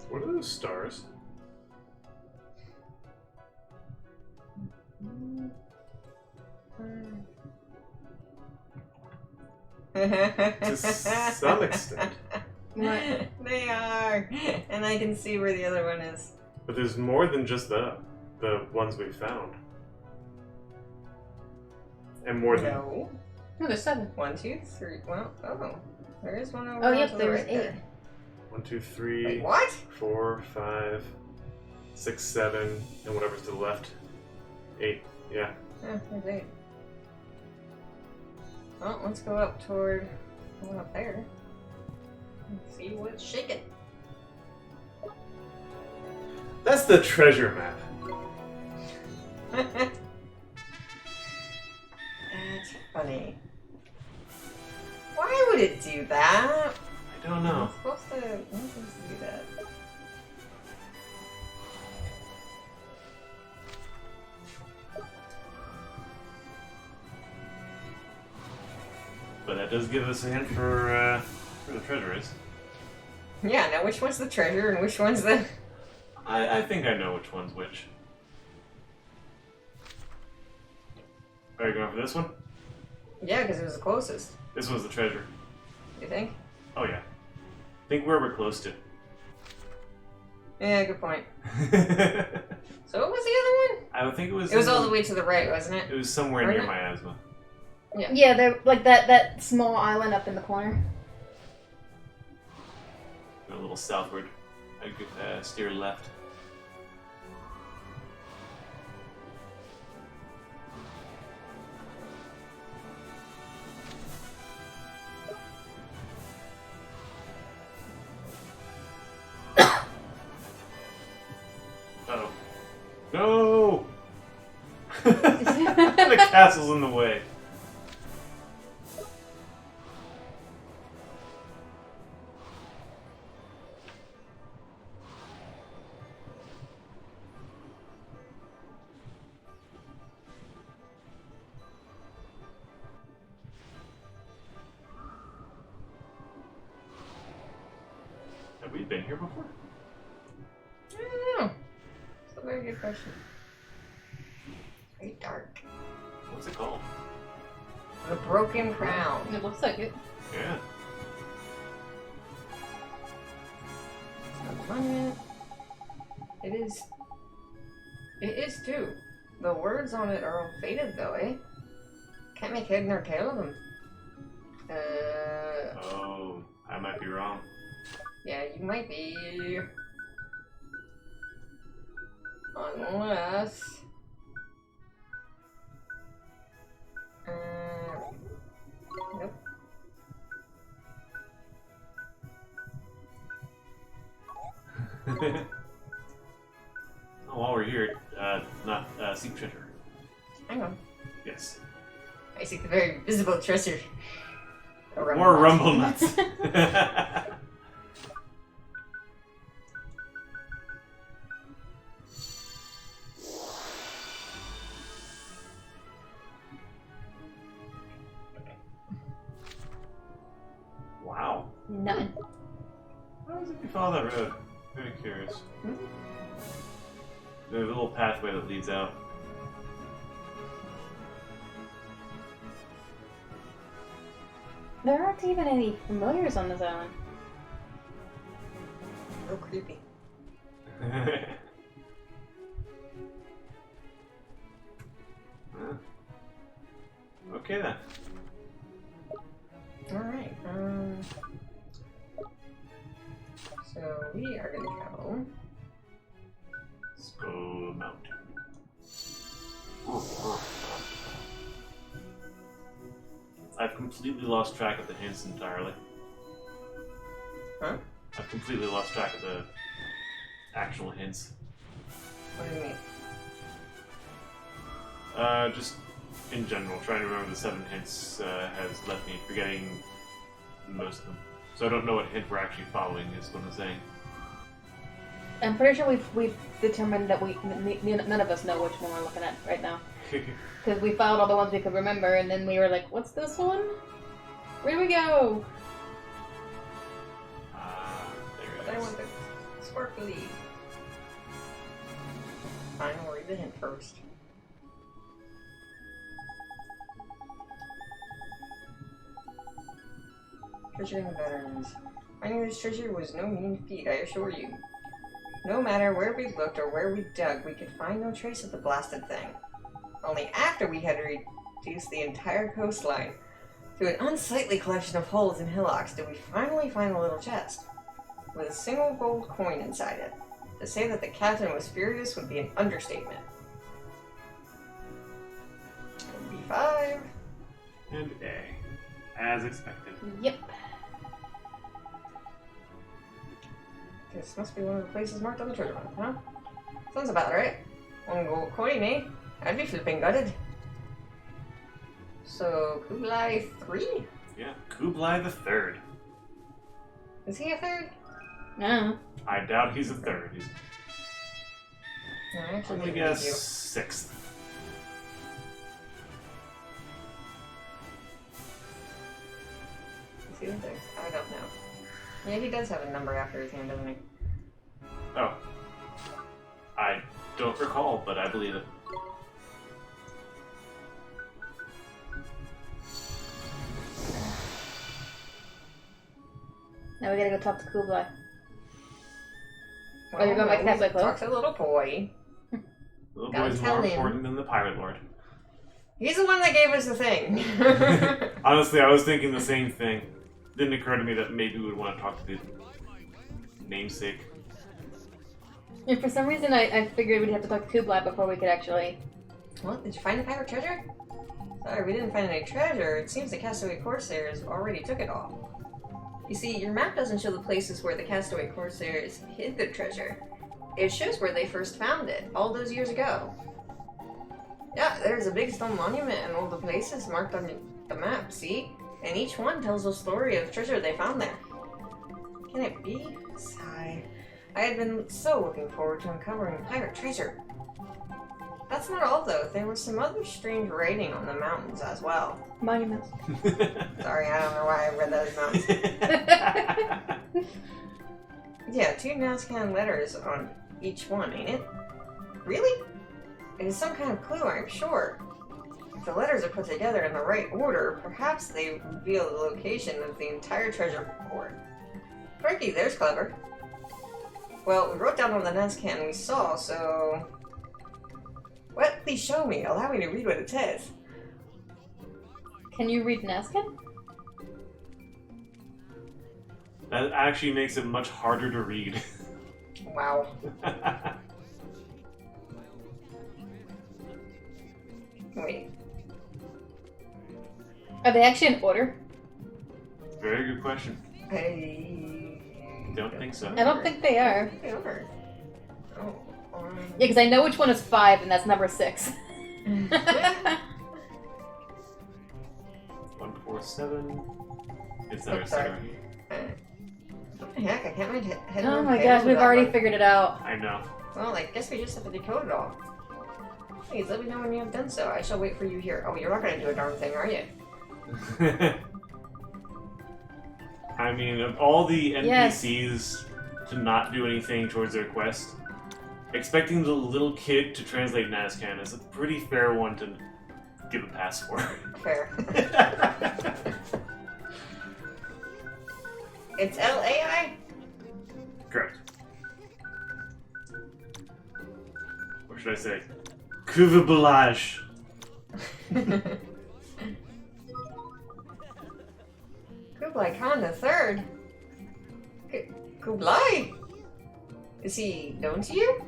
What are those stars? To some extent. What? They are! And I can see where the other one is. But there's more than just the ones we found. And more than... No. No, there's 7. 1, 2, 3. Well, oh. There is one over Oh, on yep, to the there's right 8. there. 1, 2, 3, Wait, what? 4, 5, 6, 7, and whatever's to the left. 8. Yeah. Yeah, there's 8. Well, let's go up toward the one up there. And see what's shaking. That's the treasure map. That's funny. Why would it do that? I don't know. It's supposed to do that. But that does give us a hint for the treasure is. Yeah, now which one's the treasure and which one's the... I think I know which one's which. Are you going for this one? Yeah, because it was the closest. This one's the treasure. You think? Oh yeah. Think where we're close to. Yeah, good point. I So what was the other one? would think it was. It was all the way to the right, wasn't it? It was somewhere Right? near miasma. Yeah, they're like that small island up in the corner. Go a little southward. I could steer left. Uh-oh. No! The castle's in the way. been here before? I don't know. It's a very good question. It's very dark. What's it called? The Broken Crown. It looks like it. Yeah. It's a monument. It is. It is too. The words on it are all faded though, eh? Can't make head nor tail of them. Oh, I might be wrong. Yeah, you might be. Unless. Nope. Oh, while we're here, not seek treasure. Hang on. Yes. I seek the very visible treasure. A More rumble rumble nuts. Wow. None. How does it follow that road? Very curious. There's a little pathway that leads out. There aren't even any familiars on this island. Real creepy. Okay then. Alright, so we are gonna go. Skull Mountain. I've completely lost track of the hints entirely. Huh? I've completely lost track of the actual hints. What do you mean? Just in general, trying to remember the 7 hints has left me forgetting most of them. So I don't know what hint we're actually following, is what I'm saying. I'm pretty sure we've determined that none of us know which one we're looking at right now. Because we followed all the ones we could remember, and then we were like, what's this one? Where do we go? There I it is. want the sparkly. Fine, we'll read the hint first. Treasuring the veterans. Finding this treasure was no mean feat, I assure you. No matter where we looked or where we dug, we could find no trace of the blasted thing. Only after we had reduced the entire coastline to an unsightly collection of holes and hillocks did we finally find the little chest, with a single gold coin inside it. To say that the captain was furious would be an understatement. B5. And A. As expected. Yep. This must be one of the places marked on the treasure map, huh? Sounds about right. One gold coin, eh? I'd be flipping gutted. So, Kublai 3? Yeah, Kublai the Third. Is he a third? No. I doubt he's a third. He's, No, I I'm actually gonna didn't guess read you. 6th. Is he the third? I don't know. Yeah, he does have a number after his name, doesn't he? Oh. I don't recall, but I believe it. Now we gotta go talk to Kublai. Well, you're going back to Castle Close? Talk to the little boy. Little Gotta boy's tell more him. important than the Pirate Lord. He's the one that gave us the thing. Honestly, I was thinking the same thing. Didn't occur to me that maybe we would want to talk to the namesake. And for some reason, I figured we'd have to talk to Kublai before we could actually... What? Did you find the pirate treasure? Sorry, we didn't find any treasure. It seems the castaway corsairs already took it all. You see, your map doesn't show the places where the castaway corsairs hid the treasure. It shows where they first found it, all those years ago. Yeah, there's a big stone monument and all the places marked on the map, see? And each one tells a story of treasure they found there. Can it be? Sigh. I had been so looking forward to uncovering the pirate treasure. That's not all, though. There was some other strange writing on the mountains as well. Monuments. Sorry, I don't know why I read that as mountains. Yeah, 2 Nazcan letters on each one, ain't it? Really? It is some kind of clue, I'm sure. If the letters are put together in the right order, perhaps they reveal the location of the entire treasure hoard. Crikey, there's clever. Well, we wrote down on the Nazcan we saw, so... What? Please show me. Allow me to read what it says. Can you read Nazcan? That actually makes it much harder to read. Wow. Wait. Are they actually in order? Very good question. I Don't think so. I don't think they are. They are. Oh. Yeah, because I know which one is 5, and that's number 6. 147. It's there, Oh, sorry. sorry. What the heck? I can't read head Oh over my tails gosh, we've without already one. figured it out. I know. Well, I guess we just have to decode it all. Please let me know when you have done so. I shall wait for you here. Oh, you're not going to do a darn thing, are you? I mean, of all the NPCs to not do anything towards their quest, expecting the little kid to translate Nazcan is a pretty fair one to give a pass for. Fair. It's LAI? Correct. Or should I say, Cuvibolage. Kublai Khan III? Kublai? Is he known to you?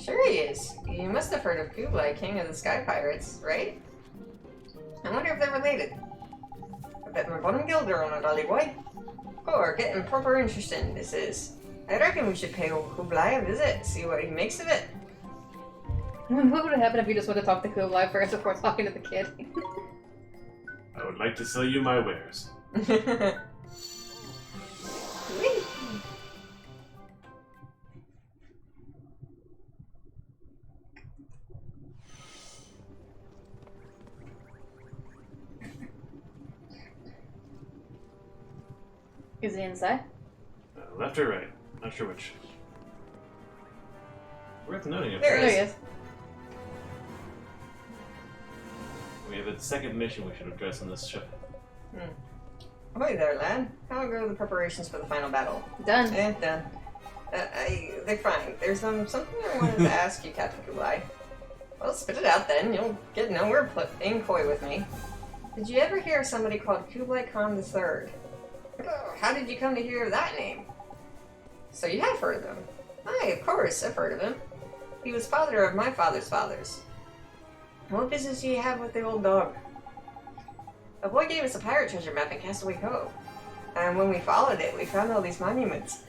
Sure he is. You must have heard of Kublai, king of the sky pirates, right? I wonder if they're related. I bet my bottom gilder on it, Ollie boy. Oh, we're getting proper interesting, this is. I reckon we should pay old Kublai a visit, see what he makes of it. What would happen if you just went to talk to Kublai first before talking to the kid? I would like to sell you my wares. Whee! Is he inside? Left or right? Not sure which. Worth noting, if There There he is. we have a second mission we should address on this ship. Ahoy there, lad. How go the preparations for the final battle? Done. Done. They're fine. There's something I wanted to ask you, Captain Kublai. Well, spit it out then. You'll get nowhere playing coy with me. Did you ever hear of somebody called Kublai Khan III? Oh, how did you come to hear of that name? So you have heard of him? Aye, of course, I've heard of him. He was father of my father's fathers. What business do you have with the old dog? A boy gave us a pirate treasure map in Castaway Cove. And when we followed it, we found all these monuments.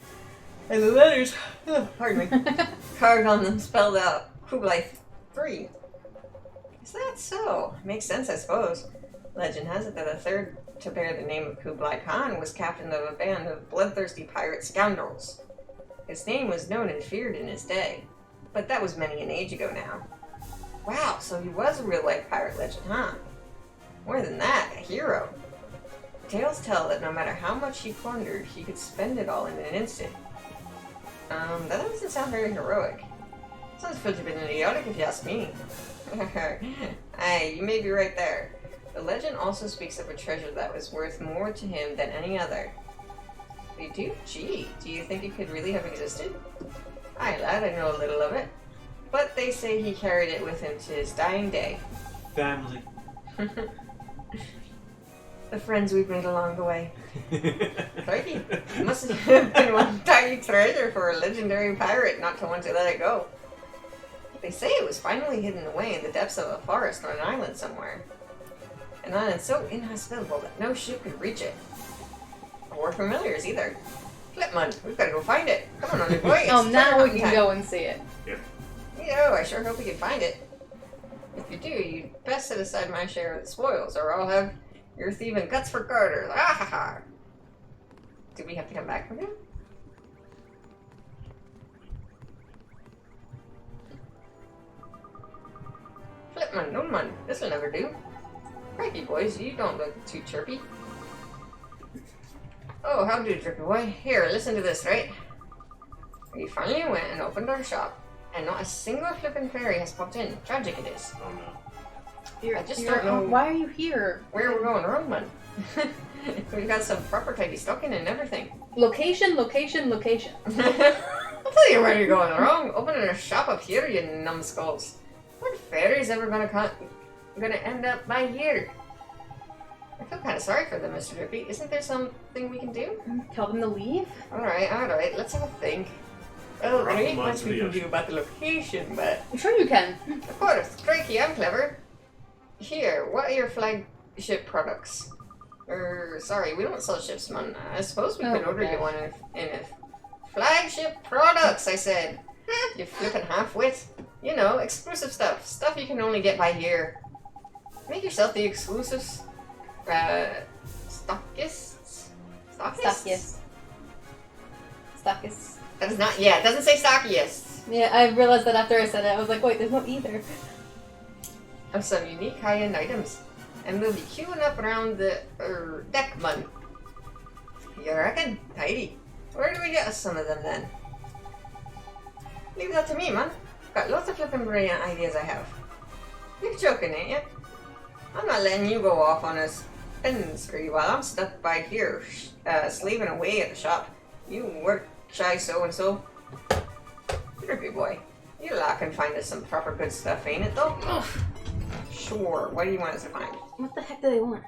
And the letters, pardon me, carved on them spelled out Kublai III. Is that so? Makes sense, I suppose. Legend has it that the third to bear the name of Kublai Khan was captain of a band of bloodthirsty pirate scoundrels. His name was known and feared in his day, but that was many an age ago now. Wow, so he was a real-life pirate legend, huh? More than that, a hero. Tales tell that no matter how much he plundered, he could spend it all in an instant. That doesn't sound very heroic. Sounds pretty idiotic if you ask me. Aye, you may be right there. The legend also speaks of a treasure that was worth more to him than any other. They do? Gee, do you think it could really have existed? Aye, lad, I know a little of it. But they say he carried it with him to his dying day. Family. The friends we've made along the way. Crikey, must have been one tiny treasure for a legendary pirate not to want to let it go. They say it was finally hidden away in the depths of a forest on an island somewhere. An island so inhospitable that no ship could reach it. Or familiars either. Flipmund, we've got to go find it. Come on, boy. It's Oh, now treasure we hunting can time. go and see it. I sure hope we can find it. If you do, you'd best set aside my share of the spoils, or I'll have your thieving guts for garters. Ah ha ha! Do we have to come back for him? Flipman, no man, this'll never do. Crikey, boys, you don't look too chirpy. Oh, how do, Drippy Boy? Here, listen to this, right? We finally went and opened our shop, and not a single flippin' fairy has popped in. Tragic it is. Oh no. I just don't know Why are you here? where we're going wrong, man. We've got some proper tidy stocking and everything. Location, location, location. I'll tell you where you're going wrong. Opening a shop up here, you numbskulls. What fairy's ever gonna end up by here? I feel kind of sorry for them, Mr. Drippy. Isn't there something we can do? Tell them to leave? Alright. Let's have a think. Well, there ain't Rock much we can do about the location, but... I'm sure you can. Of course, crikey, I'm clever. Here, what are your flagship products? Sorry, we don't sell ships, man. I suppose we could order you one if flagship products, I said. You flippin' half-wit. You know, exclusive stuff. Stuff you can only get by here. Make yourself the exclusive stockists? Stockists. Stockists. That is not, yeah, it doesn't say stockists. Yeah, I realized that after I said it. I was like, wait, there's no either. Of some unique high-end items. And we'll be queuing up around the deck, man. You reckon? Tidy. Where do we get us some of them then? Leave that to me, man. Got lots of flippin' brilliant ideas I have. You're joking, ain't you? I'm not letting you go off on a spin spree while I'm stuck by here, slaving away at the shop. You work shy so-and-so. Drippy boy, you lot can find us some proper good stuff, ain't it though? Sure, what do you want us to find? What the heck do they want?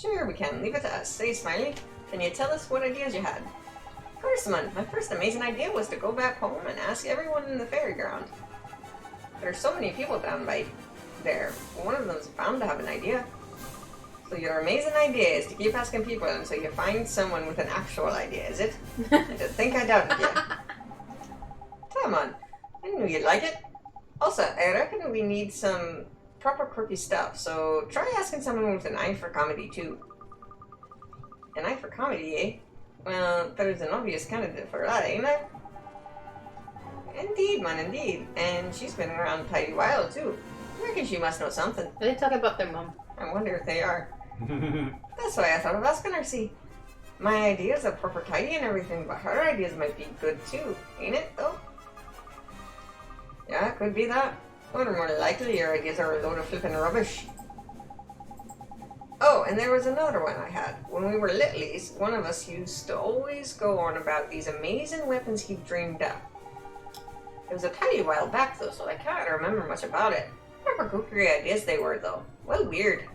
Sure, we can. Leave it to us. Say, Smiley, can you tell us what ideas you had? Of course, man. My first amazing idea was to go back home and ask everyone in the fairground. There's so many people down by there. One of them's bound to have an idea. So your amazing idea is to keep asking people until you find someone with an actual idea, is it? I did think I doubted you. Come on. I knew you'd like it. Also, I reckon we need some proper quirky stuff, so try asking someone with an eye for comedy too. An eye for comedy, eh? Well, there's an obvious candidate for that, ain't there? Indeed, man, indeed. And she's been around a tidy while too. I reckon she must know something. They talk about their mom. I wonder if they are. That's why I thought of asking her, see. My ideas are proper tidy and everything, but her ideas might be good too, ain't it, though? Yeah, it could be that. Or more likely your ideas are a load of flippin' rubbish. Oh, and there was another one I had. When we were littlies, one of us used to always go on about these amazing weapons he dreamed up. It was a tiny while back though, so I can't remember much about it. Proper cookery ideas they were though. Well, weird.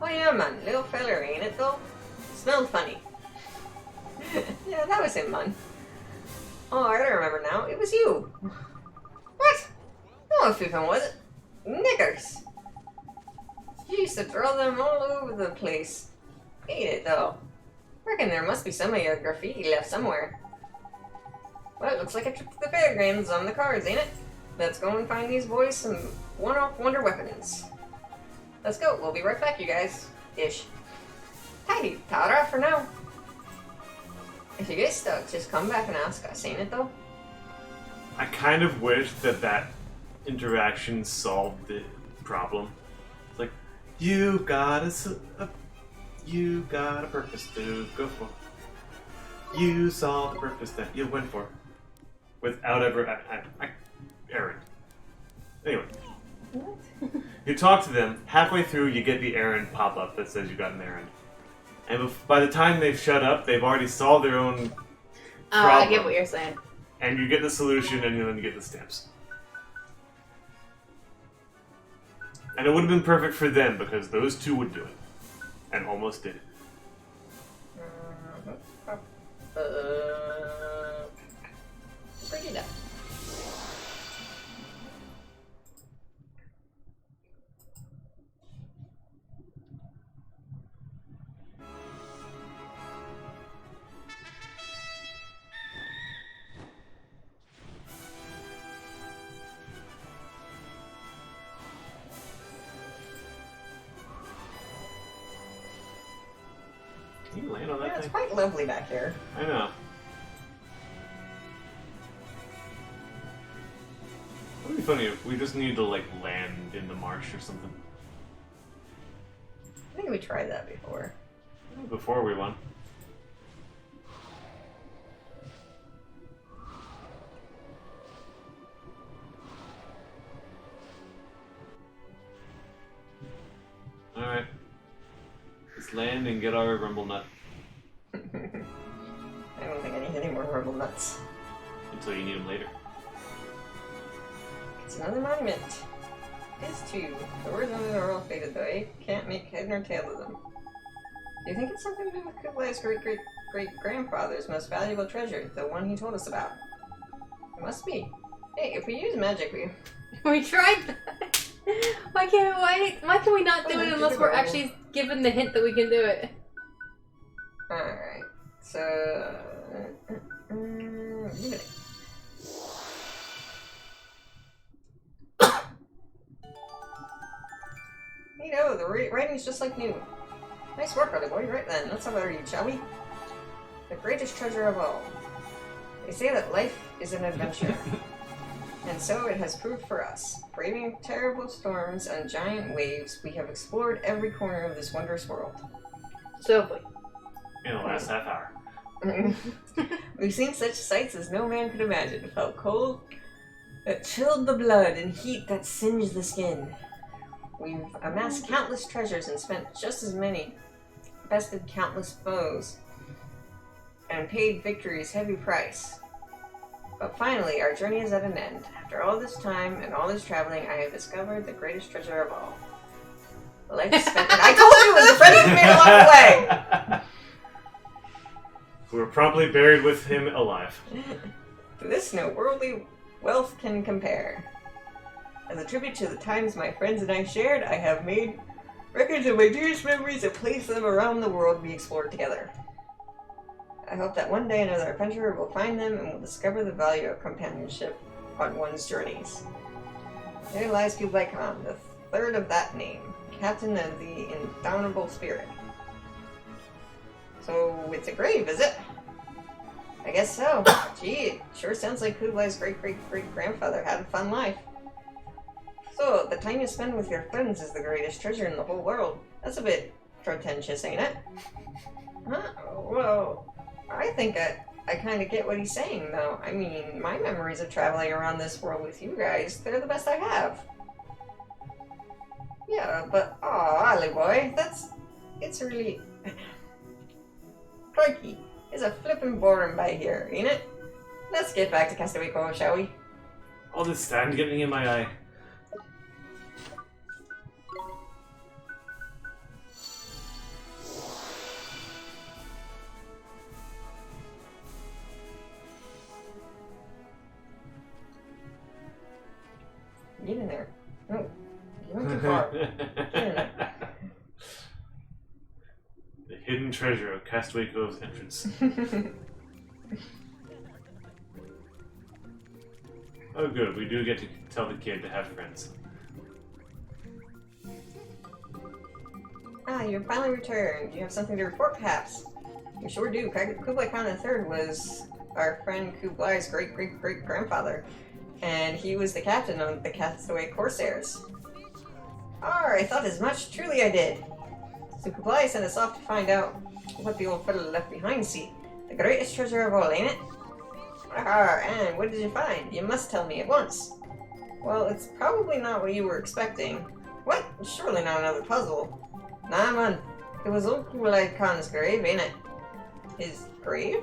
Oh yeah, man, little feller, ain't it though? Smelled funny. Yeah, that was him, man. Oh, I remember now. It was you. What? No, flippin' was it? Knickers. You used to draw them all over the place. Ain't it though? Reckon there must be some of your graffiti left somewhere. Well, it looks like a trip to the fairgrounds on the cards, ain't it? Let's go and find these boys some one-off wonder weapons. Let's go. We'll be right back, you guys. Ish. Tidy. Ta-ra for now. If you get stuck, just come back and ask us, ain't it though? I kind of wish that interaction solved the problem. It's like, you got a purpose to go for. You saw the purpose that you went for. Without ever... errand. Anyway. What? You talk to them, halfway through you get the errand pop-up that says you got an errand. And by the time they've shut up, they've already solved their own problem. I get what you're saying. And you get the solution, and then you get the stamps. And it would have been perfect for them, because those two would do it. And almost did it. Bring it up. Can you land on that Yeah, it's thing? quite lovely back here. I know. It would be funny if we just needed to, like, land in the marsh or something. I think we tried that before. Before we won. land and get our rumble nut I don't think I need any more herbal nuts. until you need them later. It's another monument. It is too. The words on it are all faded though. I can't make head nor tail of them. Do you think it's something to do with Kublai's great-great-great-grandfather's most valuable treasure, the one he told us about? It must be. Hey, if we use magic, We tried that. Why can we not do it unless we're actually given the hint that we can do it? Alright. So... leave it. Neato, the writing's just like new. Nice work, other boy. Right then, let's have a read, shall we? The greatest treasure of all. They say that life is an adventure. And so it has proved for us. Braving terrible storms and giant waves, we have explored every corner of this wondrous world. So, In the last half hour. We've seen such sights as no man could imagine. Felt cold that chilled the blood and heat that singed the skin. We've amassed countless treasures and spent just as many, bested countless foes, and paid victory's heavy price. But finally, our journey is at an end. After all this time and all this traveling, I have discovered the greatest treasure of all. Life spent. I told you it was a friend who made along the way! We were promptly buried with him alive. To this no worldly wealth can compare. As a tribute to the times my friends and I shared, I have made records of my dearest memories and placed them around the world we explored together. I hope that one day another adventurer will find them and will discover the value of companionship on one's journeys. There lies Kublai Khan, the third of that name, captain of the indomitable spirit. So it's a grave, is it? I guess so. Gee, it sure sounds like Kublai's great-great-great-grandfather had a fun life. So, the time you spend with your friends is the greatest treasure in the whole world. That's a bit pretentious, ain't it? Huh? Well, I think I kind of get what he's saying, though. I mean, my memories of traveling around this world with you guys, they're the best I have. Yeah, but, aw, Ollie boy, it's really... Crikey, it's a flippin' boring by here, ain't it? Let's get back to Castaway Cove, shall we? All this sand getting in my eye. Get in there. No, you went too far. Get in there. The hidden treasure of Castaway Cove's entrance. Oh good, we do get to tell the kid to have friends. Ah, you finally returned. You have something to report, perhaps? We sure do. Kublai Khan III was our friend Kublai's great-great-great-grandfather, and he was the captain of the Castaway Corsairs. I thought as much. Truly I did. So Kublai sent us off to find out what the old fellow left behind. See, the greatest treasure of all, ain't it? And what did you find? You must tell me at once. Well, it's probably not what you were expecting. What? Surely not another puzzle. Nah, man. It was old Kublai Khan's grave, ain't it? His grave?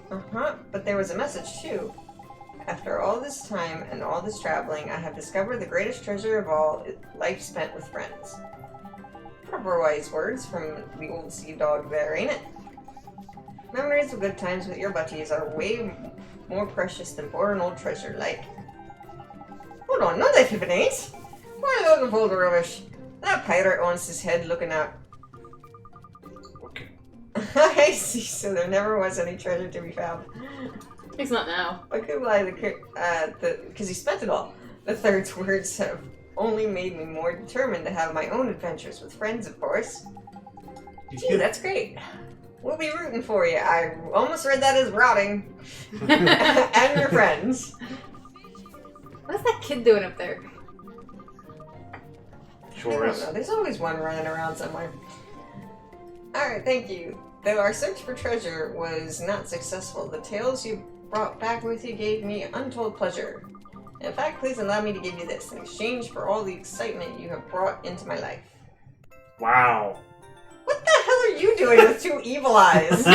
Uh-huh, but there was a message, too. After all this time and all this traveling, I have discovered the greatest treasure of all, life spent with friends. Proper wise words from the old sea dog there, ain't it? Memories of good times with your buddies are way more precious than boring old treasure, like... Hold on, no that if it ain't! What a load of old rubbish! That pirate wants his head looking out. Okay. I see, so there never was any treasure to be found. it's not now. But Kublai, because he spent it all. The third's words have only made me more determined to have my own adventures with friends, of course. Gee, that's great. We'll be rooting for you. I almost read that as rotting. And your friends. What's that kid doing up there? I don't know. There's always one running around somewhere. Alright, thank you. Though our search for treasure was not successful, the tales you brought back with you gave me untold pleasure. In fact, please allow me to give you this in exchange for all the excitement you have brought into my life. Wow. What the hell hell are you doing with two evil eyes?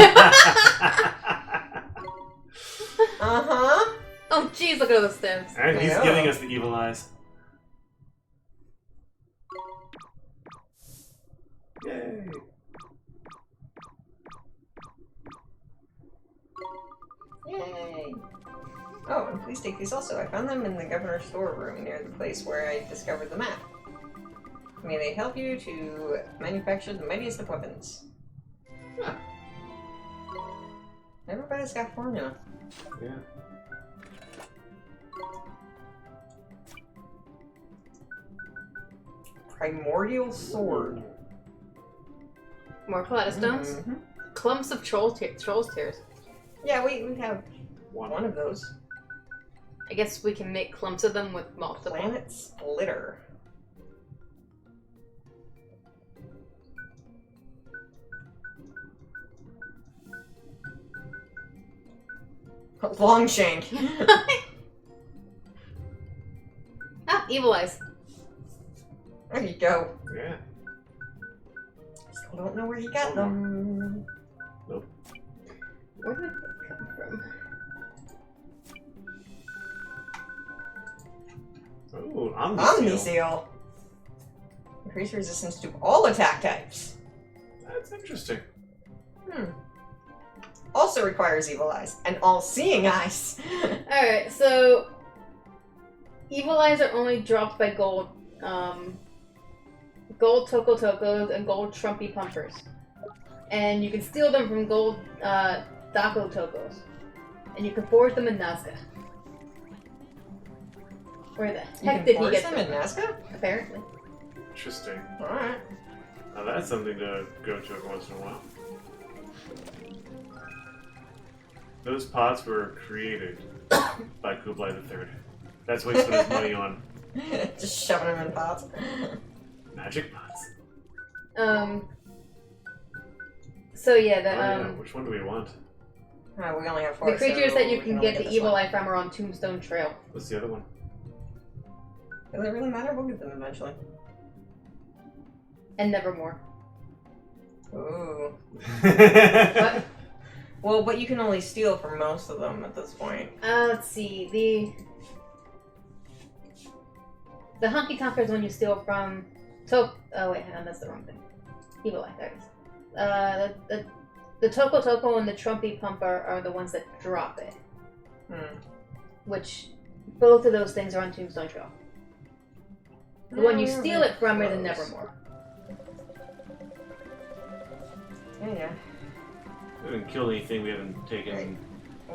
Uh-huh. Oh jeez, look at those stems. And he's Yeah. giving us the evil eyes. Yay. Yay. Oh, and please take these also. I found them in the governor's storeroom near the place where I discovered the map. May they help you to manufacture the mightiest of weapons. Huh. Everybody's got formula. Yeah. Primordial sword. More Stones. Mhm. Clumps of troll's tears. Yeah, we have One. one of those. I guess we can make clumps of them with multiple. Planet Splitter. Longshank. Ah, evil eyes. There you go. Yeah. Still don't know where he got them. Where did they come from? Oh, Omniseal. Omniseal. Increase resistance to all attack types. That's interesting. Also requires evil eyes and all-seeing eyes. Alright, so evil eyes are only dropped by gold gold Toko Tokos and gold Trumpy Pumpers. And you can steal them from gold Dako Tokos. And you can forge them in Nazca. Where the You heck can did he forge get them them? in Nazca? Apparently. Interesting. Alright. Now that's something to go to every once in a while. Those pots were created by Kublai III. That's what he spent his money on. Just shoving them in pots. Magic pots. So yeah, the Oh, yeah. Which one do we want? We only have four. the creatures so that you we can only get the this evil one. eye from are on Tombstone Trail. What's the other one? Does it really matter? We'll get them eventually. And Nevermore. Ooh. What? Well, but you can only steal from most of them at this point. Let's see. The Honky Tonker is when you steal from Oh wait, hang on, that's the wrong thing. Evil Eye, there it is. The Toko Toko and the Trumpy Pumper are the ones that drop it. Which, both of those things are on Tombstone Trail. The one you steal it from is in Nevermore. Yeah. We haven't killed anything we haven't taken. Right.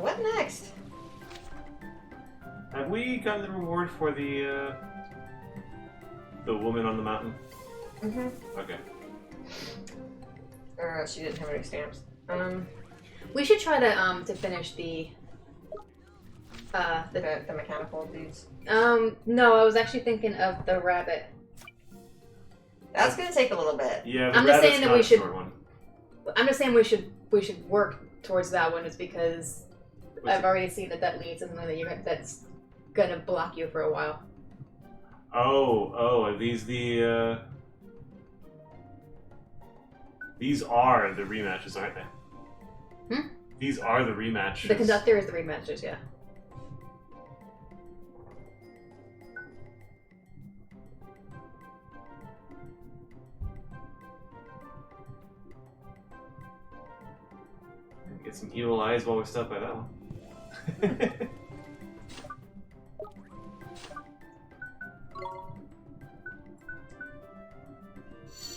What next? Have we gotten the reward for the woman on the mountain? Mm-hmm. Okay. She didn't have any stamps. We should try to finish the mechanical dudes. No, I was actually thinking of the rabbit. That's gonna take a little bit. Yeah, the I'm just rabbit's saying that not we a should- short one. I'm just saying we should work towards that one, is because What's I've it? already seen that leads to something that's gonna block you for a while. Oh, are these the these are the rematches, aren't they? Hmm? These are the rematches. The conductor is the rematches, yeah. Get some evil eyes while we stop by that one.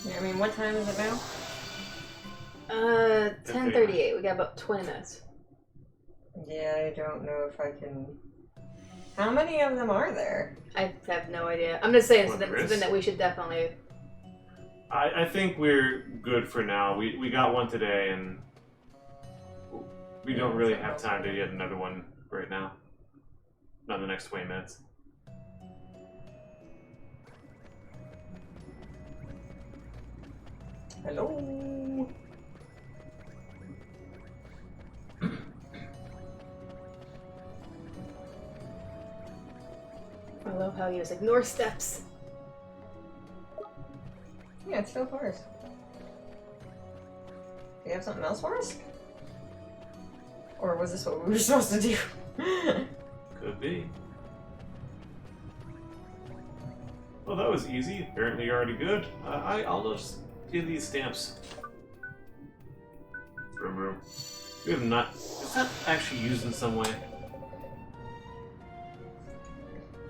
Yeah, I mean, what time is it now? 10:38. We got about 20 minutes. Yeah, I don't know if I can. How many of them are there? I have no idea. I'm just saying What, something Chris? that we should definitely. I think we're good for now. We got one today, and we don't really have time to get another one right now. Not in the next 20 minutes. Hello. I love how you just ignore steps. Yeah, it's still cars. Do you have something else for us? Or was this what we were supposed to do? Could be. Well, that was easy. Apparently you're already good. I'll just give these stamps. Remember, we have not... Is that actually used in some way?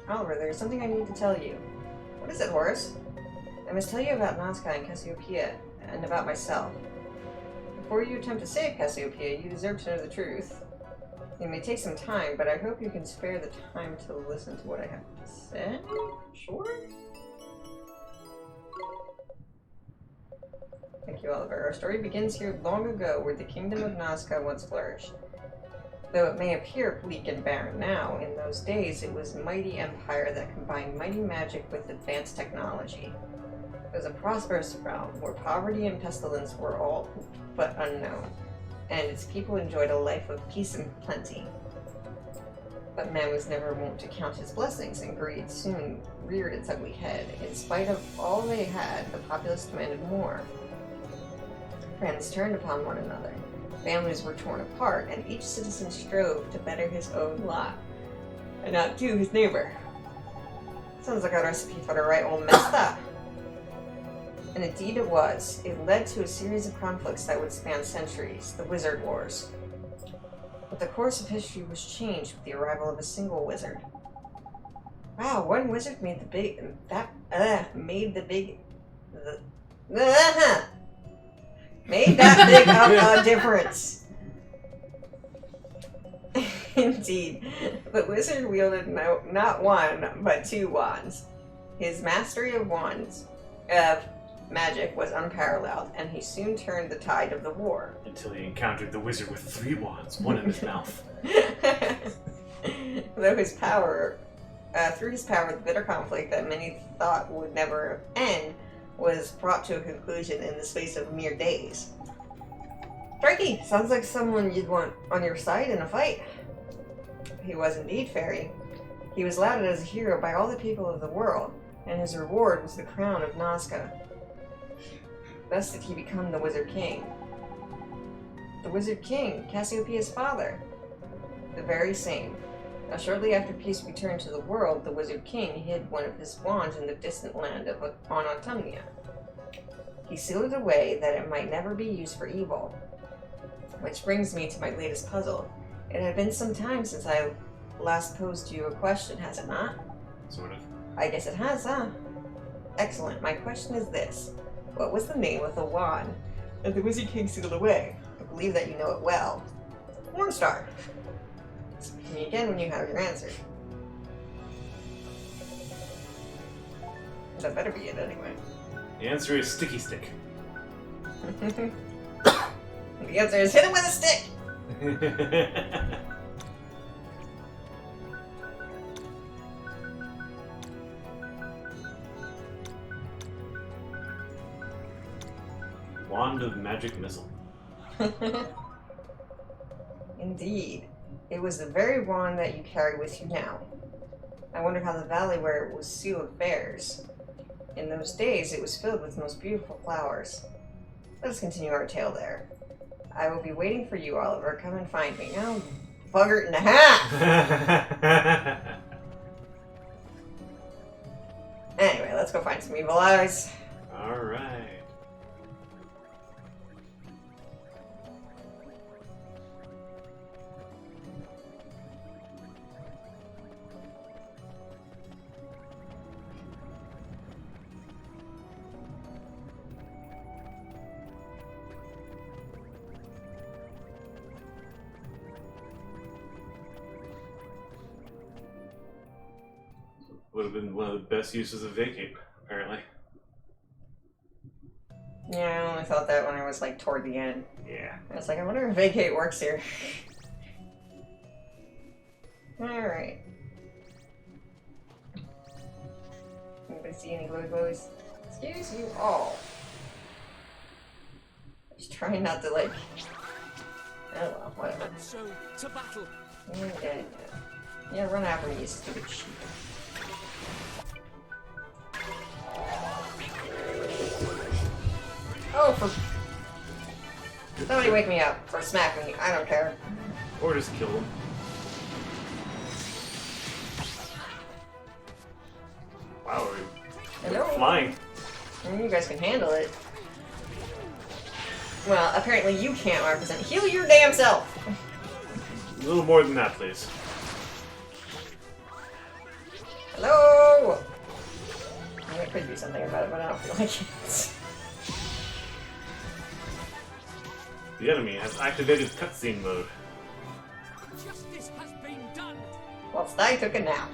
Oliver, there's something I need to tell you. What is it, Horace? I must tell you about Nazca and Cassiopeia, and about myself. Before you attempt to save Cassiopeia, you deserve to know the truth. It may take some time, but I hope you can spare the time to listen to what I have to say. Sure? Thank you, Oliver. Our story begins here long ago, where the kingdom of Nazca once flourished. Though it may appear bleak and barren now, in those days it was a mighty empire that combined mighty magic with advanced technology. It was a prosperous realm, where poverty and pestilence were all but unknown, and its people enjoyed a life of peace and plenty. But man was never wont to count his blessings, and greed soon reared its ugly head. In spite of all they had, the populace demanded more. Friends turned upon one another. Families were torn apart, and each citizen strove to better his own lot and outdo his neighbor. Sounds like a recipe for the right old messed up. And indeed it was. It led to a series of conflicts that would span centuries, the Wizard Wars. But the course of history was changed with the arrival of a single wizard. Wow, one wizard made made that big of a difference. Indeed, the wizard wielded not one, but two wands. His mastery of magic was unparalleled, and he soon turned the tide of the war. Until he encountered the wizard with 3 wands, one in his mouth. Though his power, through his power, the bitter conflict that many thought would never end was brought to a conclusion in the space of mere days. Frankie, sounds like someone you'd want on your side in a fight. He was indeed, Fairy. He was lauded as a hero by all the people of the world, and his reward was the crown of Nazca. Thus did he become the Wizard King. The Wizard King, Cassiopeia's father. The very same. Now, shortly after peace returned to the world, the Wizard King hid one of his wands in the distant land of Autumnia. He sealed it away that it might never be used for evil. Which brings me to my latest puzzle. It had been some time since I last posed you a question, has it not? Sort of. I guess it has, huh? Excellent. My question is this. What was the name of the wand that the Wizard King sealed away? I believe that you know it well. Mornstar. Speak to me again when you have your answer. That better be it anyway. The answer is Sticky Stick. The answer is hit him with a stick! Wand of Magic Missile. Indeed. It was the very wand that you carry with you now. I wonder how the valley where it was sealed fares. In those days, it was filled with most beautiful flowers. Let us continue our tale there. I will be waiting for you, Oliver. Come and find me. Now, bugger it in a hat! Anyway, let's go find some evil eyes. Alright. Would have been one of the best uses of vacate, apparently. Yeah, I only thought that when I was like toward the end. Yeah. I was like, I wonder if vacate works here. Alright. Anybody see any glowy glowies? Excuse you all. Just trying not to like... Oh well, whatever. So, to battle. Yeah, run after me, you stupid sheep. Oh, for... Somebody wake me up or smack me. I don't care. Or just kill him. Wow, we're Hello. flying. You guys can handle it. Well, apparently you can't, 100%. Heal your damn self! A little more than that, please. Hello! I could do something about it, but I don't feel like it. The enemy has activated cutscene mode. Justice has been done. Whilst I took a nap.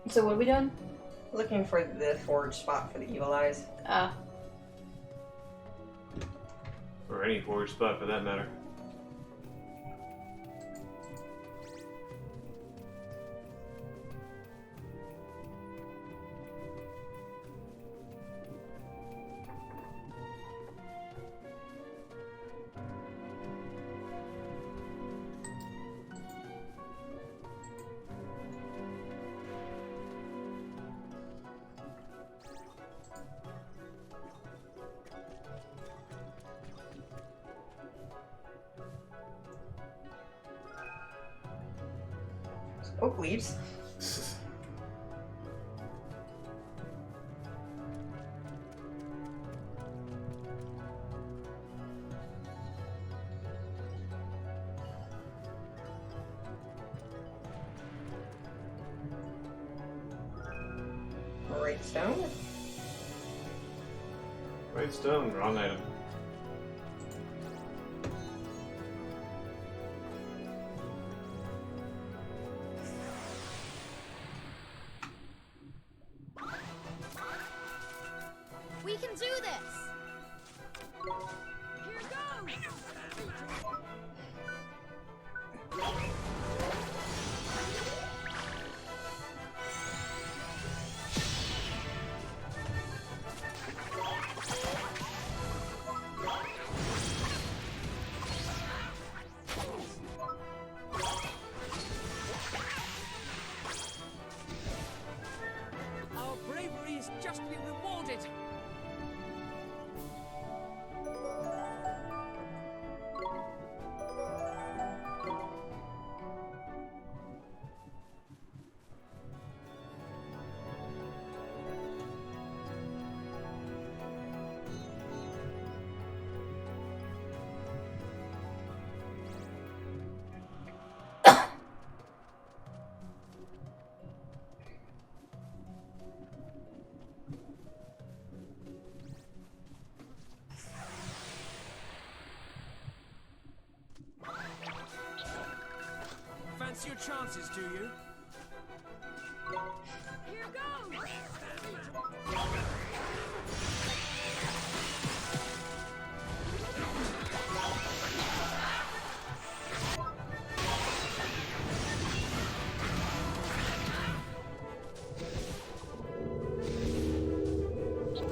So what are we doing? Looking for the forge spot for the evil eyes. Or any forge spot for that matter. Oak leaves. Right stone. Right stone, wrong item. We can do this! Here goes! Our bravery is justly rewarded. Fancy your chances, do you? Here goes!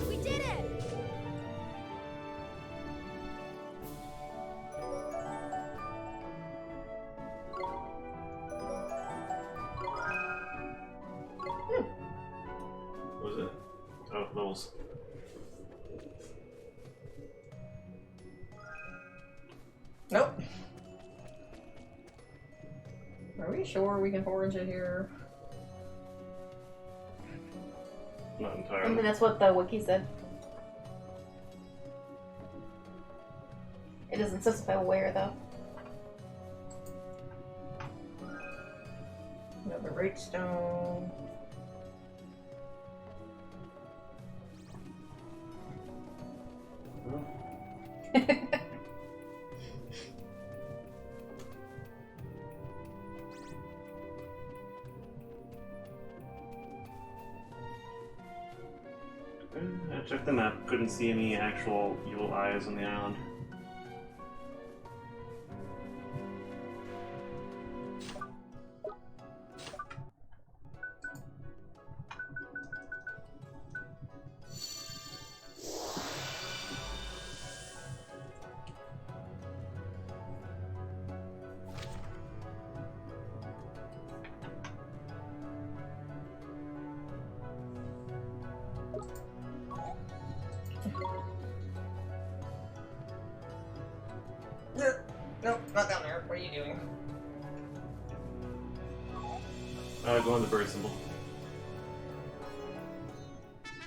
We did it! What was it? Oh, levels. Nope. Are we sure we can forge it here? Not I mean, entirely. that's what the wiki said. It doesn't specify where, though. Another right stone. I checked the map, couldn't see any actual evil eyes on the island. you doing? Go on the bird symbol.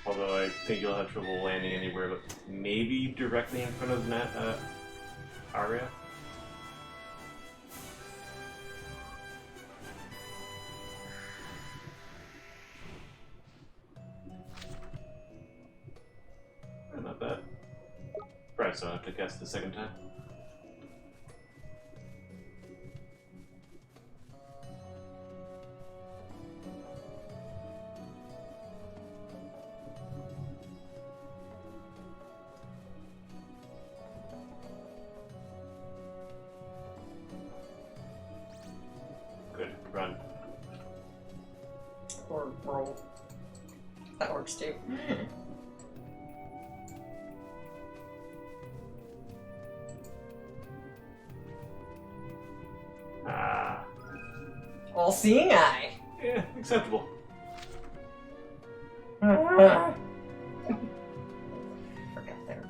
Although I think you'll have trouble landing anywhere but maybe directly in front of that area. Not bad. Right, so I have to guess the second time. Good, run. Or roll. That works too. Ah. All-seeing eye. Yeah, acceptable. Forgot there.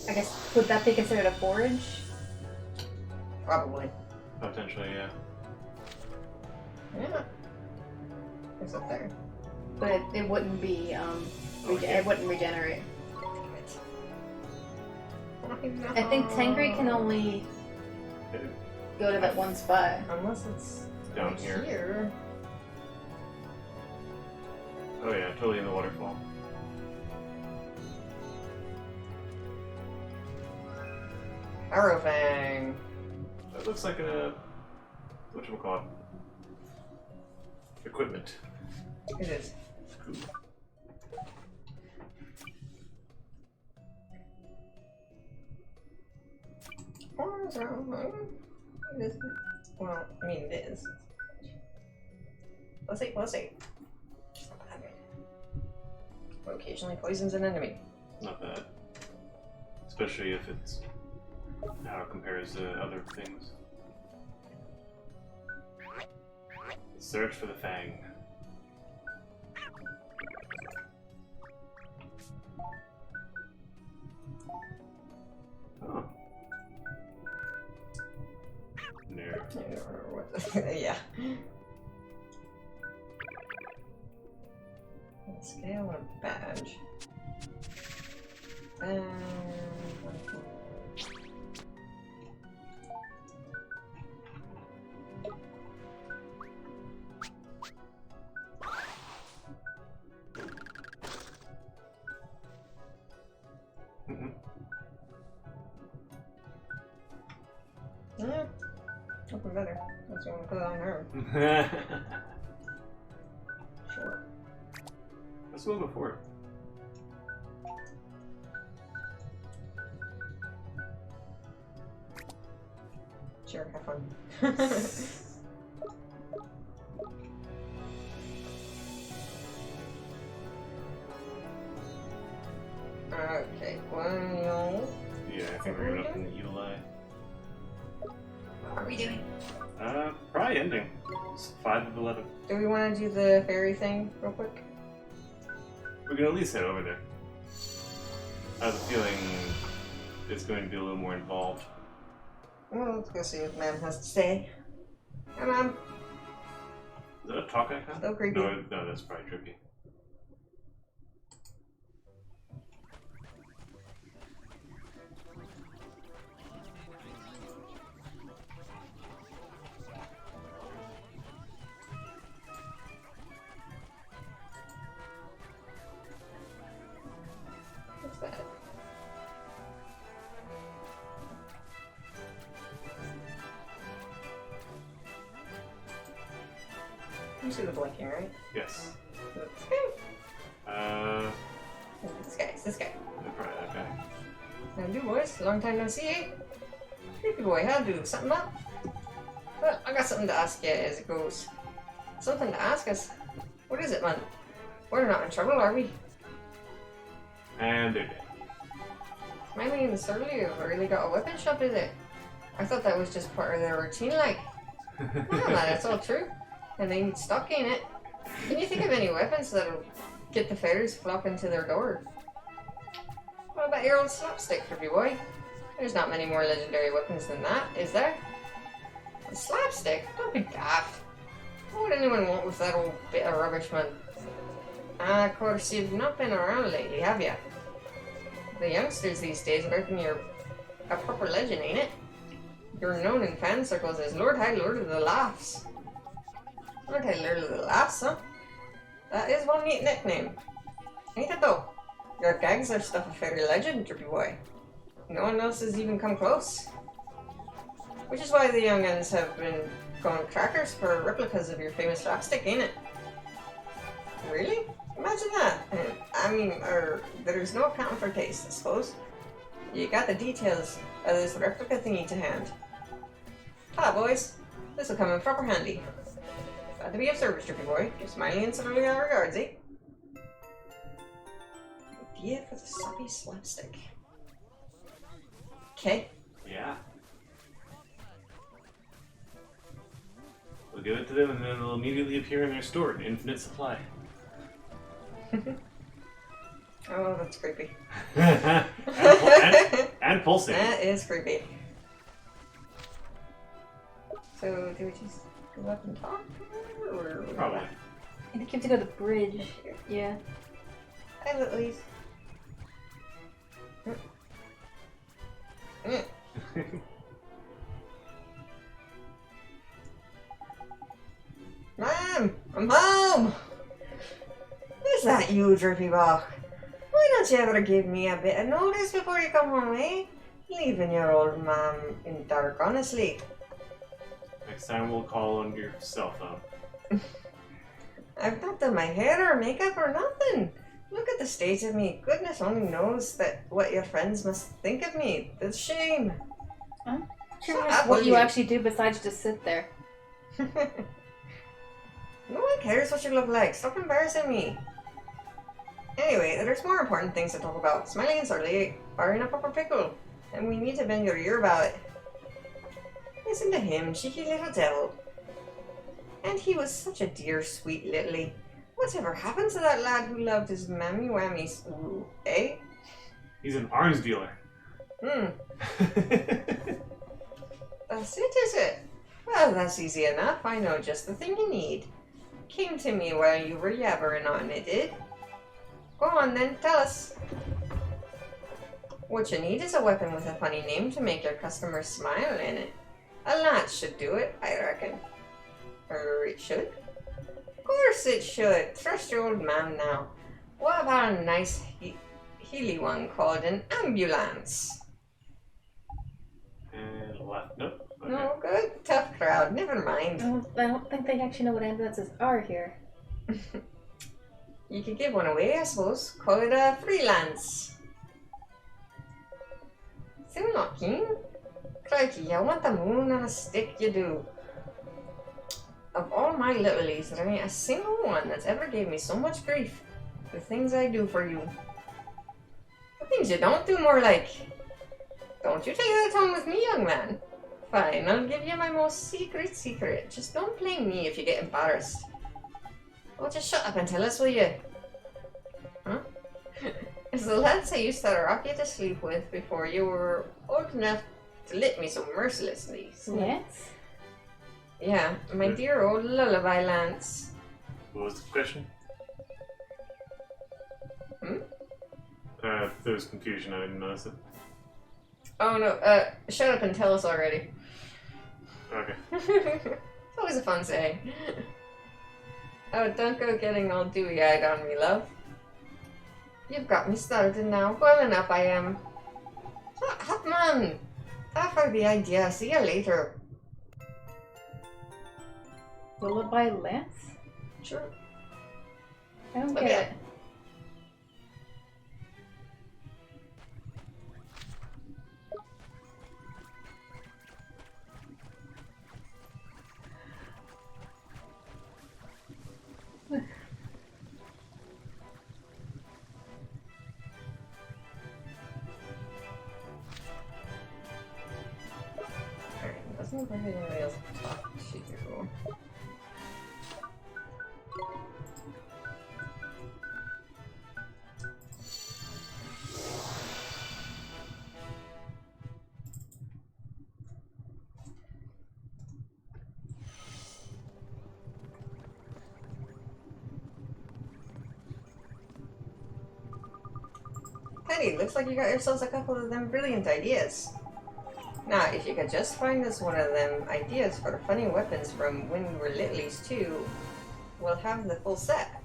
I guess, would that be considered a forage? Probably. Potentially, yeah. Yeah. It's up there. But it wouldn't be, it wouldn't regenerate. Damn it. I think Tangri can only go to that one spot. Unless it's Down here. here. Oh yeah, totally in the waterfall. Arrowfang. That looks like a whatchamacallit? Equipment. It is. Cool. It is. Well, I mean, it is. Let's see, let's see. Occasionally poisons an enemy. Not bad. Especially if it's how it compares to other things. Search for the Fang. Oh. No. Yeah. Scale or badge? Yeah, something better. Unless you want to put it on her. Sure. Let's go before. Sure, have fun. Okay, well, Yeah, I think we're going up in the evil eye. what are we doing? Probably ending. It's 5 of 11. Do we want to do the fairy thing real quick? We can at least head over there. I have a feeling it's going to be a little more involved. Well, let's go see if Ma'am has to stay. Hi, Ma'am. Is that a talk icon? So creepy. No, that's probably trippy. What's that? You see the blinking, right? Yes. This guy. This guy. It's this guy. Probably that guy. How do, boys? Long time no see, eh? Creepy boy, how do? Something up? Well, I got something to ask you as it goes. Something to ask us? What is it, man? We're not in trouble, are we? And they're dead. Smiley and Surly have really got a weapon shop, is it? I thought that was just part of their routine, like. Well, that's all true. And they need stock in it. Can you think of any weapons that'll get the fairies flocking to their door? What about your old slapstick, Drippy boy? There's not many more legendary weapons than that, is there? A slapstick? Don't be daft. What would anyone want with that old bit of rubbish, man? Of course, you've not been around lately, have you? The youngsters these days reckon you're a proper legend, ain't it? You're known in fan circles as Lord High Lord of the Laughs. Lord High Lord of the Laughs, huh? That is one neat nickname. Ain't it though? Your gags are stuff of fairy legend, Drippy boy. No one else has even come close. Which is why the young'uns have been going crackers for replicas of your famous slapstick, ain't it? Really? Imagine that. I mean, there's no accounting for taste, I suppose. You got the details of this replica thingy to hand. Ah, boys. This'll come in proper handy. Glad to be of service, Drippy boy. Give Smiley and Surly our regards, eh? Idea for the sloppy slapstick. Okay. Yeah. We'll give it to them and then it'll immediately appear in their store in infinite supply. Oh, that's creepy. and pulsing. That is creepy. So, do we just go up and talk? Or... Probably. I think you have to go to the bridge. Yeah. Hi, Littlies. Mom! I'm home! Is that you, Drippy Bach? Why don't you ever give me a bit of notice before you come home, eh? Leaving your old mom in the dark, honestly. Next time we'll call on your cell phone. I've not done my hair or makeup or nothing. Look at the state of me. Goodness only knows that what your friends must think of me. It's shame. I'm Shut curious up, what will you you? actually do besides just sit there. No one cares what you look like. Stop embarrassing me. Anyway, there's more important things to talk about. Smiley and Surly are in a proper pickle, and we need to bend your ear about it. Listen to him, cheeky little devil. And he was such a dear, sweet littly. Whatever happened to that lad who loved his mammy whammies? Ooh, eh? He's an arms dealer. That's it, is it? Well, that's easy enough. I know just the thing you need. Came to me while you were yabbering on it, did? Go on then, tell us. What you need is a weapon with a funny name to make your customers smile in it. A lance should do it, I reckon. Or it should? Of course it should. Trust your old man now. What about a nice healy one called an ambulance? And left. Nope. Okay. No, good. Tough crowd. Never mind. I don't think they actually know what ambulances are here. You could give one away, I suppose. Call it a freelance. Still not keen? Crikey, I want the moon on a stick, you do. Of all my littlies, there ain't a single one that's ever gave me so much grief. The things I do for you. The things you don't do, more like. Don't you take that tone with me, young man. Fine, I'll give you my most secret. Just don't blame me if you get embarrassed. Oh, just shut up and tell us, will you? Huh? It's the lads I used to rock you to sleep with before you were old enough to lick me so mercilessly. Yes? Yeah, my dear old lullaby Lance. What was the question? There was confusion. I didn't notice it. Oh no, shut up and tell us already. Okay. It's always a fun saying. Oh, don't go getting all dewy-eyed on me, love. You've got me started now. Well enough I am. Hot man! That for the idea. See you later. Lullaby Lance? Sure. I don't Okay. get it. see if anybody else to talk to. Penny, looks like you got yourselves a couple of them brilliant ideas. Now, if you could just find us one of them ideas for funny weapons from when we were littlies too, we'll have the full set.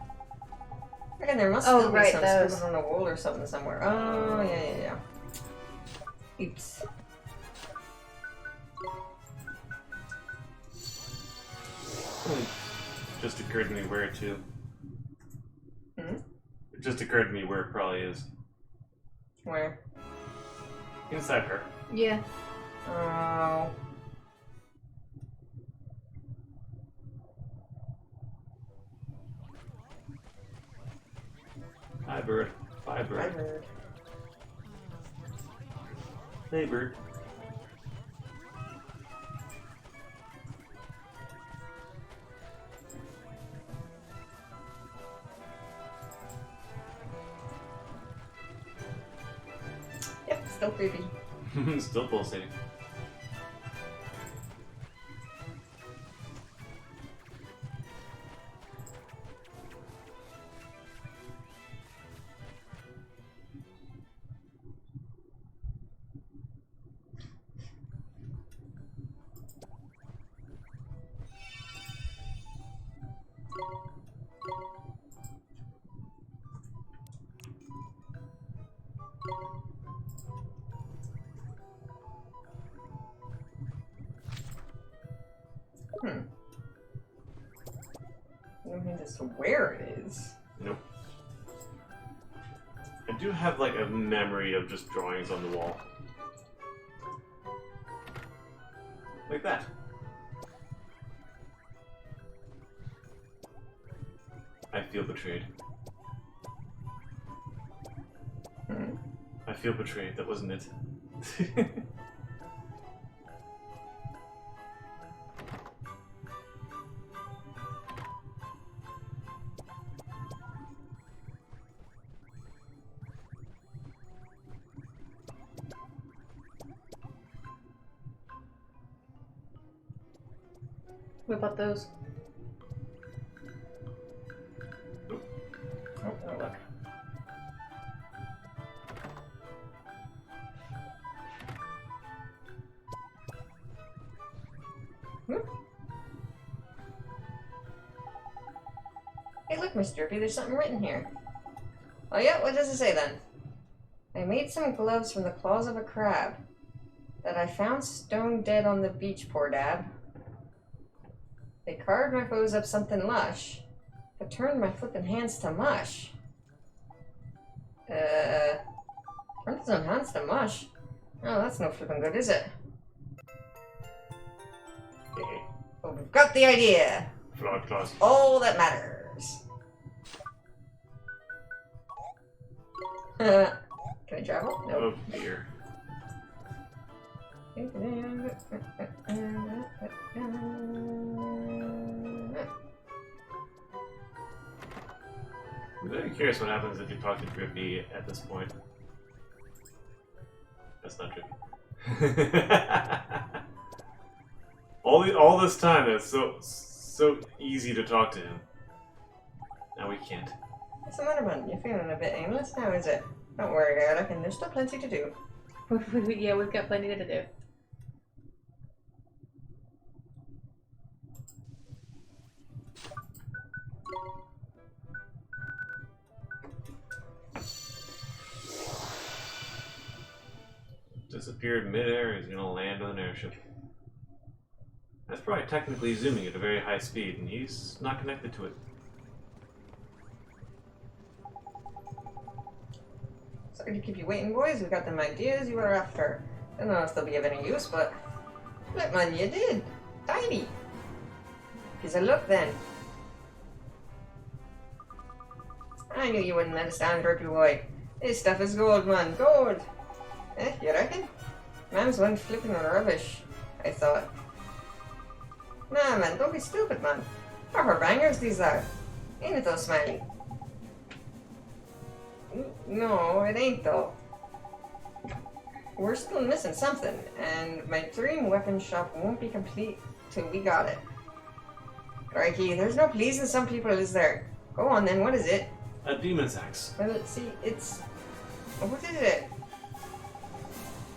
I reckon there must still be some scribbled on a wall or something somewhere. Oh, yeah. Oops. Just occurred to me where to. Hmm? It just occurred to me where it probably is. Where? Inside her. Yeah. Oh. Hi, bird. Bye, bird. I heard. Hey, bird. Yep, still creepy. Still pulsating. I don't think just where it is. Nope. I do have like a memory of just drawings on the wall. Like that. I feel betrayed. I feel betrayed. That wasn't it. What about those? Oh, look. Hey, look, Miss Drippy, there's something written here. Oh, yeah? What does it say then? I made some gloves from the claws of a crab that I found stone dead on the beach, poor dab. They carved my foes up something lush, but turned my flippin' hands to mush. Turned some hands to mush? Oh, that's no flippin' good, is it? Okay. Well, we've got the idea. Frog claws. All that matters. Can I travel? No. Oh dear. I'm very curious what happens if you talk to Drippy at this point. That's not Drippy. all this time, it's so easy to talk to him. Now we can't. What's the matter, man? You're feeling a bit aimless now, is it? Don't worry, I reckon there's still plenty to do. Yeah, we've got plenty to do. Disappeared midair, he's gonna land on an airship. That's probably technically zooming at a very high speed, and he's not connected to it. Sorry to keep you waiting, boys. We got them ideas you were after. Don't know if they'll be of any use, but... Look, man, you did. Tiny. Here's a look, then. I knew you wouldn't let us down, Drippy boy. This stuff is gold, man. Gold. Eh, you reckon? Man's one flipping rubbish, I thought. Nah, man, don't be stupid, man. Proper bangers these are. Ain't it though, Smiley? No, it ain't though. We're still missing something, and my dream weapon shop won't be complete till we got it. Crikey, there's no pleasing some people, is there? Go on then, what is it? A demon's axe. Well, let's see, it's... What is it?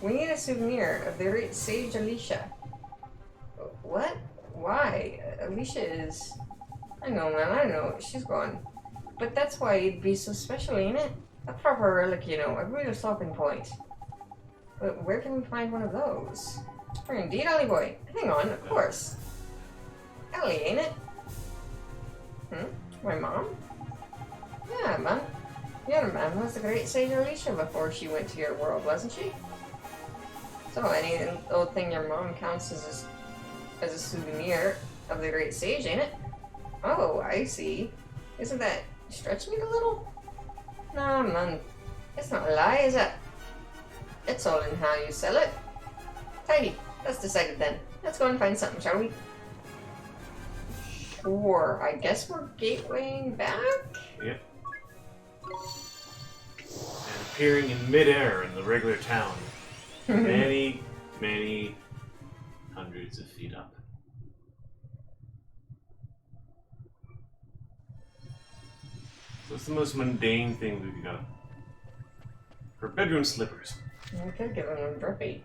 We need a souvenir of the great sage Alicia. What? Why? Alicia is... I know, man, I know. She's gone. But that's why it'd be so special, ain't it? A proper relic, you know, a real stopping point. But where can we find one of those? Or indeed, Ollie boy. Hang on, of course. Ellie, ain't it? My mom? Yeah, man. Your mom was the great sage Alicia before she went to your world, wasn't she? So any old thing your mom counts as a souvenir of the great sage, ain't it? Oh, I see. Isn't that stretch me a little? Nah, man. It's not a lie, is it? It's all in how you sell it. Tidy. That's decided then. Let's go and find something, shall we? Sure. I guess we're gatewaying back? Yep. And appearing in midair in the regular town. Many, many hundreds of feet up. So what's the most mundane thing we've got? Her bedroom slippers. We could give him a drippy.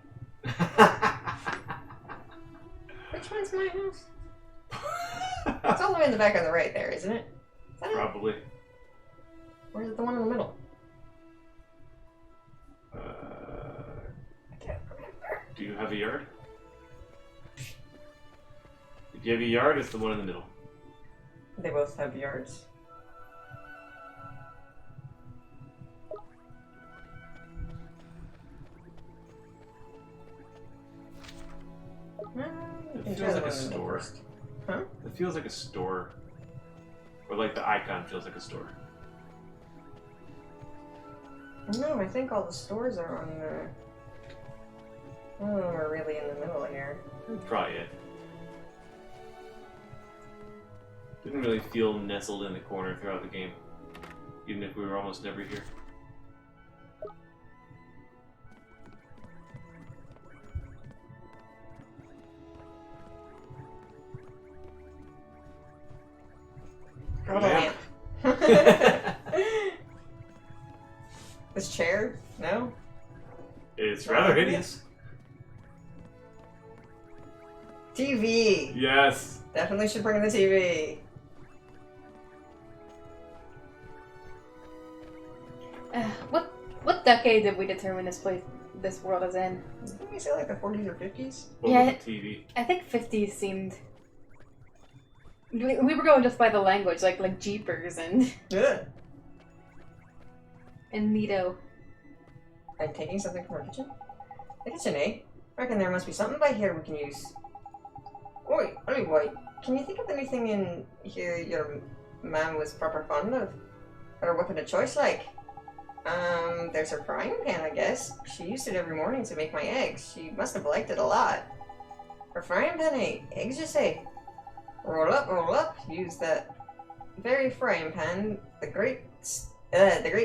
Which one's my house? It's all the way in the back on the right there, isn't it? Is that it? Probably. Or is it the one in the middle? I can't remember. Do you have a yard? If you have a yard, it's the one in the middle. They both have yards. It feels like a store. Huh? It feels like a store. Or like the icon feels like a store. No, I think all the stores are on the... Oh, we're really in the middle here. That's probably it. Didn't really feel nestled in the corner throughout the game. Even if we were almost never here. Got a lamp. This chair? No? It's rather hideous. TV! Yes. Definitely should bring the TV. What decade did we determine this world is in? Didn't we say like the 40s or 50s? What Yeah. with the TV? I think 50s seemed. We were going just by the language, like Jeepers and Good. Neato. I'm taking something from our kitchen? The kitchen, eh? Reckon there must be something by here we can use. Oi, Ollie boy, can you think of anything in here your mom was proper fond of? Or a weapon of choice, like? There's her frying pan, I guess. She used it every morning to make my eggs. She must have liked it a lot. Her frying pan, eh? Eggs, you say? Roll up. Use that very frying pan the great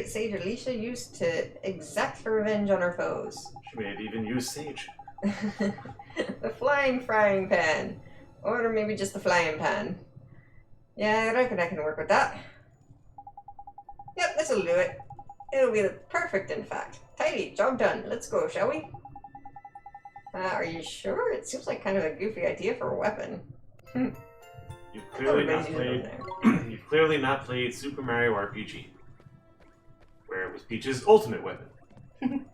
sage Alicia used to exact her revenge on her foes. She may have even used sage. The flying frying pan. Or maybe just the flying pan. Yeah, I reckon I can work with that. Yep, this'll do it. It'll be perfect, in fact. Tidy, job done. Let's go, shall we? Are you sure? It seems like kind of a goofy idea for a weapon. You've clearly not Everybody's using played. them You've clearly not played Super Mario RPG, where it was Peach's ultimate weapon.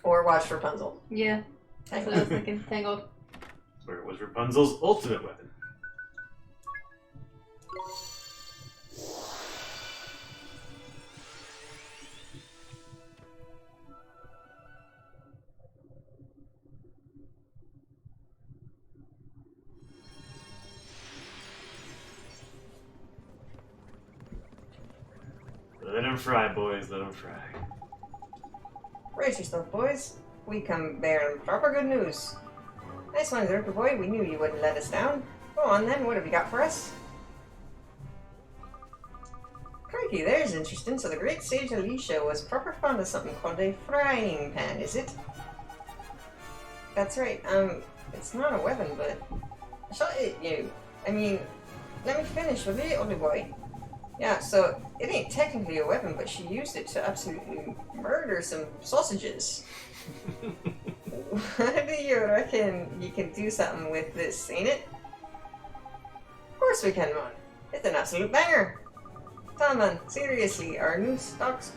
Or watch Rapunzel. Yeah, that's what I was thinking. Tangled. Where it was Rapunzel's ultimate weapon. Let them fry, boys. Let them fry. Brace yourself, boys. We come bearing proper good news. Nice one, Zerker boy. We knew you wouldn't let us down. Go on then, what have you got for us? Crikey, there's interesting. So the great sage Alicia was proper fond of something called a frying pan, is it? That's right. It's not a weapon, but I shot it you. I mean, let me finish with it, old boy. Yeah, so it ain't technically a weapon, but she used it to absolutely murder some sausages. How do you reckon you can do something with this, ain't it? Of course we can, man. It's an absolute banger. Tom, man, seriously, our new stock's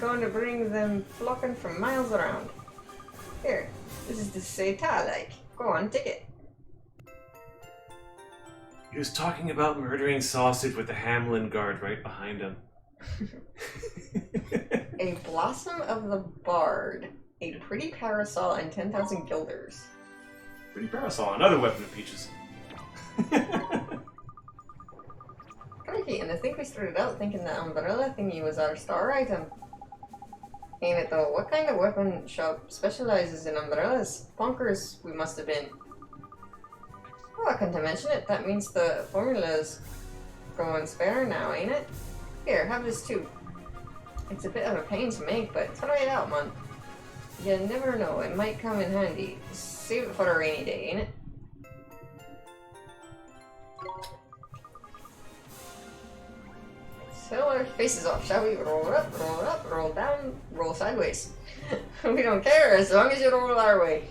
going to bring them flocking from miles around. Here, this is the Seta, like. Go on, take it. He was talking about murdering sausage with the Hamlin guard right behind him. A blossom of the bard, a pretty parasol, and 10,000 guilders. Pretty parasol, another weapon of Peach's. Crikey, and I think we started out thinking the umbrella thingy was our star item. Ain't it though? What kind of weapon shop specializes in umbrellas? Bonkers we must have been. Oh, I couldn't mention it. That means the formula's going spare now, ain't it? Here, have this too. It's a bit of a pain to make, but try it out, man. You never know, it might come in handy. Save it for a rainy day, ain't it? Fill our faces off, shall we? Roll up, roll down, roll sideways. We don't care as long as you roll our way.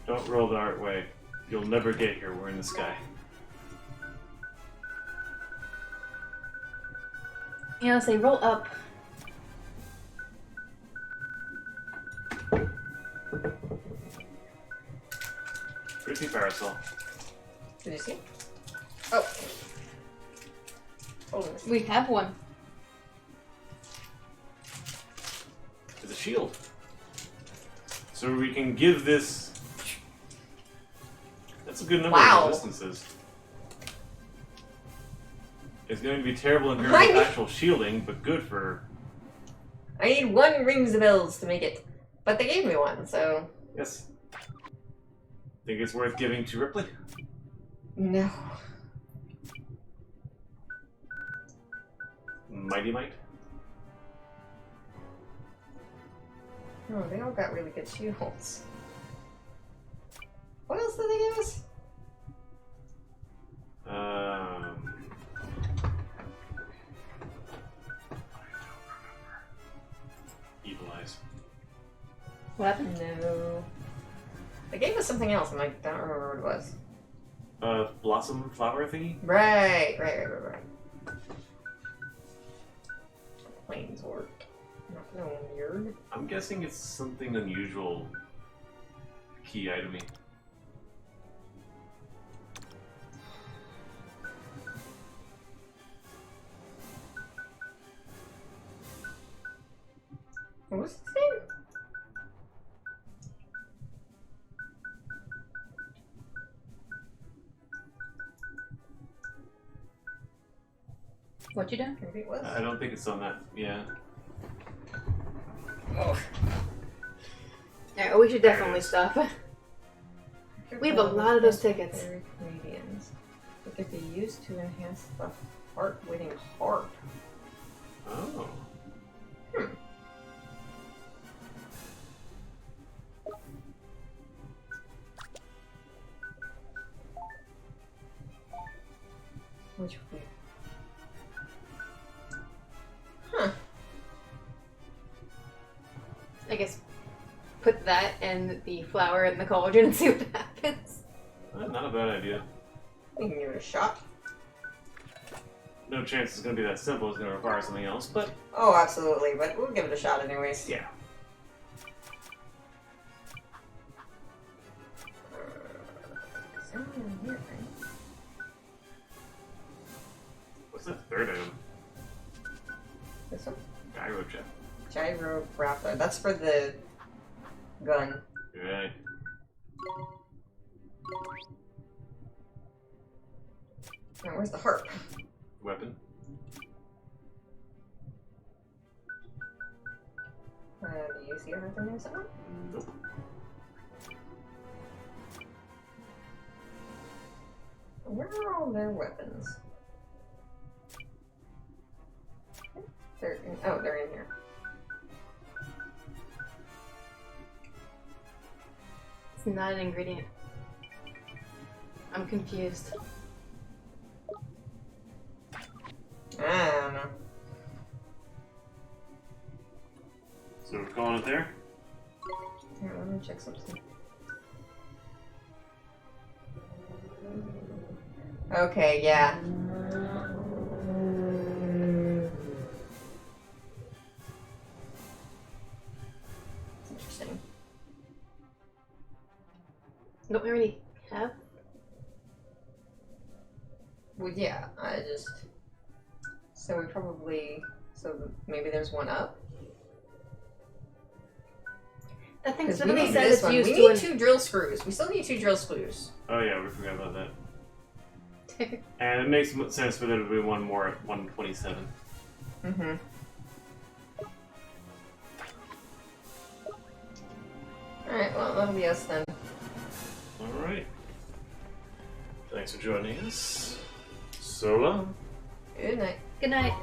Don't roll the art way. You'll never get here. We're in the sky. Yeah, I'll say roll up. Pretty parasol. Did you see? Oh. Oh, We have one. It's a shield. So we can give this... That's a good number Wow. of resistances. It's going to be terrible in terms of actual shielding, but good for... I need one rings the bells to make it. But they gave me one, so... Yes. Think it's worth giving to Ripley? No. Mighty Might? Oh, they all got really good shields. What else did they give us? Evil Eyes. What happened? No. They gave us something else, and I don't remember what it was. Blossom flower thingy? Right. Planes work. Not no weird. I'm guessing it's something unusual. Key itemy. What was this thing? What you done? Maybe it was. I don't think it's on that. Yeah. Oh. Yeah, we should definitely stop. We have a lot of those tickets. Comedians. It could be used to enhance the heart-winning harp. Oh. Which we... Huh. I guess put that and the flower in the cauldron and see what happens. Not a bad idea. We can give it a shot. No chance it's going to be that simple. It's going to require something else, but Oh, absolutely, but we'll give it a shot anyways. yeah. Something in here, right? What's that third item? This one? Gyro check. Gyro grappler. That's for the gun. Right. Now, where's the harp? Weapon. Do you see a harp in there somewhere? Nope. all their weapons? They're in, oh, they're in here. It's not an ingredient. I'm confused. I don't know. So we're calling it there? Here, let me check something. Okay, yeah. It's interesting. Don't we already have? Well, yeah, I just... So we probably... So maybe there's one up? That thing 'Cause we literally need says this it's one. used We to need an... 2 drill screws. We still need 2 drill screws. Oh yeah, we forgot about that. And it makes sense for there to be one more at 127. Mm-hmm. Alright, well, that'll be us then. Alright. Thanks for joining us. So long. Good night. Good night.